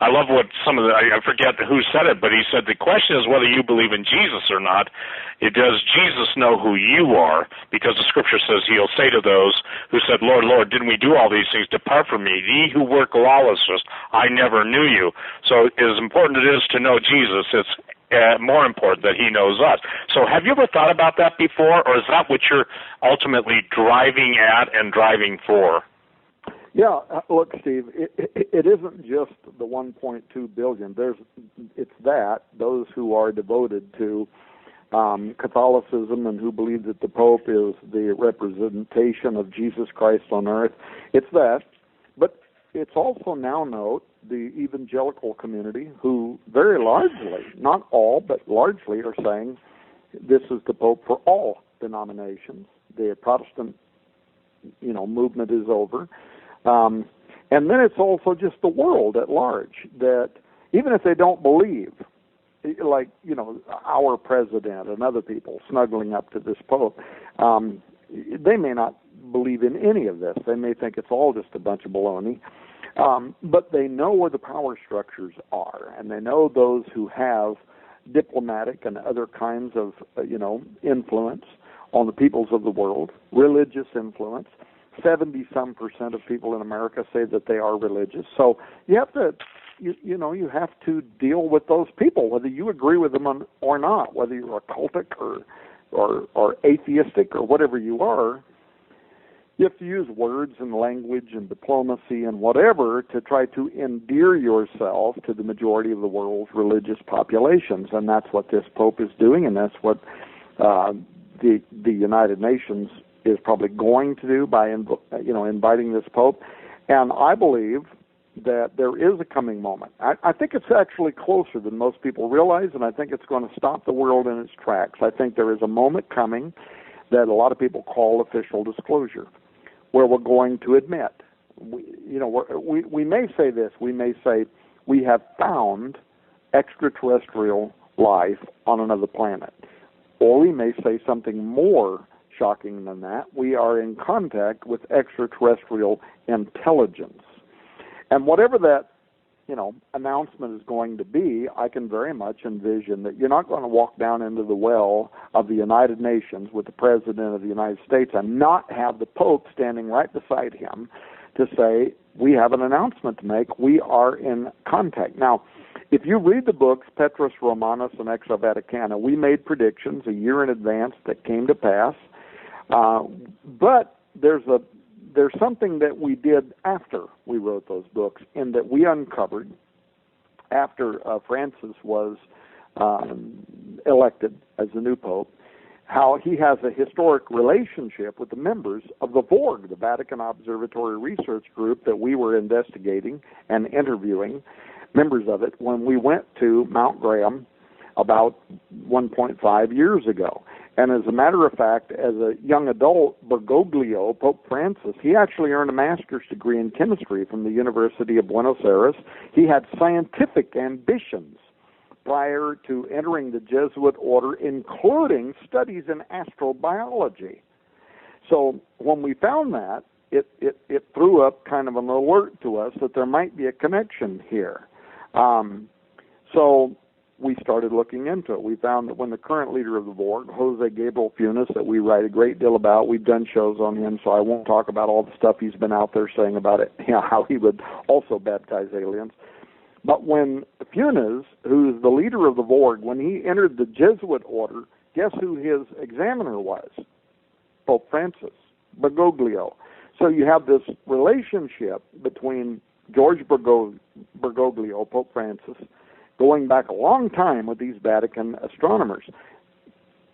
I love what I forget who said it, but he said the question is whether you believe in Jesus or not. Does Jesus know who you are? Because the Scripture says he'll say to those who said, Lord, Lord, didn't we do all these things? Depart from me, ye who work lawlessness, I never knew you. So as important it is to know Jesus, it's more important that he knows us. So have you ever thought about that before, or is that what you're ultimately driving at and driving for? Yeah, look, Steve, it isn't just the 1.2 billion. It's those who are devoted to Catholicism and who believe that the Pope is the representation of Jesus Christ on earth. It's that. But it's also now note the evangelical community who very largely, not all, but largely are saying this is the Pope for all denominations. The Protestant, movement is over. And then it's also just the world at large that even if they don't believe, like, our president and other people snuggling up to this Pope, they may not believe in any of this. They may think it's all just a bunch of baloney. But they know where the power structures are, and they know those who have diplomatic and other kinds of, influence on the peoples of the world, religious influence. 70-some% of people in America say that they are religious. So you have to, you have to deal with those people, whether you agree with them or not, whether you're occultic or atheistic or whatever you are. You have to use words and language and diplomacy and whatever to try to endear yourself to the majority of the world's religious populations, and that's what this Pope is doing, and that's what the United Nations is probably going to do by inviting this Pope. And I believe that there is a coming moment. I think it's actually closer than most people realize, and I think it's going to stop the world in its tracks. I think there is a moment coming that a lot of people call official disclosure, where we're going to admit, we may say this, we may say we have found extraterrestrial life on another planet, or we may say something more shocking than that. We are in contact with extraterrestrial intelligence. And whatever that, announcement is going to be, I can very much envision that you're not going to walk down into the well of the United Nations with the President of the United States and not have the Pope standing right beside him to say, we have an announcement to make. We are in contact. Now, if you read the books, Petrus Romanus and Extra Vaticana, we made predictions a year in advance that came to pass. But there's something that we did after we wrote those books, in that we uncovered, after Francis was elected as the new Pope, how he has a historic relationship with the members of the VORG, the Vatican Observatory Research Group, that we were investigating and interviewing members of it when we went to Mount Graham about 1.5 years ago. And as a matter of fact, as a young adult, Bergoglio, Pope Francis, he actually earned a master's degree in chemistry from the University of Buenos Aires. He had scientific ambitions prior to entering the Jesuit order, including studies in astrobiology. So when we found that, it threw up kind of an alert to us that there might be a connection here. So we started looking into it. We found that when the current leader of the Vorg, Jose Gabriel Funes, that we write a great deal about, we've done shows on him, so I won't talk about all the stuff he's been out there saying about it, how he would also baptize aliens. But when Funes, who's the leader of the Vorg, when he entered the Jesuit order, guess who his examiner was? Pope Francis, Bergoglio. So you have this relationship between George Bergoglio, Pope Francis, going back a long time with these Vatican astronomers.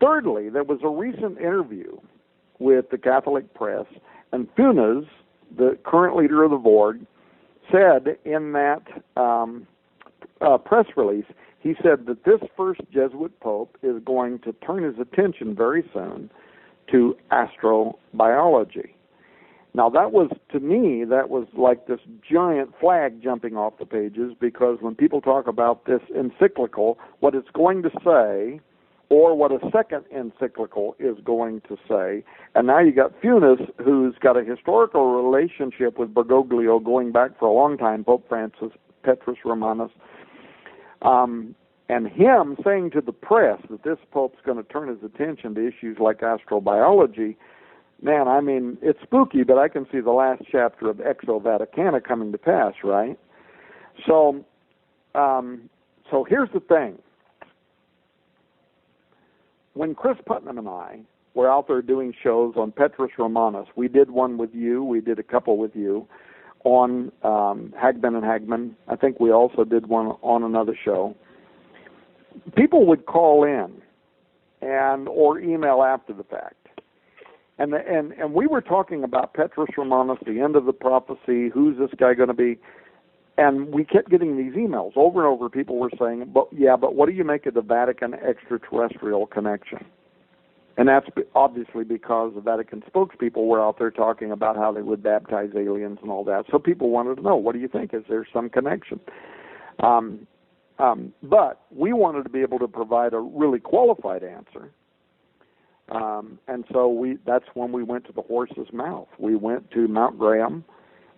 Thirdly, there was a recent interview with the Catholic press, and Funes, the current leader of the Vorg, said in that press release, he said that this first Jesuit pope is going to turn his attention very soon to astrobiology. Now that was, to me, that was like this giant flag jumping off the pages, because when people talk about this encyclical, what it's going to say, or what a second encyclical is going to say, and now you got Funes, who's got a historical relationship with Bergoglio going back for a long time, Pope Francis, Petrus Romanus, and him saying to the press that this pope's going to turn his attention to issues like astrobiology. Man, I mean, it's spooky, but I can see the last chapter of Exo Vaticana coming to pass, right? So here's the thing. When Chris Putnam and I were out there doing shows on Petrus Romanus, we did one with you, we did a couple with you, on Hagman and Hagman. I think we also did one on another show. People would call in or email after the fact. And we were talking about Petrus Romanus, the end of the prophecy, who's this guy going to be? And we kept getting these emails over and over. People were saying, but what do you make of the Vatican extraterrestrial connection? And that's obviously because the Vatican spokespeople were out there talking about how they would baptize aliens and all that. So people wanted to know, what do you think? Is there some connection? But we wanted to be able to provide a really qualified answer. And so that's when we went to the horse's mouth. We went to Mount Graham.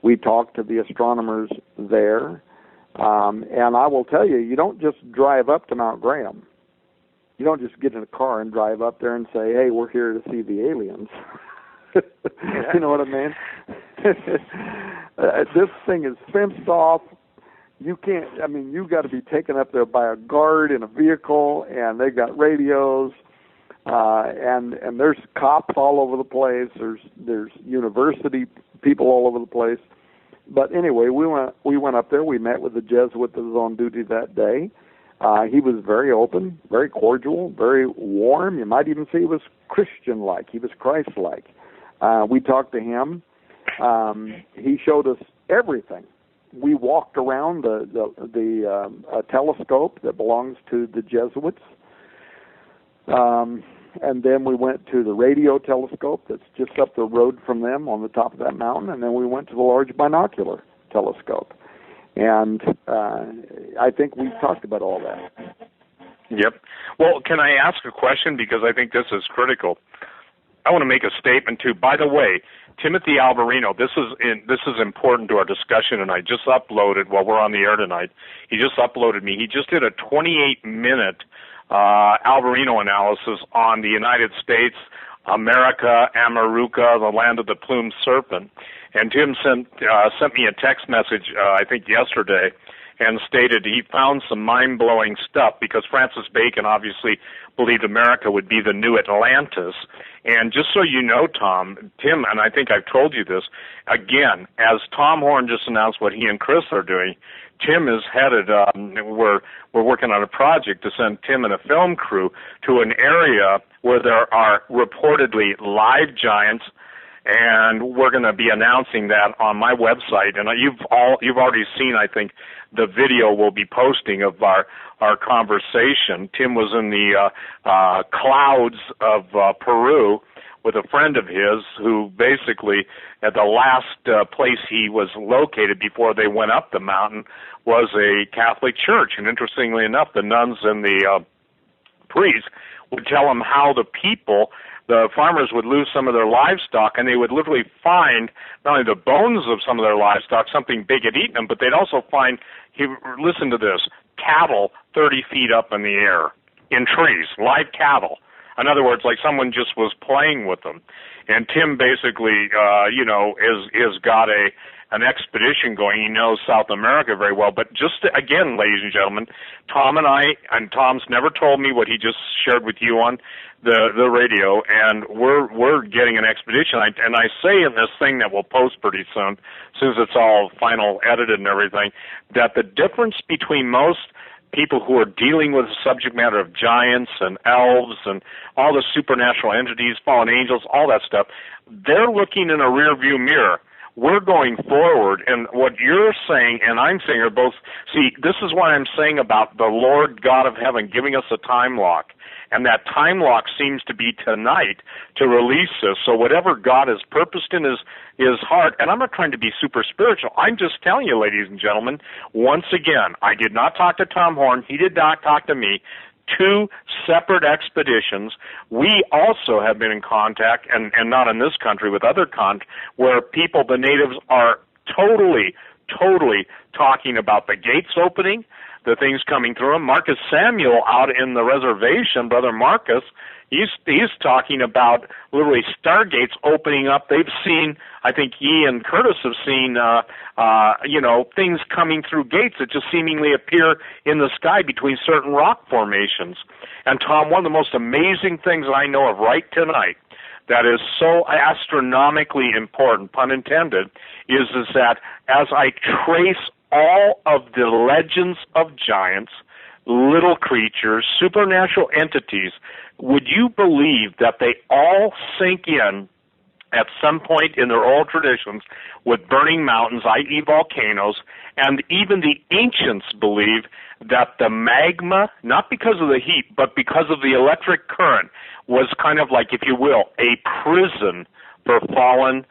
We talked to the astronomers there. And I will tell you, you don't just drive up to Mount Graham. You don't just get in a car and drive up there and say, hey, we're here to see the aliens. You know what I mean? This thing is fenced off. You can't, you got to be taken up there by a guard in a vehicle, and they've got radios. And there's cops all over the place. There's university people all over the place. But anyway, we went up there. We met with the Jesuit that was on duty that day. He was very open, very cordial, very warm. You might even say he was Christian-like. He was Christ-like. We talked to him. He showed us everything. We walked around the telescope that belongs to the Jesuits. And then we went to the radio telescope that's just up the road from them on the top of that mountain, and then we went to the large binocular telescope. And I think we talked about all that. Yep. Well, can I ask a question, because I think this is critical? I want to make a statement too. By the way, Timothy Alvarino, this is important to our discussion, and I just uploaded while we're on the air tonight. He just uploaded me. He just did a 28-minute Alvarino analysis on the United States, America, Amaruca, the land of the plumed serpent. And Tim sent me a text message, I think yesterday, and stated he found some mind-blowing stuff, because Francis Bacon obviously believed America would be the new Atlantis. And just so you know, Tim, and I think I've told you this, again, as Tom Horn just announced what he and Chris are doing, Tim is headed, we're working on a project to send Tim and a film crew to an area where there are reportedly live giants and we're going to be announcing that on my website. And you've already seen, I think, the video we'll be posting of our conversation. Tim was in the clouds of Peru with a friend of his who basically, at the last place he was located before they went up the mountain, was a Catholic church. And interestingly enough, the nuns and the priests would tell him how the farmers would lose some of their livestock, and they would literally find not only the bones of some of their livestock, something big had eaten them, but they'd also find, listen to this, cattle 30 feet up in the air in trees, live cattle. In other words, like someone just was playing with them. And Tim basically, is got an expedition going. He knows South America very well. But just again, ladies and gentlemen, Tom and I, and Tom's never told me what he just shared with you on the radio, and we're getting an expedition. And I say in this thing that we'll post pretty soon, as soon as it's all final edited and everything, that the difference between most people who are dealing with the subject matter of giants and elves and all the supernatural entities, fallen angels, all that stuff, they're looking in a rearview mirror. We're going forward, and what you're saying and I'm saying are both, see, this is what I'm saying about the Lord God of heaven giving us a time lock, and that time lock seems to be tonight to release us. So whatever God has purposed in his heart, and I'm not trying to be super spiritual, I'm just telling you, ladies and gentlemen, once again, I did not talk to Tom Horn, he did not talk to me. Two separate expeditions. We also have been in contact, and not in this country, with other where people, the natives, are totally talking about the gates opening, the things coming through them. Marcus Samuel out in the reservation, Brother Marcus, he's talking about literally stargates opening up. They've seen, I think he and Curtis have seen, things coming through gates that just seemingly appear in the sky between certain rock formations. And Tom, one of the most amazing things that I know of right tonight that is so astronomically important, pun intended, is that as I trace all of the legends of giants, little creatures, supernatural entities, would you believe that they all sink in at some point in their old traditions with burning mountains, i.e. volcanoes, and even the ancients believe that the magma, not because of the heat, but because of the electric current, was kind of like, if you will, a prison for fallen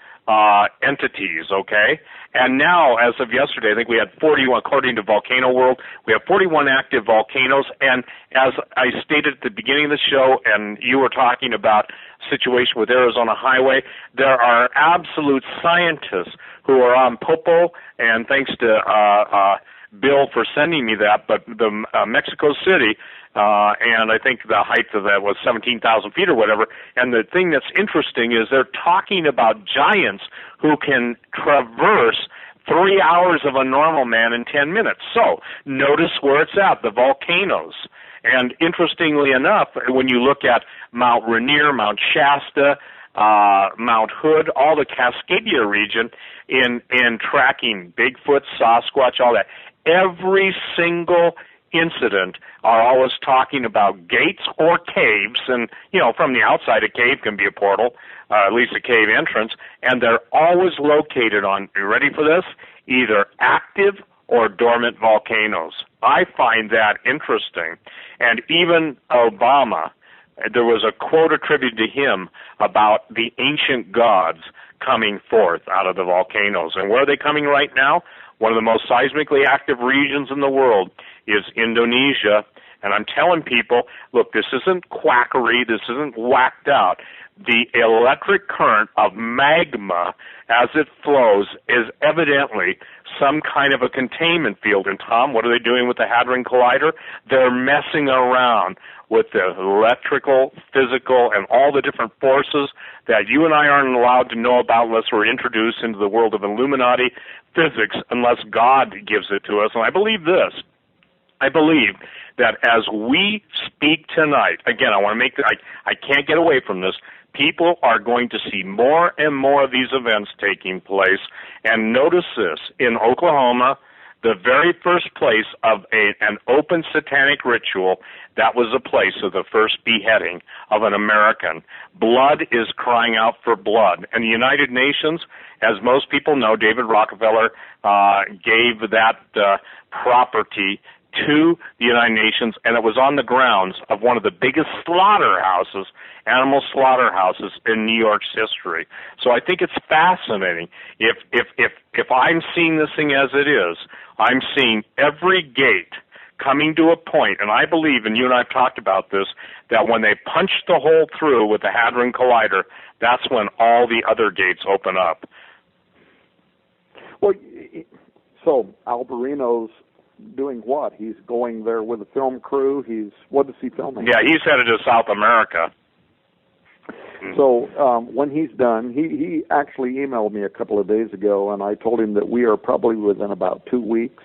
entities, okay? And now, as of yesterday, I think we had 41, according to Volcano World, we have 41 active volcanoes, and as I stated at the beginning of the show, and you were talking about situation with Arizona Highway, there are absolute scientists who are on Popo, and thanks to Bill for sending me that, but the Mexico City, and I think the height of that was 17,000 feet or whatever. And the thing that's interesting is they're talking about giants who can traverse 3 hours of a normal man in 10 minutes. So notice where it's at, the volcanoes. And interestingly enough, when you look at Mount Rainier, Mount Shasta, Mount Hood, all the Cascadia region, in tracking Bigfoot, Sasquatch, all that, every single incident are always talking about gates or caves, and from the outside a cave can be a portal, at least a cave entrance, and they're always located on, you ready for this, either active or dormant volcanoes. I find that interesting. And even Obama, there was a quote attributed to him about the ancient gods coming forth out of the volcanoes. And where are they coming right now? One of the most seismically active regions in the world is Indonesia. And I'm telling people, look, this isn't quackery, this isn't whacked out. The electric current of magma as it flows is evidently some kind of a containment field. And Tom, what are they doing with the Hadron Collider? They're messing around with the electrical, physical, and all the different forces that you and I aren't allowed to know about unless we're introduced into the world of Illuminati physics, unless God gives it to us. And I believe this. I believe that as we speak tonight, again, I want to make I can't get away from this. People are going to see more and more of these events taking place. And notice this, in Oklahoma, The very first place of an open satanic ritual, that was the place of the first beheading of an American. Blood is crying out for blood. And the United Nations, as most people know, David Rockefeller gave that property to the United Nations, and it was on the grounds of one of the biggest slaughterhouses, animal slaughterhouses in New York's history. So I think it's fascinating. If I'm seeing this thing as it is, I'm seeing every gate coming to a point, and I believe, and you and I have talked about this, that when they punch the hole through with the Hadron Collider, that's when all the other gates open up. Well, so Alberino's doing what? He's going there with a film crew. What is he filming? Yeah, he's headed to South America. So when he's done, he actually emailed me a couple of days ago, and I told him that we are probably within about 2 weeks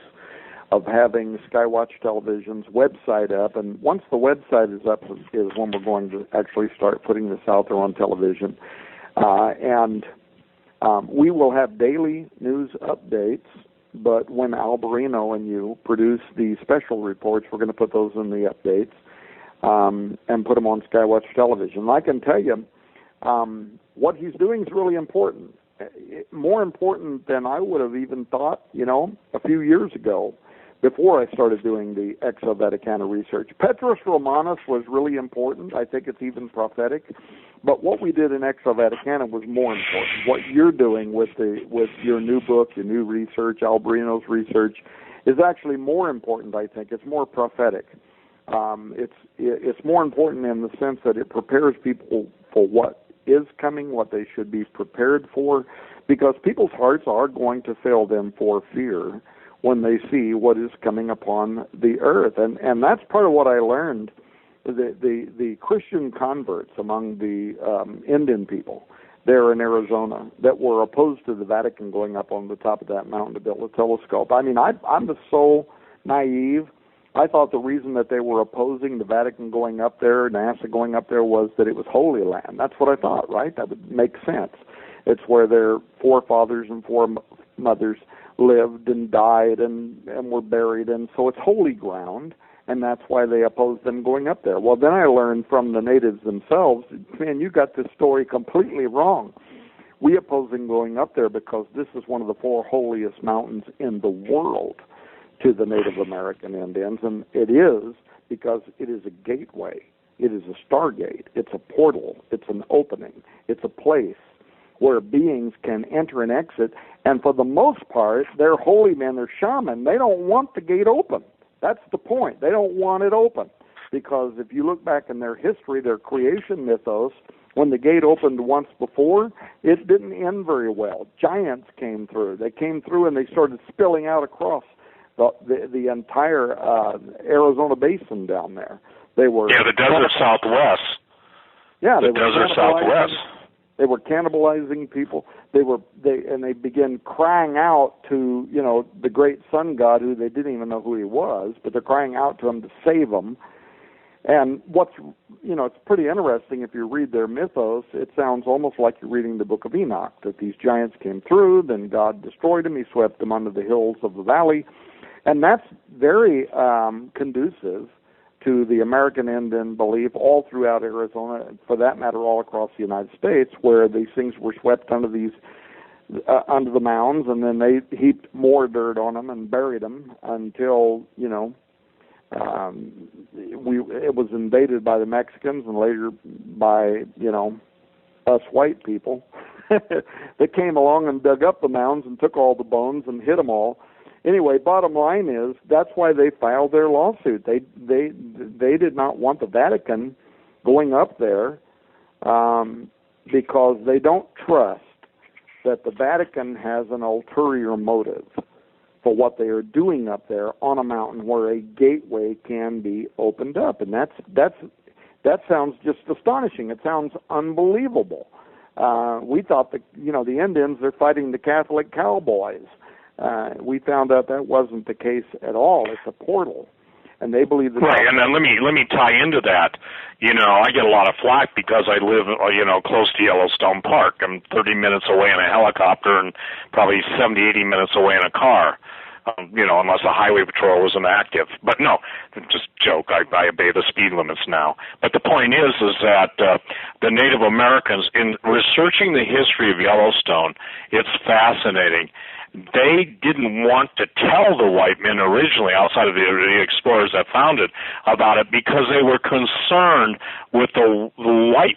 of having Skywatch Television's website up. And once the website is up is when we're going to actually start putting this out there on television. And we will have daily news updates. But when Alberino and you produce the special reports, we're going to put those in the updates and put them on Skywatch Television. And I can tell you, what he's doing is really important, more important than I would have even thought, a few years ago before I started doing the Exo Vaticana research. Petrus Romanus was really important. I think it's even prophetic. But what we did in Exo Vaticana was more important. What you're doing with your new book, your new research, Alberino's research, is actually more important, I think. It's more prophetic. It's more important in the sense that it prepares people for what is coming, what they should be prepared for, because people's hearts are going to fail them for fear when they see what is coming upon the earth. And that's part of what I learned. The Christian converts among the Indian people there in Arizona that were opposed to the Vatican going up on the top of that mountain to build a telescope. I mean, I'm so naive. I thought the reason that they were opposing the Vatican going up there, NASA going up there, was that it was Holy Land. That's what I thought, right? That would make sense. It's where their forefathers and foremothers lived and died and were buried, and so it's holy ground, and that's why they opposed them going up there. Well, then I learned from the natives themselves, man, you got this story completely wrong. We oppose them going up there because this is one of the 4 holiest mountains in the world to the Native American Indians, and it is because it is a gateway. It is a stargate. It's a portal. It's an opening. It's a place where beings can enter and exit, and for the most part, they're holy men, they're shaman. They don't want the gate open. That's the point. They don't want it open, because if you look back in their history, their creation mythos, when the gate opened once before, it didn't end very well. Giants came through. They came through and they started spilling out across the entire Arizona basin down there. They were the desert southwest. Yeah, the desert southwest. They were cannibalizing people. They began crying out to the great sun god, who they didn't even know who he was, but they're crying out to him to save them. And it's pretty interesting if you read their mythos. It sounds almost like you're reading the Book of Enoch, that these giants came through, then God destroyed them. He swept them under the hills of the valley, and that's very conducive to the American Indian belief all throughout Arizona, for that matter, all across the United States, where these things were swept under the mounds, and then they heaped more dirt on them and buried them until it was invaded by the Mexicans and later by us white people. They came along and dug up the mounds and took all the bones and hid them all. Anyway, bottom line is that's why they filed their lawsuit. They did not want the Vatican going up there because they don't trust that the Vatican has an ulterior motive for what they are doing up there on a mountain where a gateway can be opened up, and that sounds just astonishing. It sounds unbelievable. We thought that the Indians are fighting the Catholic cowboys. We found out that wasn't the case at all. It's a portal, and they believe that. Right, and then let me tie into that. I get a lot of flack because I live, close to Yellowstone Park. I'm 30 minutes away in a helicopter and probably 70, 80 minutes away in a car. unless the highway patrol was inactive. But no, just joke. I obey the speed limits now. But the point is that the Native Americans, in researching the history of Yellowstone, it's fascinating. They didn't want to tell the white men originally, outside of the explorers that found it, about it because they were concerned with the white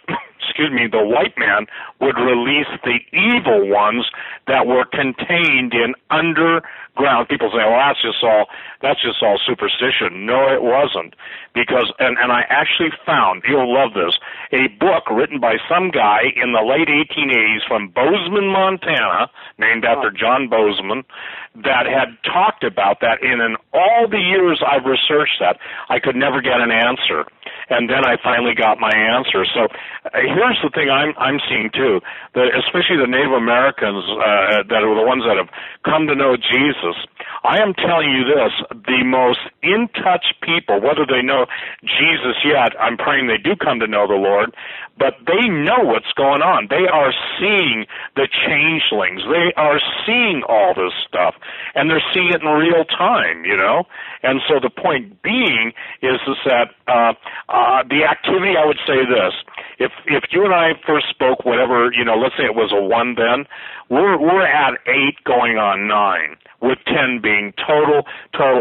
man would release the evil ones that were contained in underground. People say, well, that's just all superstition. No, it wasn't. Because, and I actually found, you'll love this, a book written by some guy in the late 1880s from Bozeman, Montana, named after John Bozeman, that had talked about that. And in all the years I've researched that, I could never get an answer. And then I finally got my answer. So here's the thing I'm seeing too, that especially the Native Americans that are the ones that have come to know Jesus. I am telling you this, the most in-touch people, whether they know Jesus yet, I'm praying they do come to know the Lord, but they know what's going on. They are seeing the changelings. They are seeing all this stuff, and they're seeing it in real time, And so the point being is that the activity, I would say this, if you and I first spoke, whatever, let's say it was a 1 then, we're at 8 going on 9, with 10 being total.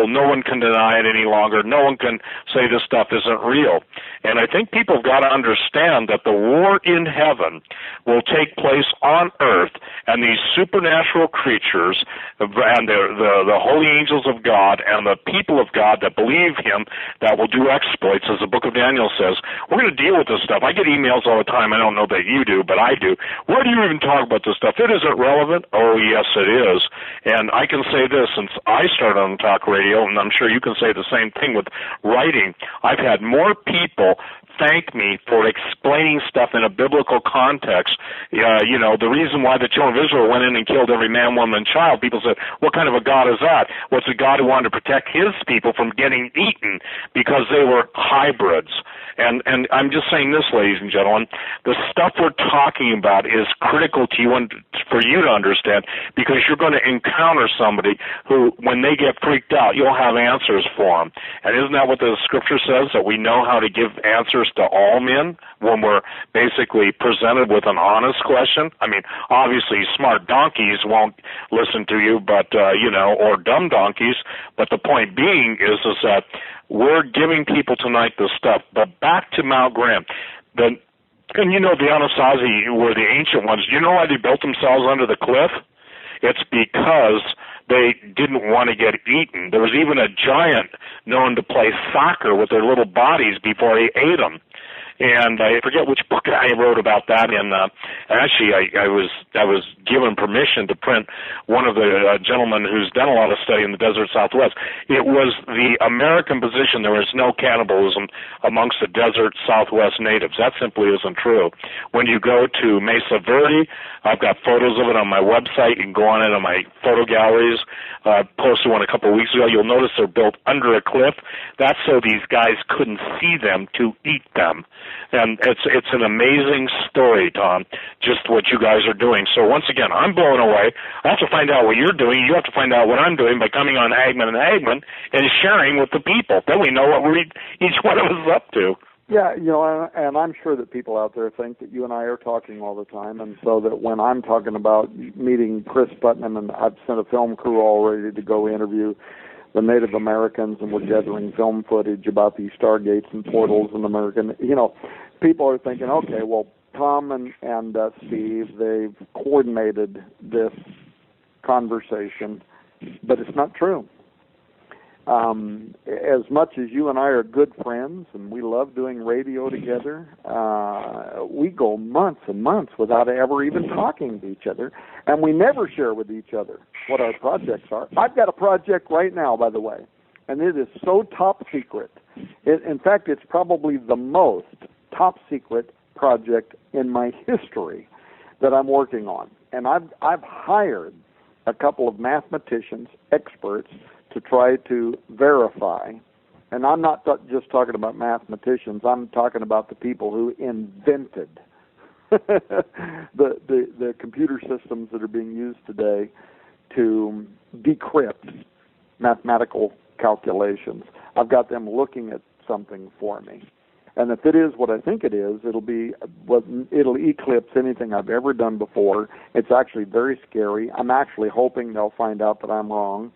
No one can deny it any longer. No one can say this stuff isn't real. And I think people have got to understand that the war in heaven will take place on earth, and these supernatural creatures and the holy angels of God and the people of God that believe him that will do exploits, as the book of Daniel says, we're going to deal with this stuff. I get emails all the time. I don't know that you do, but I do. Where do you even talk about this stuff? It isn't relevant. Oh, yes, it is. And I can say this, since I started on talk radio, and I'm sure you can say the same thing with writing, I've had more people thank me for explaining stuff in a biblical context. The reason why the children of Israel went in and killed every man, woman, and child, people said, what kind of a God is that? Well, it's a God who wanted to protect his people from getting eaten because they were hybrids. And I'm just saying this, ladies and gentlemen, the stuff we're talking about is critical to you and for you to understand, because you're going to encounter somebody who, when they get freaked out, you'll have answers for them. And isn't that what the scripture says, that we know how to give answers to all men when we're basically presented with an honest question? I mean, obviously smart donkeys won't listen to you, but or dumb donkeys, but the point being is that we're giving people tonight this stuff. But back to Mount Graham, the Anasazi were the ancient ones. Do you know why they built themselves under the cliff? It's because they didn't want to get eaten. There was even a giant known to play soccer with their little bodies before he ate them. And I forget which book I wrote about that. And actually, I was given permission to print one of the gentlemen who's done a lot of study in the desert Southwest. It was the American position. There was no cannibalism amongst the desert Southwest natives. That simply isn't true. When you go to Mesa Verde, I've got photos of it on my website. You can go on it on my photo galleries. Posted one a couple of weeks ago. You'll notice they're built under a cliff. That's so these guys couldn't see them to eat them. And it's an amazing story, Tom, just what you guys are doing. So once again, I'm blown away. I have to find out what you're doing. You have to find out what I'm doing by coming on Hagmann and Hagmann and sharing with the people. Then we know what each one of us is up to. Yeah, and I'm sure that people out there think that you and I are talking all the time, and so that when I'm talking about meeting Chris Putnam, and I've sent a film crew already to go interview the Native Americans, and we're gathering film footage about these stargates and portals and American, people are thinking, okay, well, Tom and Steve, they've coordinated this conversation, but it's not true. As much as you and I are good friends and we love doing radio together, we go months and months without ever even talking to each other, and we never share with each other what our projects are. I've got a project right now, by the way, and it is so top secret. In fact, it's probably the most top secret project in my history that I'm working on. And I've hired a couple of mathematicians, experts, to try to verify, and I'm not just talking about mathematicians, I'm talking about the people who invented the computer systems that are being used today to decrypt mathematical calculations. I've got them looking at something for me. And if it is what I think it is, it'll eclipse anything I've ever done before. It's actually very scary. I'm actually hoping they'll find out that I'm wrong.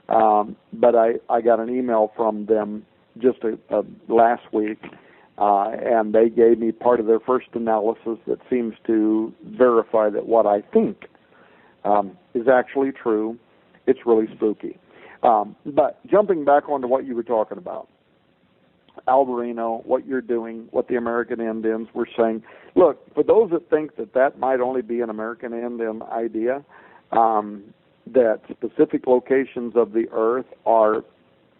But I got an email from them just last week, and they gave me part of their first analysis that seems to verify that what I think is actually true. It's really spooky. But jumping back onto what you were talking about, Alberino, what you're doing, what the American Indians were saying. Look, for those that think that might only be an American Indian idea, that specific locations of the earth are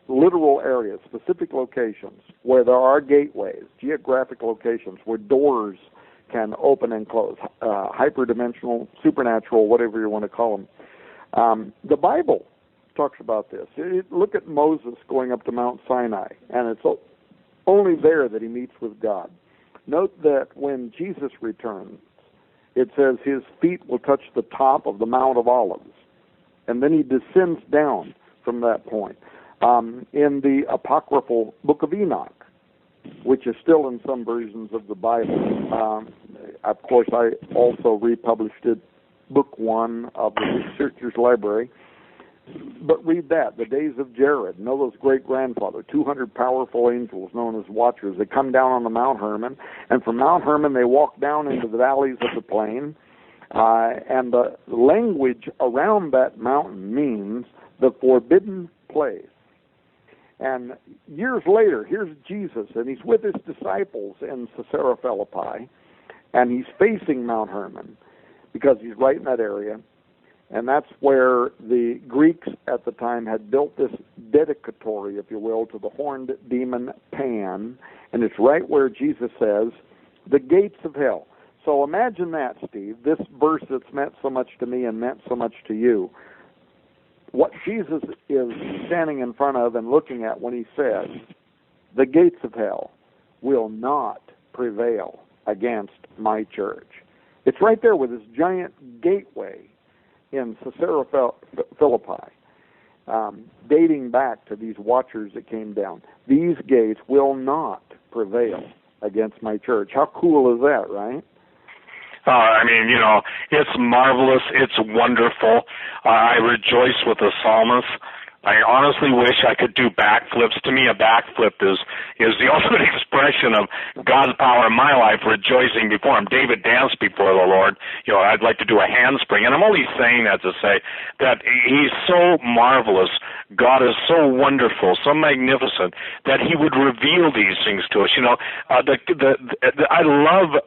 literal areas, specific locations where there are gateways, geographic locations where doors can open and close, hyperdimensional, supernatural, whatever you want to call them. The Bible talks about this. Look at Moses going up to Mount Sinai, and it's only there that he meets with God. Note that when Jesus returns, it says his feet will touch the top of the Mount of Olives, and then he descends down from that point. In the apocryphal Book of Enoch, which is still in some versions of the Bible, of course I also republished it, Book 1 of the Researcher's Library. But read that, the days of Jared, Noah's great-grandfather, 200 powerful angels known as Watchers. They come down on the Mount Hermon, and from Mount Hermon they walk down into the valleys of the plain, and the language around that mountain means the forbidden place. And years later, here's Jesus, and he's with his disciples in Caesarea Philippi, and he's facing Mount Hermon because he's right in that area. And that's where the Greeks at the time had built this dedicatory, if you will, to the horned demon Pan. And it's right where Jesus says, the gates of hell. So imagine that, Steve, this verse that's meant so much to me and meant so much to you. What Jesus is standing in front of and looking at when he says, the gates of hell will not prevail against my church. It's right there with this giant gateway in Caesarea Philippi, dating back to these watchers that came down. These gates will not prevail against my church. How cool is that, right? I mean, you know, it's marvelous. It's wonderful. I rejoice with the psalmist. I honestly wish I could do backflips. To me, a backflip is the ultimate expression of God's power in my life, rejoicing before Him. David danced before the Lord. You know, I'd like to do a handspring. And I'm only saying that to say that He's so marvelous. God is so wonderful, so magnificent, that He would reveal these things to us. You know, I love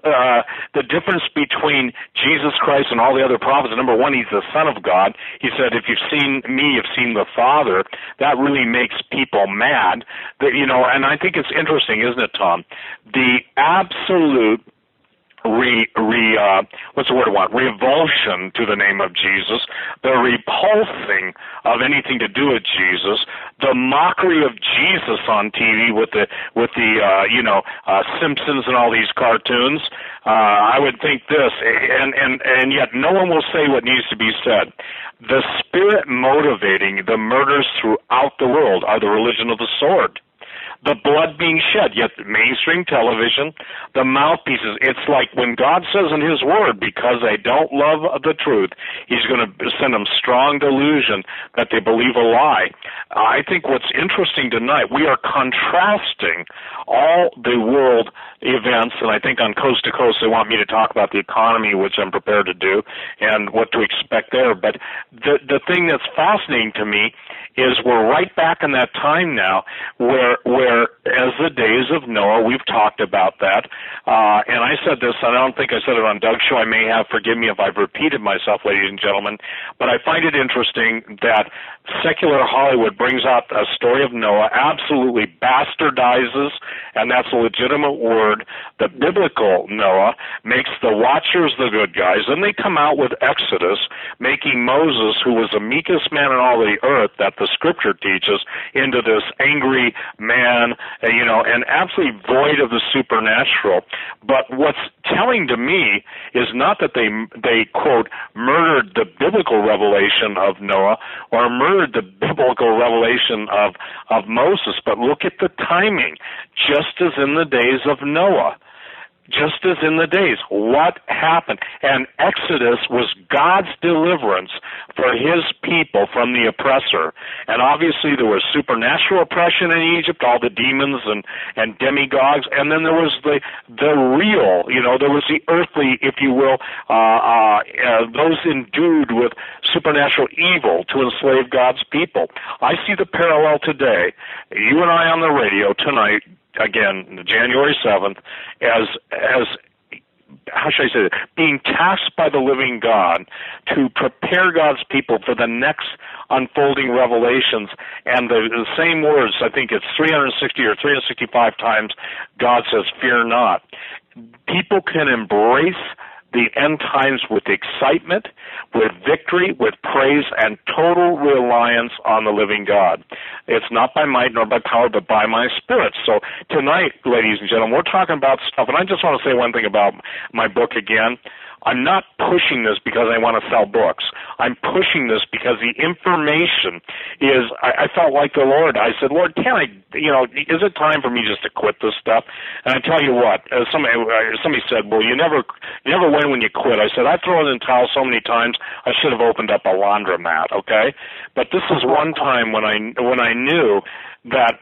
the difference between Jesus Christ and all the other prophets. Number one, He's the Son of God. He said, if you've seen me, you've seen the Father. That really makes people mad. You know, and I think it's interesting, isn't it, Tom? The absolute revulsion to the name of Jesus, the repulsing of anything to do with Jesus, the mockery of Jesus on TV with the Simpsons and all these cartoons. I would think this, and yet no one will say what needs to be said. The spirit motivating the murders throughout the world are the religion of the sword. The blood being shed, yet mainstream television, the mouthpieces, it's like when God says in His Word, because they don't love the truth, He's going to send them strong delusion that they believe a lie. I think what's interesting tonight, we are contrasting all the world events, and I think on Coast to Coast they want me to talk about the economy, which I'm prepared to do, and what to expect there. But the thing that's fascinating to me is we're right back in that time now where as the days of Noah, we've talked about that, and I said this, and I don't think I said it on Doug's show, I may have, forgive me if I've repeated myself, ladies and gentlemen, but I find it interesting that secular Hollywood brings out a story of Noah, absolutely bastardizes, and that's a legitimate word, the biblical Noah, makes the watchers the good guys, and they come out with Exodus, making Moses, who was the meekest man in all the earth that the Scripture teaches, into this angry man, and absolutely void of the supernatural. But what's telling to me is not that they quote murdered the biblical revelation of Noah or murdered the biblical revelation of Moses, but look at the timing, just as in the days of Noah. Just as in the days, what happened? And Exodus was God's deliverance for his people from the oppressor. And obviously there was supernatural oppression in Egypt, all the demons and demigods, and then there was the real, there was the earthly, if you will, those endued with supernatural evil to enslave God's people. I see the parallel today. You and I on the radio tonight, again, January 7th, as how should I say it, being tasked by the living God to prepare God's people for the next unfolding revelations. And the same words, I think it's 360 or 365 times, God says, fear not. People can embrace the end times with excitement, with victory, with praise, and total reliance on the living God. It's not by might nor by power, but by my Spirit. So tonight, ladies and gentlemen, we're talking about stuff, and I just want to say one thing about my book again. I'm not pushing this because I want to sell books. I'm pushing this because the information is, I felt like the Lord. I said, Lord, is it time for me just to quit this stuff? And I tell you what, somebody said, well, you never win when you quit. I said, I've thrown in the towel so many times, I should have opened up a laundromat, okay? But this is one time when I knew that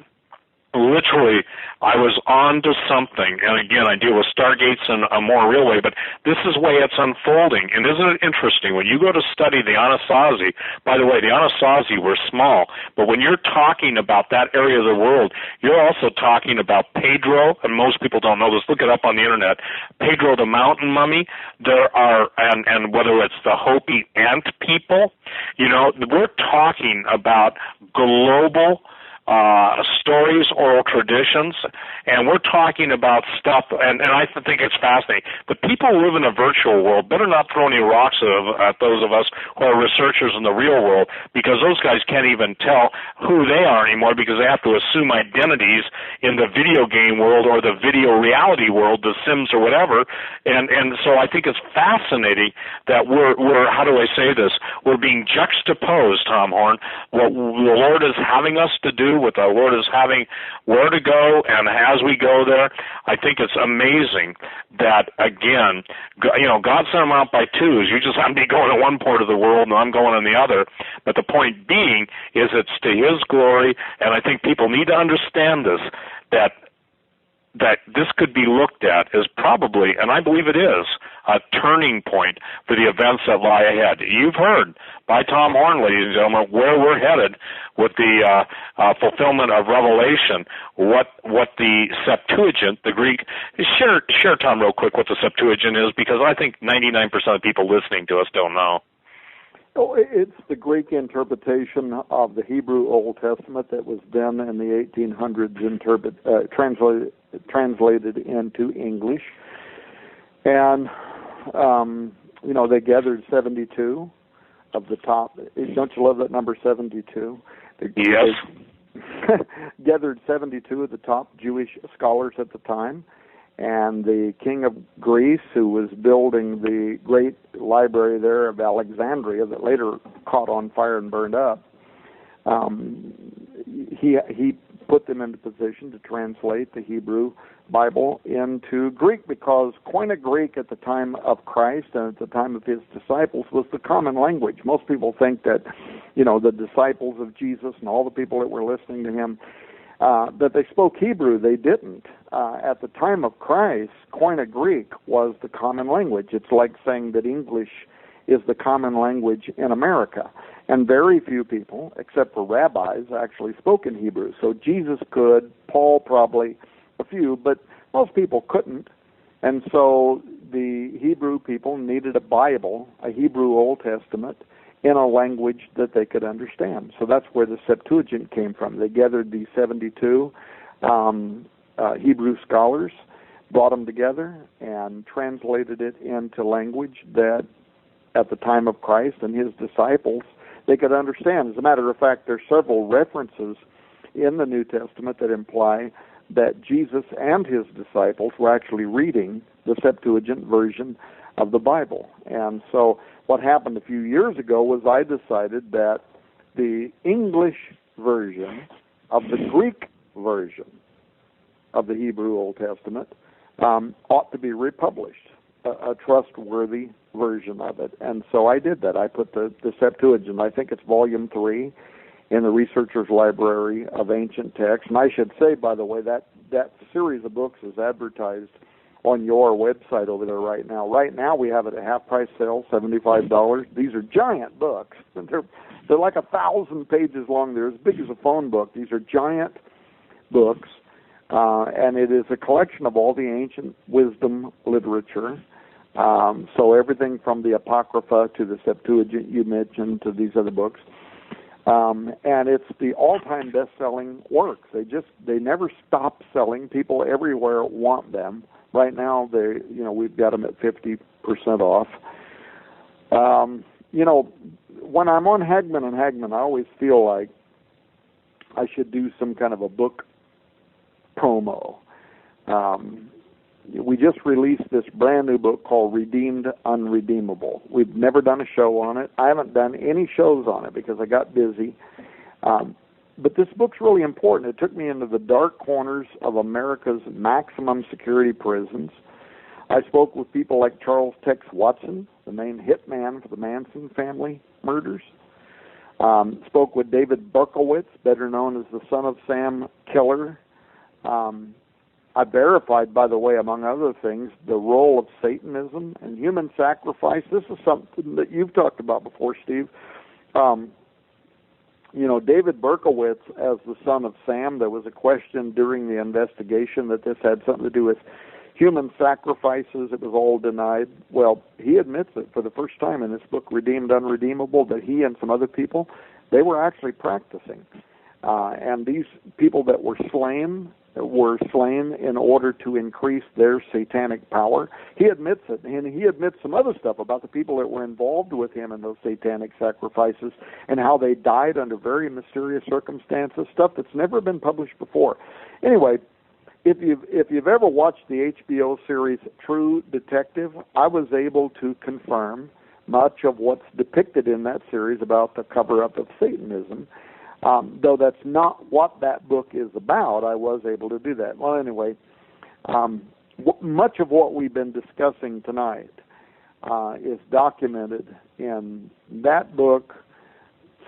literally I was on to something. And again, I deal with stargates in a more real way, but this is the way it's unfolding. And isn't it interesting? When you go to study the Anasazi, by the way, the Anasazi were small, but when you're talking about that area of the world, you're also talking about Pedro, and most people don't know this, look it up on the internet, Pedro the mountain mummy. There are, and whether it's the Hopi ant people, we're talking about global stories, oral traditions, and we're talking about stuff, and I think it's fascinating. The people who live in a virtual world better not throw any rocks at those of us who are researchers in the real world, because those guys can't even tell who they are anymore, because they have to assume identities in the video game world or the video reality world, The Sims or whatever, and so I think it's fascinating that we're how do I say this, we're being juxtaposed, Tom Horn, what the Lord is having us to do, what the Lord is having where to go, and as we go there, I think it's amazing that, again, God sent them out by twos. You just happen to be going to one part of the world, and I'm going in the other. But the point being is it's to His glory, and I think people need to understand this, that this could be looked at as probably, and I believe it is, a turning point for the events that lie ahead. You've heard by Tom Horn, ladies and gentlemen, where we're headed with the fulfillment of Revelation, what the Septuagint, the Greek, share, Tom, real quick what the Septuagint is, because I think 99% of people listening to us don't know. Oh, it's the Greek interpretation of the Hebrew Old Testament that was then in the 1800s translated into English. And, they gathered 72 of the top. Don't you love that number 72? Yes. They gathered 72 of the top Jewish scholars at the time. And the king of Greece, who was building the great library there of Alexandria that later caught on fire and burned up, he put them into position to translate the Hebrew Bible into Greek, because Koine Greek at the time of Christ and at the time of his disciples was the common language. Most people think that, the disciples of Jesus and all the people that were listening to him, that they spoke Hebrew. They didn't. At the time of Christ, Koine Greek was the common language. It's like saying that English is the common language in America. And very few people, except for rabbis, actually spoke in Hebrew. So Jesus could, Paul probably, a few, but most people couldn't. And so the Hebrew people needed a Bible, a Hebrew Old Testament, in a language that they could understand. So that's where the Septuagint came from. They gathered these 72 Hebrew scholars, brought them together, and translated it into language that at the time of Christ and his disciples they could understand. As a matter of fact, there are several references in the New Testament that imply that Jesus and his disciples were actually reading the Septuagint version of the Bible. And so what happened a few years ago was I decided that the English version of the Greek version of the Hebrew Old Testament ought to be republished, a trustworthy version of it. And so I did that. I put the Septuagint, I think it's volume 3, in the Researcher's Library of Ancient Texts. And I should say, by the way, that series of books is advertised on your website over there right now. Right now we have it at half-price sale, $75. These are giant books. They're like 1,000 pages long. They're as big as a phone book. These are giant books, and it is a collection of all the ancient wisdom literature. So everything from the Apocrypha to the Septuagint you mentioned to these other books. And it's the all-time best-selling works. They never stop selling. People everywhere want them. Right now, we've got them at 50% off. When I'm on Hagmann and Hagmann, I always feel like I should do some kind of a book promo. We just released this brand new book called Redeemed Unredeemable. We've never done a show on it. I haven't done any shows on it because I got busy. But this book's really important. It took me into the dark corners of America's maximum security prisons. I spoke with people like Charles Tex Watson, the main hitman for the Manson family murders. Spoke with David Berkowitz, better known as the Son of Sam killer. I verified, by the way, among other things, the role of Satanism and human sacrifice. This is something that you've talked about before, Steve. David Berkowitz, as the son of Sam, there was a question during the investigation that this had something to do with human sacrifices. It was all denied. Well, he admits it for the first time in this book, Redeemed Unredeemable, that he and some other people, they were actually practicing. And these people that were slain in order to increase their satanic power. He admits it, and he admits some other stuff about the people that were involved with him in those satanic sacrifices and how they died under very mysterious circumstances, stuff that's never been published before. Anyway, if you've ever watched the HBO series True Detective, I was able to confirm much of what's depicted in that series about the cover-up of Satanism. Though that's not what that book is about, I was able to do that. Well, anyway, much of what we've been discussing tonight is documented in that book,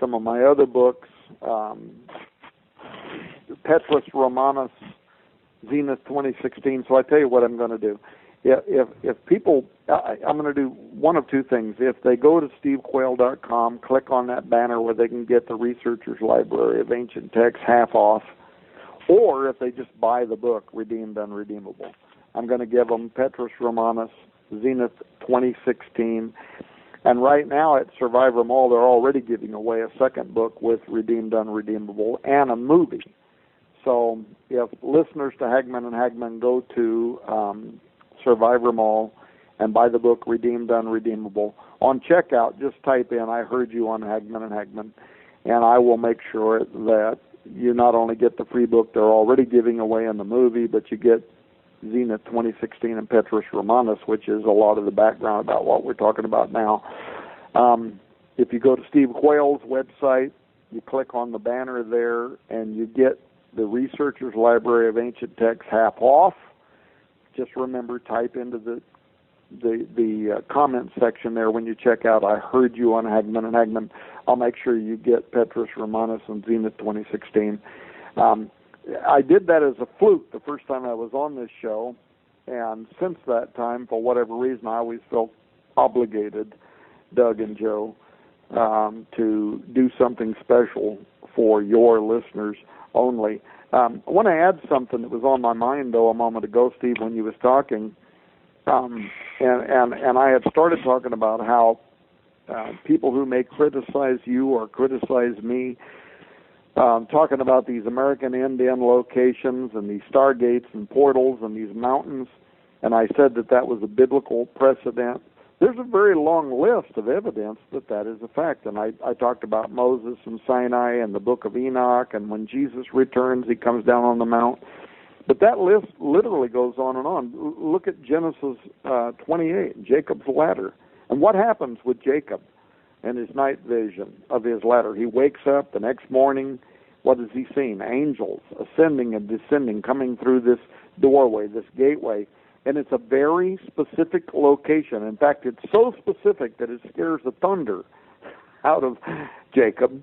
some of my other books, Petrus Romanus, Zenith 2016. So I tell you what I'm going to do. If people, I'm going to do one of two things. If they go to stevequayle.com, click on that banner where they can get the Researcher's Library of Ancient Texts half off, or if they just buy the book, Redeemed Unredeemable, I'm going to give them Petrus Romanus, Zenith 2016. And right now at Survivor Mall, they're already giving away a second book with Redeemed Unredeemable and a movie. So if listeners to Hagmann and Hagmann go to Survivor Mall and buy the book Redeemed Unredeemable, on checkout just type in I heard you on Hagmann and Hagmann, and I will make sure that you not only get the free book they're already giving away in the movie, but you get Zenith 2016 and Petrus Romanus, which is a lot of the background about what we're talking about now. If you go to Steve Quayle's website, you click on the banner there and you get the Researcher's Library of Ancient Texts half off. Just remember, type into the comment section there when you check out, I heard you on Hagmann and Hagmann. I'll make sure you get Petrus Romanus and Zenith 2016. I did that as a fluke the first time I was on this show, and since that time, for whatever reason, I always felt obligated, Doug and Joe, to do something special for your listeners only. I want to add something that was on my mind, though, a moment ago, Steve, when you was talking, and I had started talking about how people who may criticize you or criticize me, talking about these American Indian locations and these stargates and portals and these mountains, and I said that was a biblical precedent. There's a very long list of evidence that is a fact, and I talked about Moses and Sinai and the book of Enoch, and when Jesus returns, he comes down on the mount. But that list literally goes on and on. Look at Genesis 28, Jacob's ladder. And what happens with Jacob and his night vision of his ladder? He wakes up the next morning. What has he seen? Angels ascending and descending, coming through this doorway, this gateway. And it's a very specific location. In fact, it's so specific that it scares the thunder out of Jacob.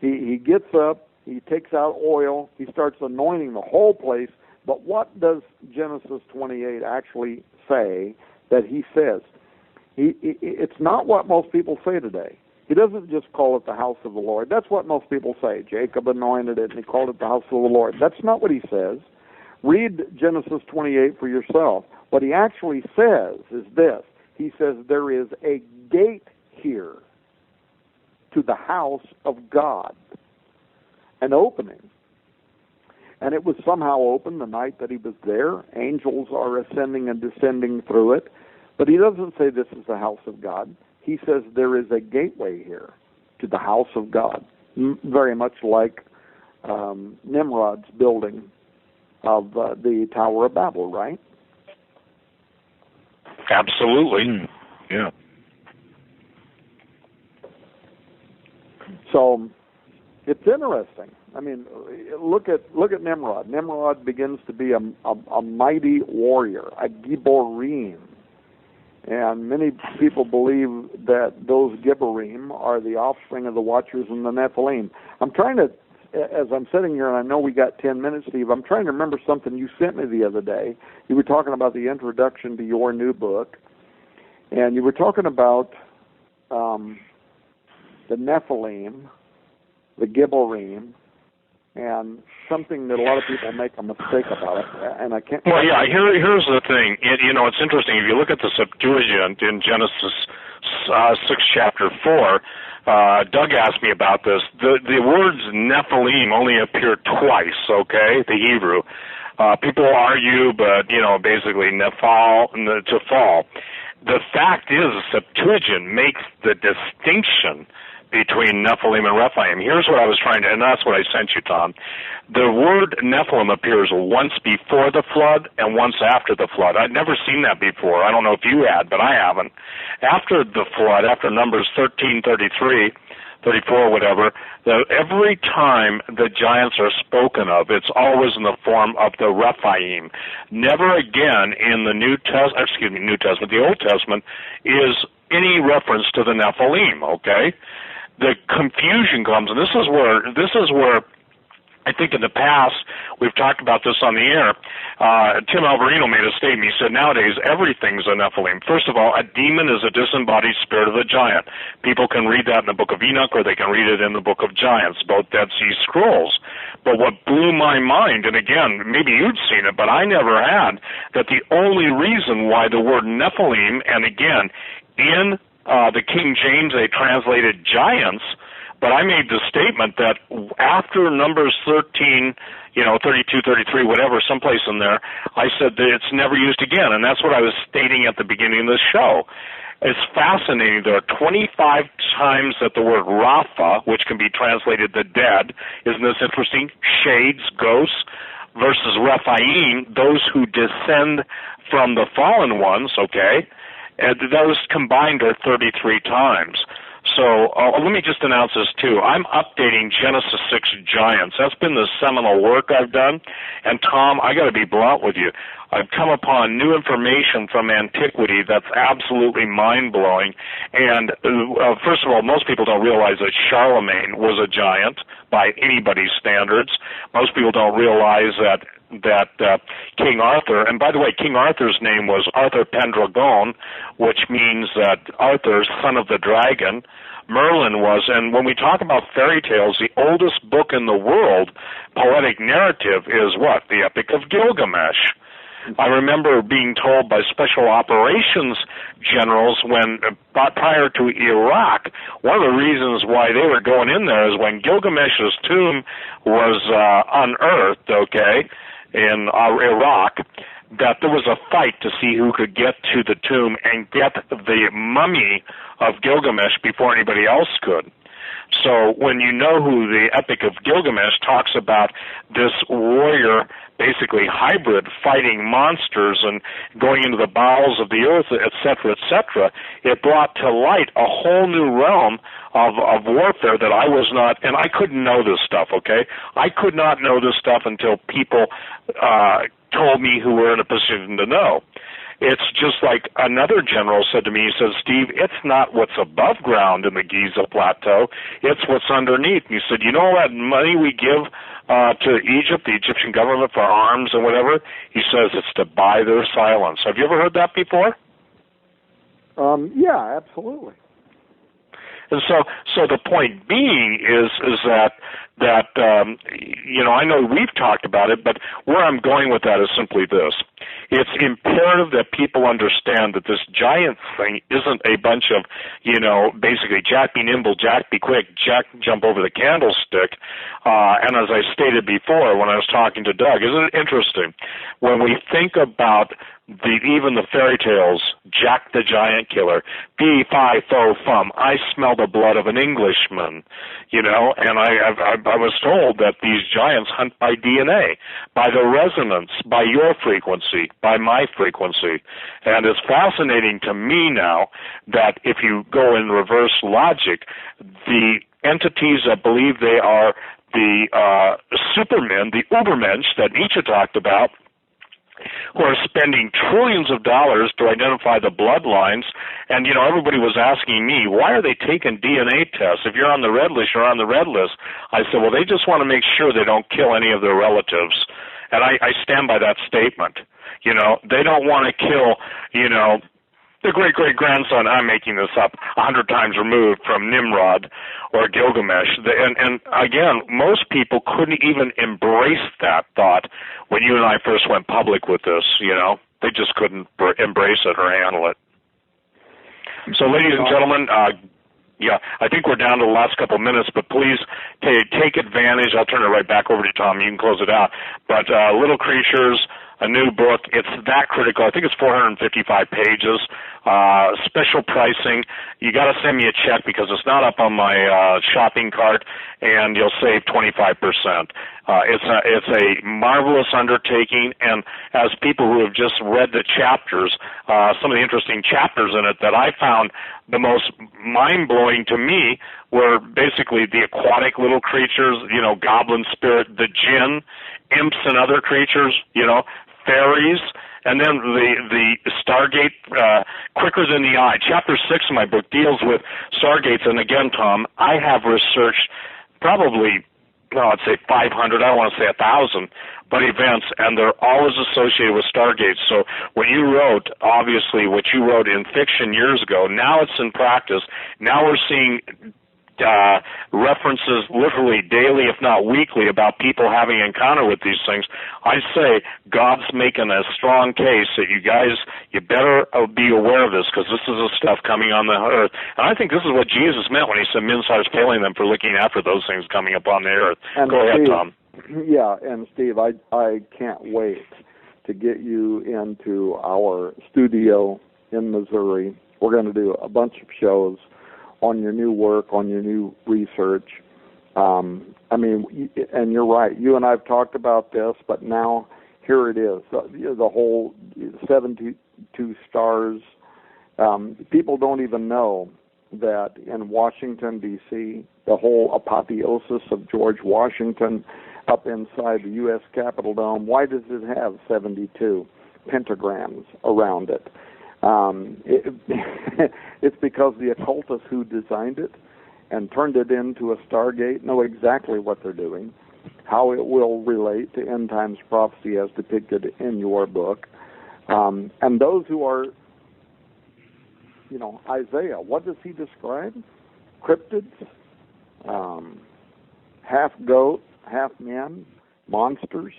He gets up, he takes out oil, he starts anointing the whole place. But what does Genesis 28 actually say that he says? It's not what most people say today. He doesn't just call it the house of the Lord. That's what most people say. Jacob anointed it and he called it the house of the Lord. That's not what he says. Read Genesis 28 for yourself. What he actually says is this. He says there is a gate here to the house of God, an opening. And it was somehow open the night that he was there. Angels are ascending and descending through it. But he doesn't say this is the house of God. He says there is a gateway here to the house of God, very much like Nimrod's building of the Tower of Babel, right? Absolutely. Yeah. So it's interesting. I mean, look at Nimrod. Nimrod begins to be a mighty warrior, a Gibborim. And many people believe that those Gibborim are the offspring of the Watchers and the Nephilim. I'm trying to, as I'm sitting here, and I know we got 10 minutes, Steve, I'm trying to remember something you sent me the other day. You were talking about the introduction to your new book, and you were talking about the Nephilim, the Gibborim, and something that a lot of people make a mistake about it, and I can't... Well, yeah, here's the thing. It's interesting. If you look at the Septuagint in Genesis 6, chapter 4, Doug asked me about this. The words Nephilim only appear twice, okay, the Hebrew. People argue, but, basically Nephal, to fall. The fact is, the Septuagint makes the distinction between Nephilim and Rephaim. Here's what I was trying to, and that's what I sent you, Tom. The word Nephilim appears once before the flood and once after the flood. I'd never seen that before. I don't know if you had, but I haven't. After the flood, after Numbers 13, 33, 34, whatever, every time the giants are spoken of, it's always in the form of the Rephaim. Never again in the the Old Testament is any reference to the Nephilim, okay? The confusion comes, and this is where I think in the past, we've talked about this on the air, Tim Alvarino made a statement. He said, nowadays, everything's a Nephilim. First of all, a demon is a disembodied spirit of the giant. People can read that in the book of Enoch, or they can read it in the book of Giants, both Dead Sea Scrolls. But what blew my mind, and again, maybe you'd seen it, but I never had, that the only reason why the word Nephilim, and again, in the King James, they translated giants, but I made the statement that after Numbers 13, 32, 33, whatever, someplace in there, I said that it's never used again, and that's what I was stating at the beginning of the show. It's fascinating. There are 25 times that the word Rapha, which can be translated the dead, isn't this interesting? Shades, ghosts, versus Rephaim, those who descend from the fallen ones, okay? And those combined are 33 times. So let me just announce this, too. I'm updating Genesis 6 Giants. That's been the seminal work I've done. And, Tom, I got to be blunt with you. I've come upon new information from antiquity that's absolutely mind-blowing. And, first of all, most people don't realize that Charlemagne was a giant by anybody's standards. Most people don't realize that King Arthur, and by the way, King Arthur's name was Arthur Pendragon, which means that Arthur, son of the dragon, Merlin was, and when we talk about fairy tales, the oldest book in the world, poetic narrative, is what? The Epic of Gilgamesh. I remember being told by special operations generals when, prior to Iraq, one of the reasons why they were going in there is when Gilgamesh's tomb was unearthed, okay, in Iraq, that there was a fight to see who could get to the tomb and get the mummy of Gilgamesh before anybody else could. So when you know who the Epic of Gilgamesh talks about this warrior, basically hybrid, fighting monsters and going into the bowels of the earth, etc., etc., it brought to light a whole new realm of warfare that I was not, and I couldn't know this stuff, okay? I could not know this stuff until people told me who were in a position to know. It's just like another general said to me, he says, Steve, it's not what's above ground in the Giza Plateau, it's what's underneath. And he said, you know all that money we give to Egypt, the Egyptian government, for arms and whatever? He says it's to buy their silence. Have you ever heard that before? Yeah, absolutely. And so the point being is that you know, I know we've talked about it, but where I'm going with that is simply this. It's imperative that people understand that this giant thing isn't a bunch of, you know, basically Jack be nimble, Jack be quick, Jack jump over the candlestick. And as I stated before when I was talking to Doug, isn't it interesting? When we think about even the fairy tales, Jack the Giant Killer, fee, fi, fo, fum, I smell the blood of an Englishman, you know, and I was told that these giants hunt by DNA, by the resonance, by your frequency, by my frequency. And it's fascinating to me now that if you go in reverse logic, the entities that believe they are the supermen, the ubermensch that Nietzsche talked about, who are spending trillions of dollars to identify the bloodlines. And, you know, everybody was asking me, why are they taking DNA tests? If you're on the red list, you're on the red list. I said, well, they just want to make sure they don't kill any of their relatives. And I stand by that statement. You know, they don't want to kill, you know, the great-great-grandson, I'm making this up, 100 times removed from Nimrod or Gilgamesh. And again, most people couldn't even embrace that thought when you and I first went public with this, you know. They just couldn't embrace it or handle it. So, ladies and gentlemen, yeah, I think we're down to the last couple of minutes, but please take advantage. I'll turn it right back over to Tom. You can close it out. But Little Creatures, a new book. It's that critical. I think it's 455 pages. Special pricing. You got to send me a check because it's not up on my shopping cart, and you'll save 25%. It's a marvelous undertaking, and as people who have just read the chapters, some of the interesting chapters in it that I found the most mind-blowing to me were basically the aquatic little creatures, you know, goblin spirit, the jinn, imps and other creatures, you know, fairies, and then the Stargate, quicker than the eye. Chapter 6 of my book deals with Stargates, and again, Tom, I have researched probably, I'd say 500, I don't want to say 1,000, but events, and they're always associated with Stargates. So when you wrote, obviously, what you wrote in fiction years ago, now it's in practice. Now we're seeing references literally daily, if not weekly, about people having encounter with these things. I say God's making a strong case that you guys, you better be aware of this, because this is the stuff coming on the earth. And I think this is what Jesus meant when he said, men starts killing them for looking after those things coming upon the earth. And Go ahead, Steve, Tom. Yeah, and Steve, I can't wait to get you into our studio in Missouri. We're going to do a bunch of shows on your new work, on your new research. I mean, and you're right. You and I have talked about this, but now here it is. The whole 72 stars. People don't even know that in Washington, D.C., the whole apotheosis of George Washington up inside the U.S. Capitol Dome, why does it have 72 pentagrams around it? It's because the occultists who designed it and turned it into a Stargate know exactly what they're doing, how it will relate to end times prophecy as depicted in your book. And those who are, you know, Isaiah, what does he describe? Cryptids, half goat, half man, monsters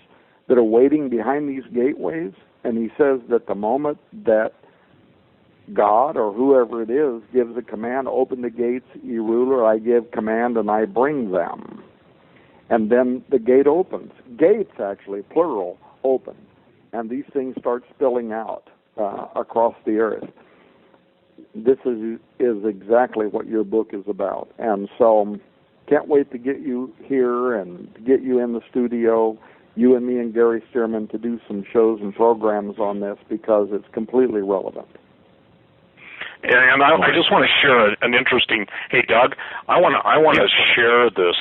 that are waiting behind these gateways. And he says that the moment that God or whoever it is gives a command, open the gates, ye ruler, I give command and I bring them. And then the gate opens. Gates, actually, plural, open. And these things start spilling out across the earth. This is exactly what your book is about. And so can't wait to get you here and to get you in the studio, you and me and Gary Stearman, to do some shows and programs on this because it's completely relevant. And I just want to share an interesting. Hey, Doug, I want to share this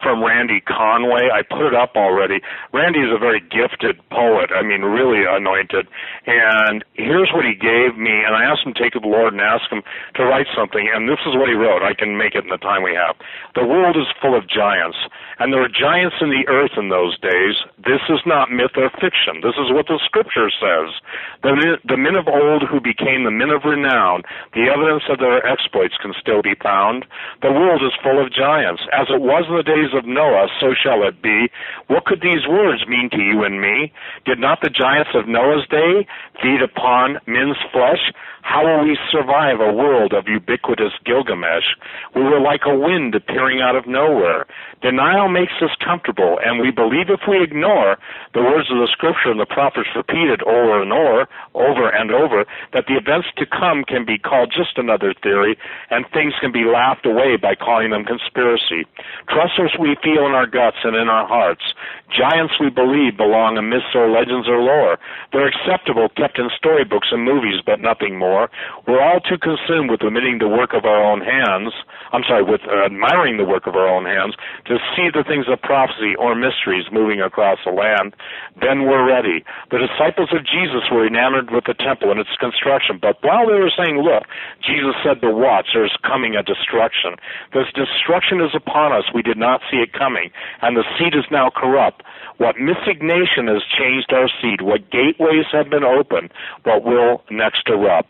from Randy Conway. I put it up already. Randy is a very gifted poet. I mean, really anointed. And here's what he gave me. And I asked him to take it to the Lord and ask him to write something. And this is what he wrote. I can make it in the time we have. The world is full of giants, and there were giants in the earth in those days. This is not myth or fiction. This is what the Scripture says. The men of old who became the men of renown, the evidence of their exploits can still be found. The world is full of giants. As it was in the days of Noah, so shall it be. What could these words mean to you and me? Did not the giants of Noah's day feed upon men's flesh? How will we survive a world of ubiquitous Gilgamesh? We were like a wind appearing out of nowhere. Denial makes us comfortable, and we believe if we ignore the words of the Scripture and the prophets repeated over and over, that the events to come can be called just another theory, and things can be laughed away by calling them conspiracy. Trusters we feel in our guts and in our hearts. Giants we believe belong in myths or legends or lore. They're acceptable, kept in storybooks and movies, but nothing more. We're all too consumed with admitting the work of our own hands, with admiring the work of our own hands, to see the things of prophecy or mysteries moving across the land. Then we're ready. The disciples of Jesus were enamored with the temple and its construction, but while they were saying, look, Jesus said to watch, there's coming a destruction. This destruction is upon us. We did not see it coming, and the seed is now corrupt. What missignation has changed our seed? What gateways have been opened? What will next erupt?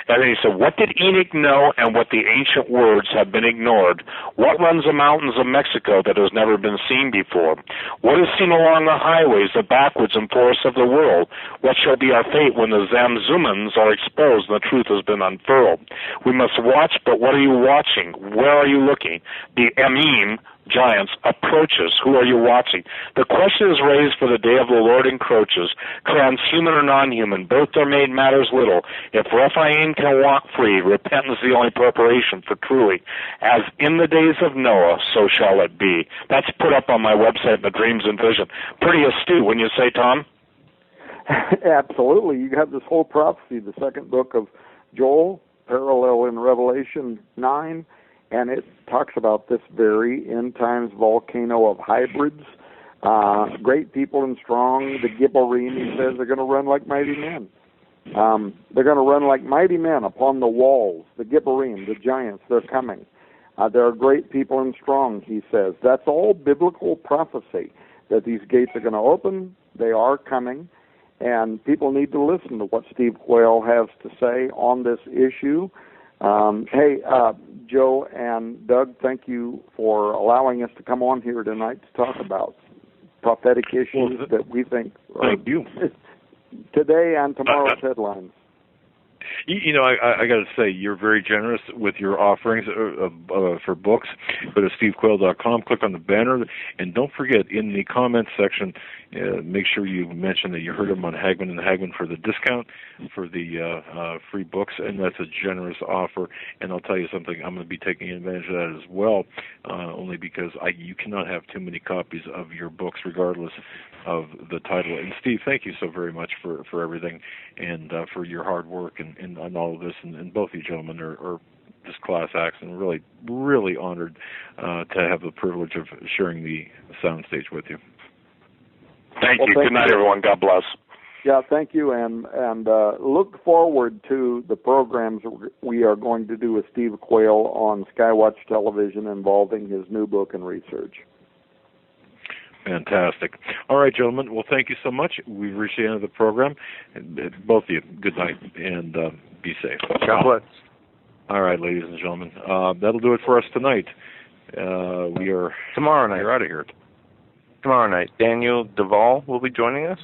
And then he said, what did Enoch know and what the ancient words have been ignored? What runs the mountains of Mexico that has never been seen before? What is seen along the highways, the backwoods and forests of the world? What shall be our fate when the Zamzumans are exposed and the truth has been unfurled? We must watch, but what are you watching? Where are you looking? The Emim giants approaches. Who are you watching? The question is raised for the day of the Lord encroaches. Transhuman or non-human, both are made matters little. If Rephaim can walk free, repentance is the only preparation for truly. As in the days of Noah, so shall it be. That's put up on my website, The Dreams and Vision. Pretty astute, wouldn't you say, Tom? Absolutely. You have this whole prophecy, the second book of Joel, parallel in Revelation 9, and it talks about this very end times volcano of hybrids, great people and strong. The Gibborim, he says, they're going to run like mighty men. They're going to run like mighty men upon the walls. The Gibborim, the giants, they're coming. There are great people and strong, he says. That's all biblical prophecy, that these gates are going to open. They are coming, and people need to listen to what Steve Quayle has to say on this issue. Hey, Joe and Doug, thank you for allowing us to come on here tonight to talk about prophetic issues that we think are thank you. Today and tomorrow's headlines. You know, I got to say, you're very generous with your offerings for books. Go to stevequayle.com, click on the banner, and don't forget, in the comments section, make sure you mention that you heard them on Hagmann and Hagmann for the discount for the free books, and that's a generous offer. And I'll tell you something, I'm going to be taking advantage of that as well, only because you cannot have too many copies of your books, regardless of the title. And Steve, thank you so very much for everything, and for your hard work and all of this. And both of you gentlemen are just class acts, and really, really honored to have the privilege of sharing the soundstage with you. Thank you. Good night, everyone. God bless. Yeah, thank you, and look forward to the programs we are going to do with Steve Quayle on Skywatch Television involving his new book and research. Fantastic. All right, gentlemen. Well, thank you so much. We've reached the end of the program. Both of you, good night, and be safe. God bless. All right, ladies and gentlemen. That'll do it for us tonight. We are tomorrow night. We're out of here. Tomorrow night, Daniel Duvall will be joining us,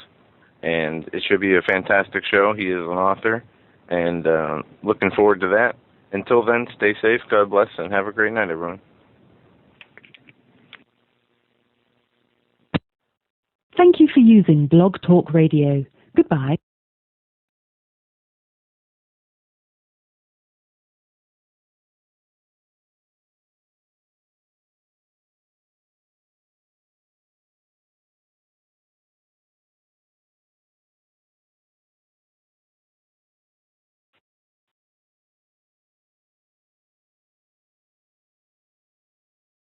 and it should be a fantastic show. He is an author, and looking forward to that. Until then, stay safe, God bless, and have a great night, everyone. Thank you for using Blog Talk Radio. Goodbye.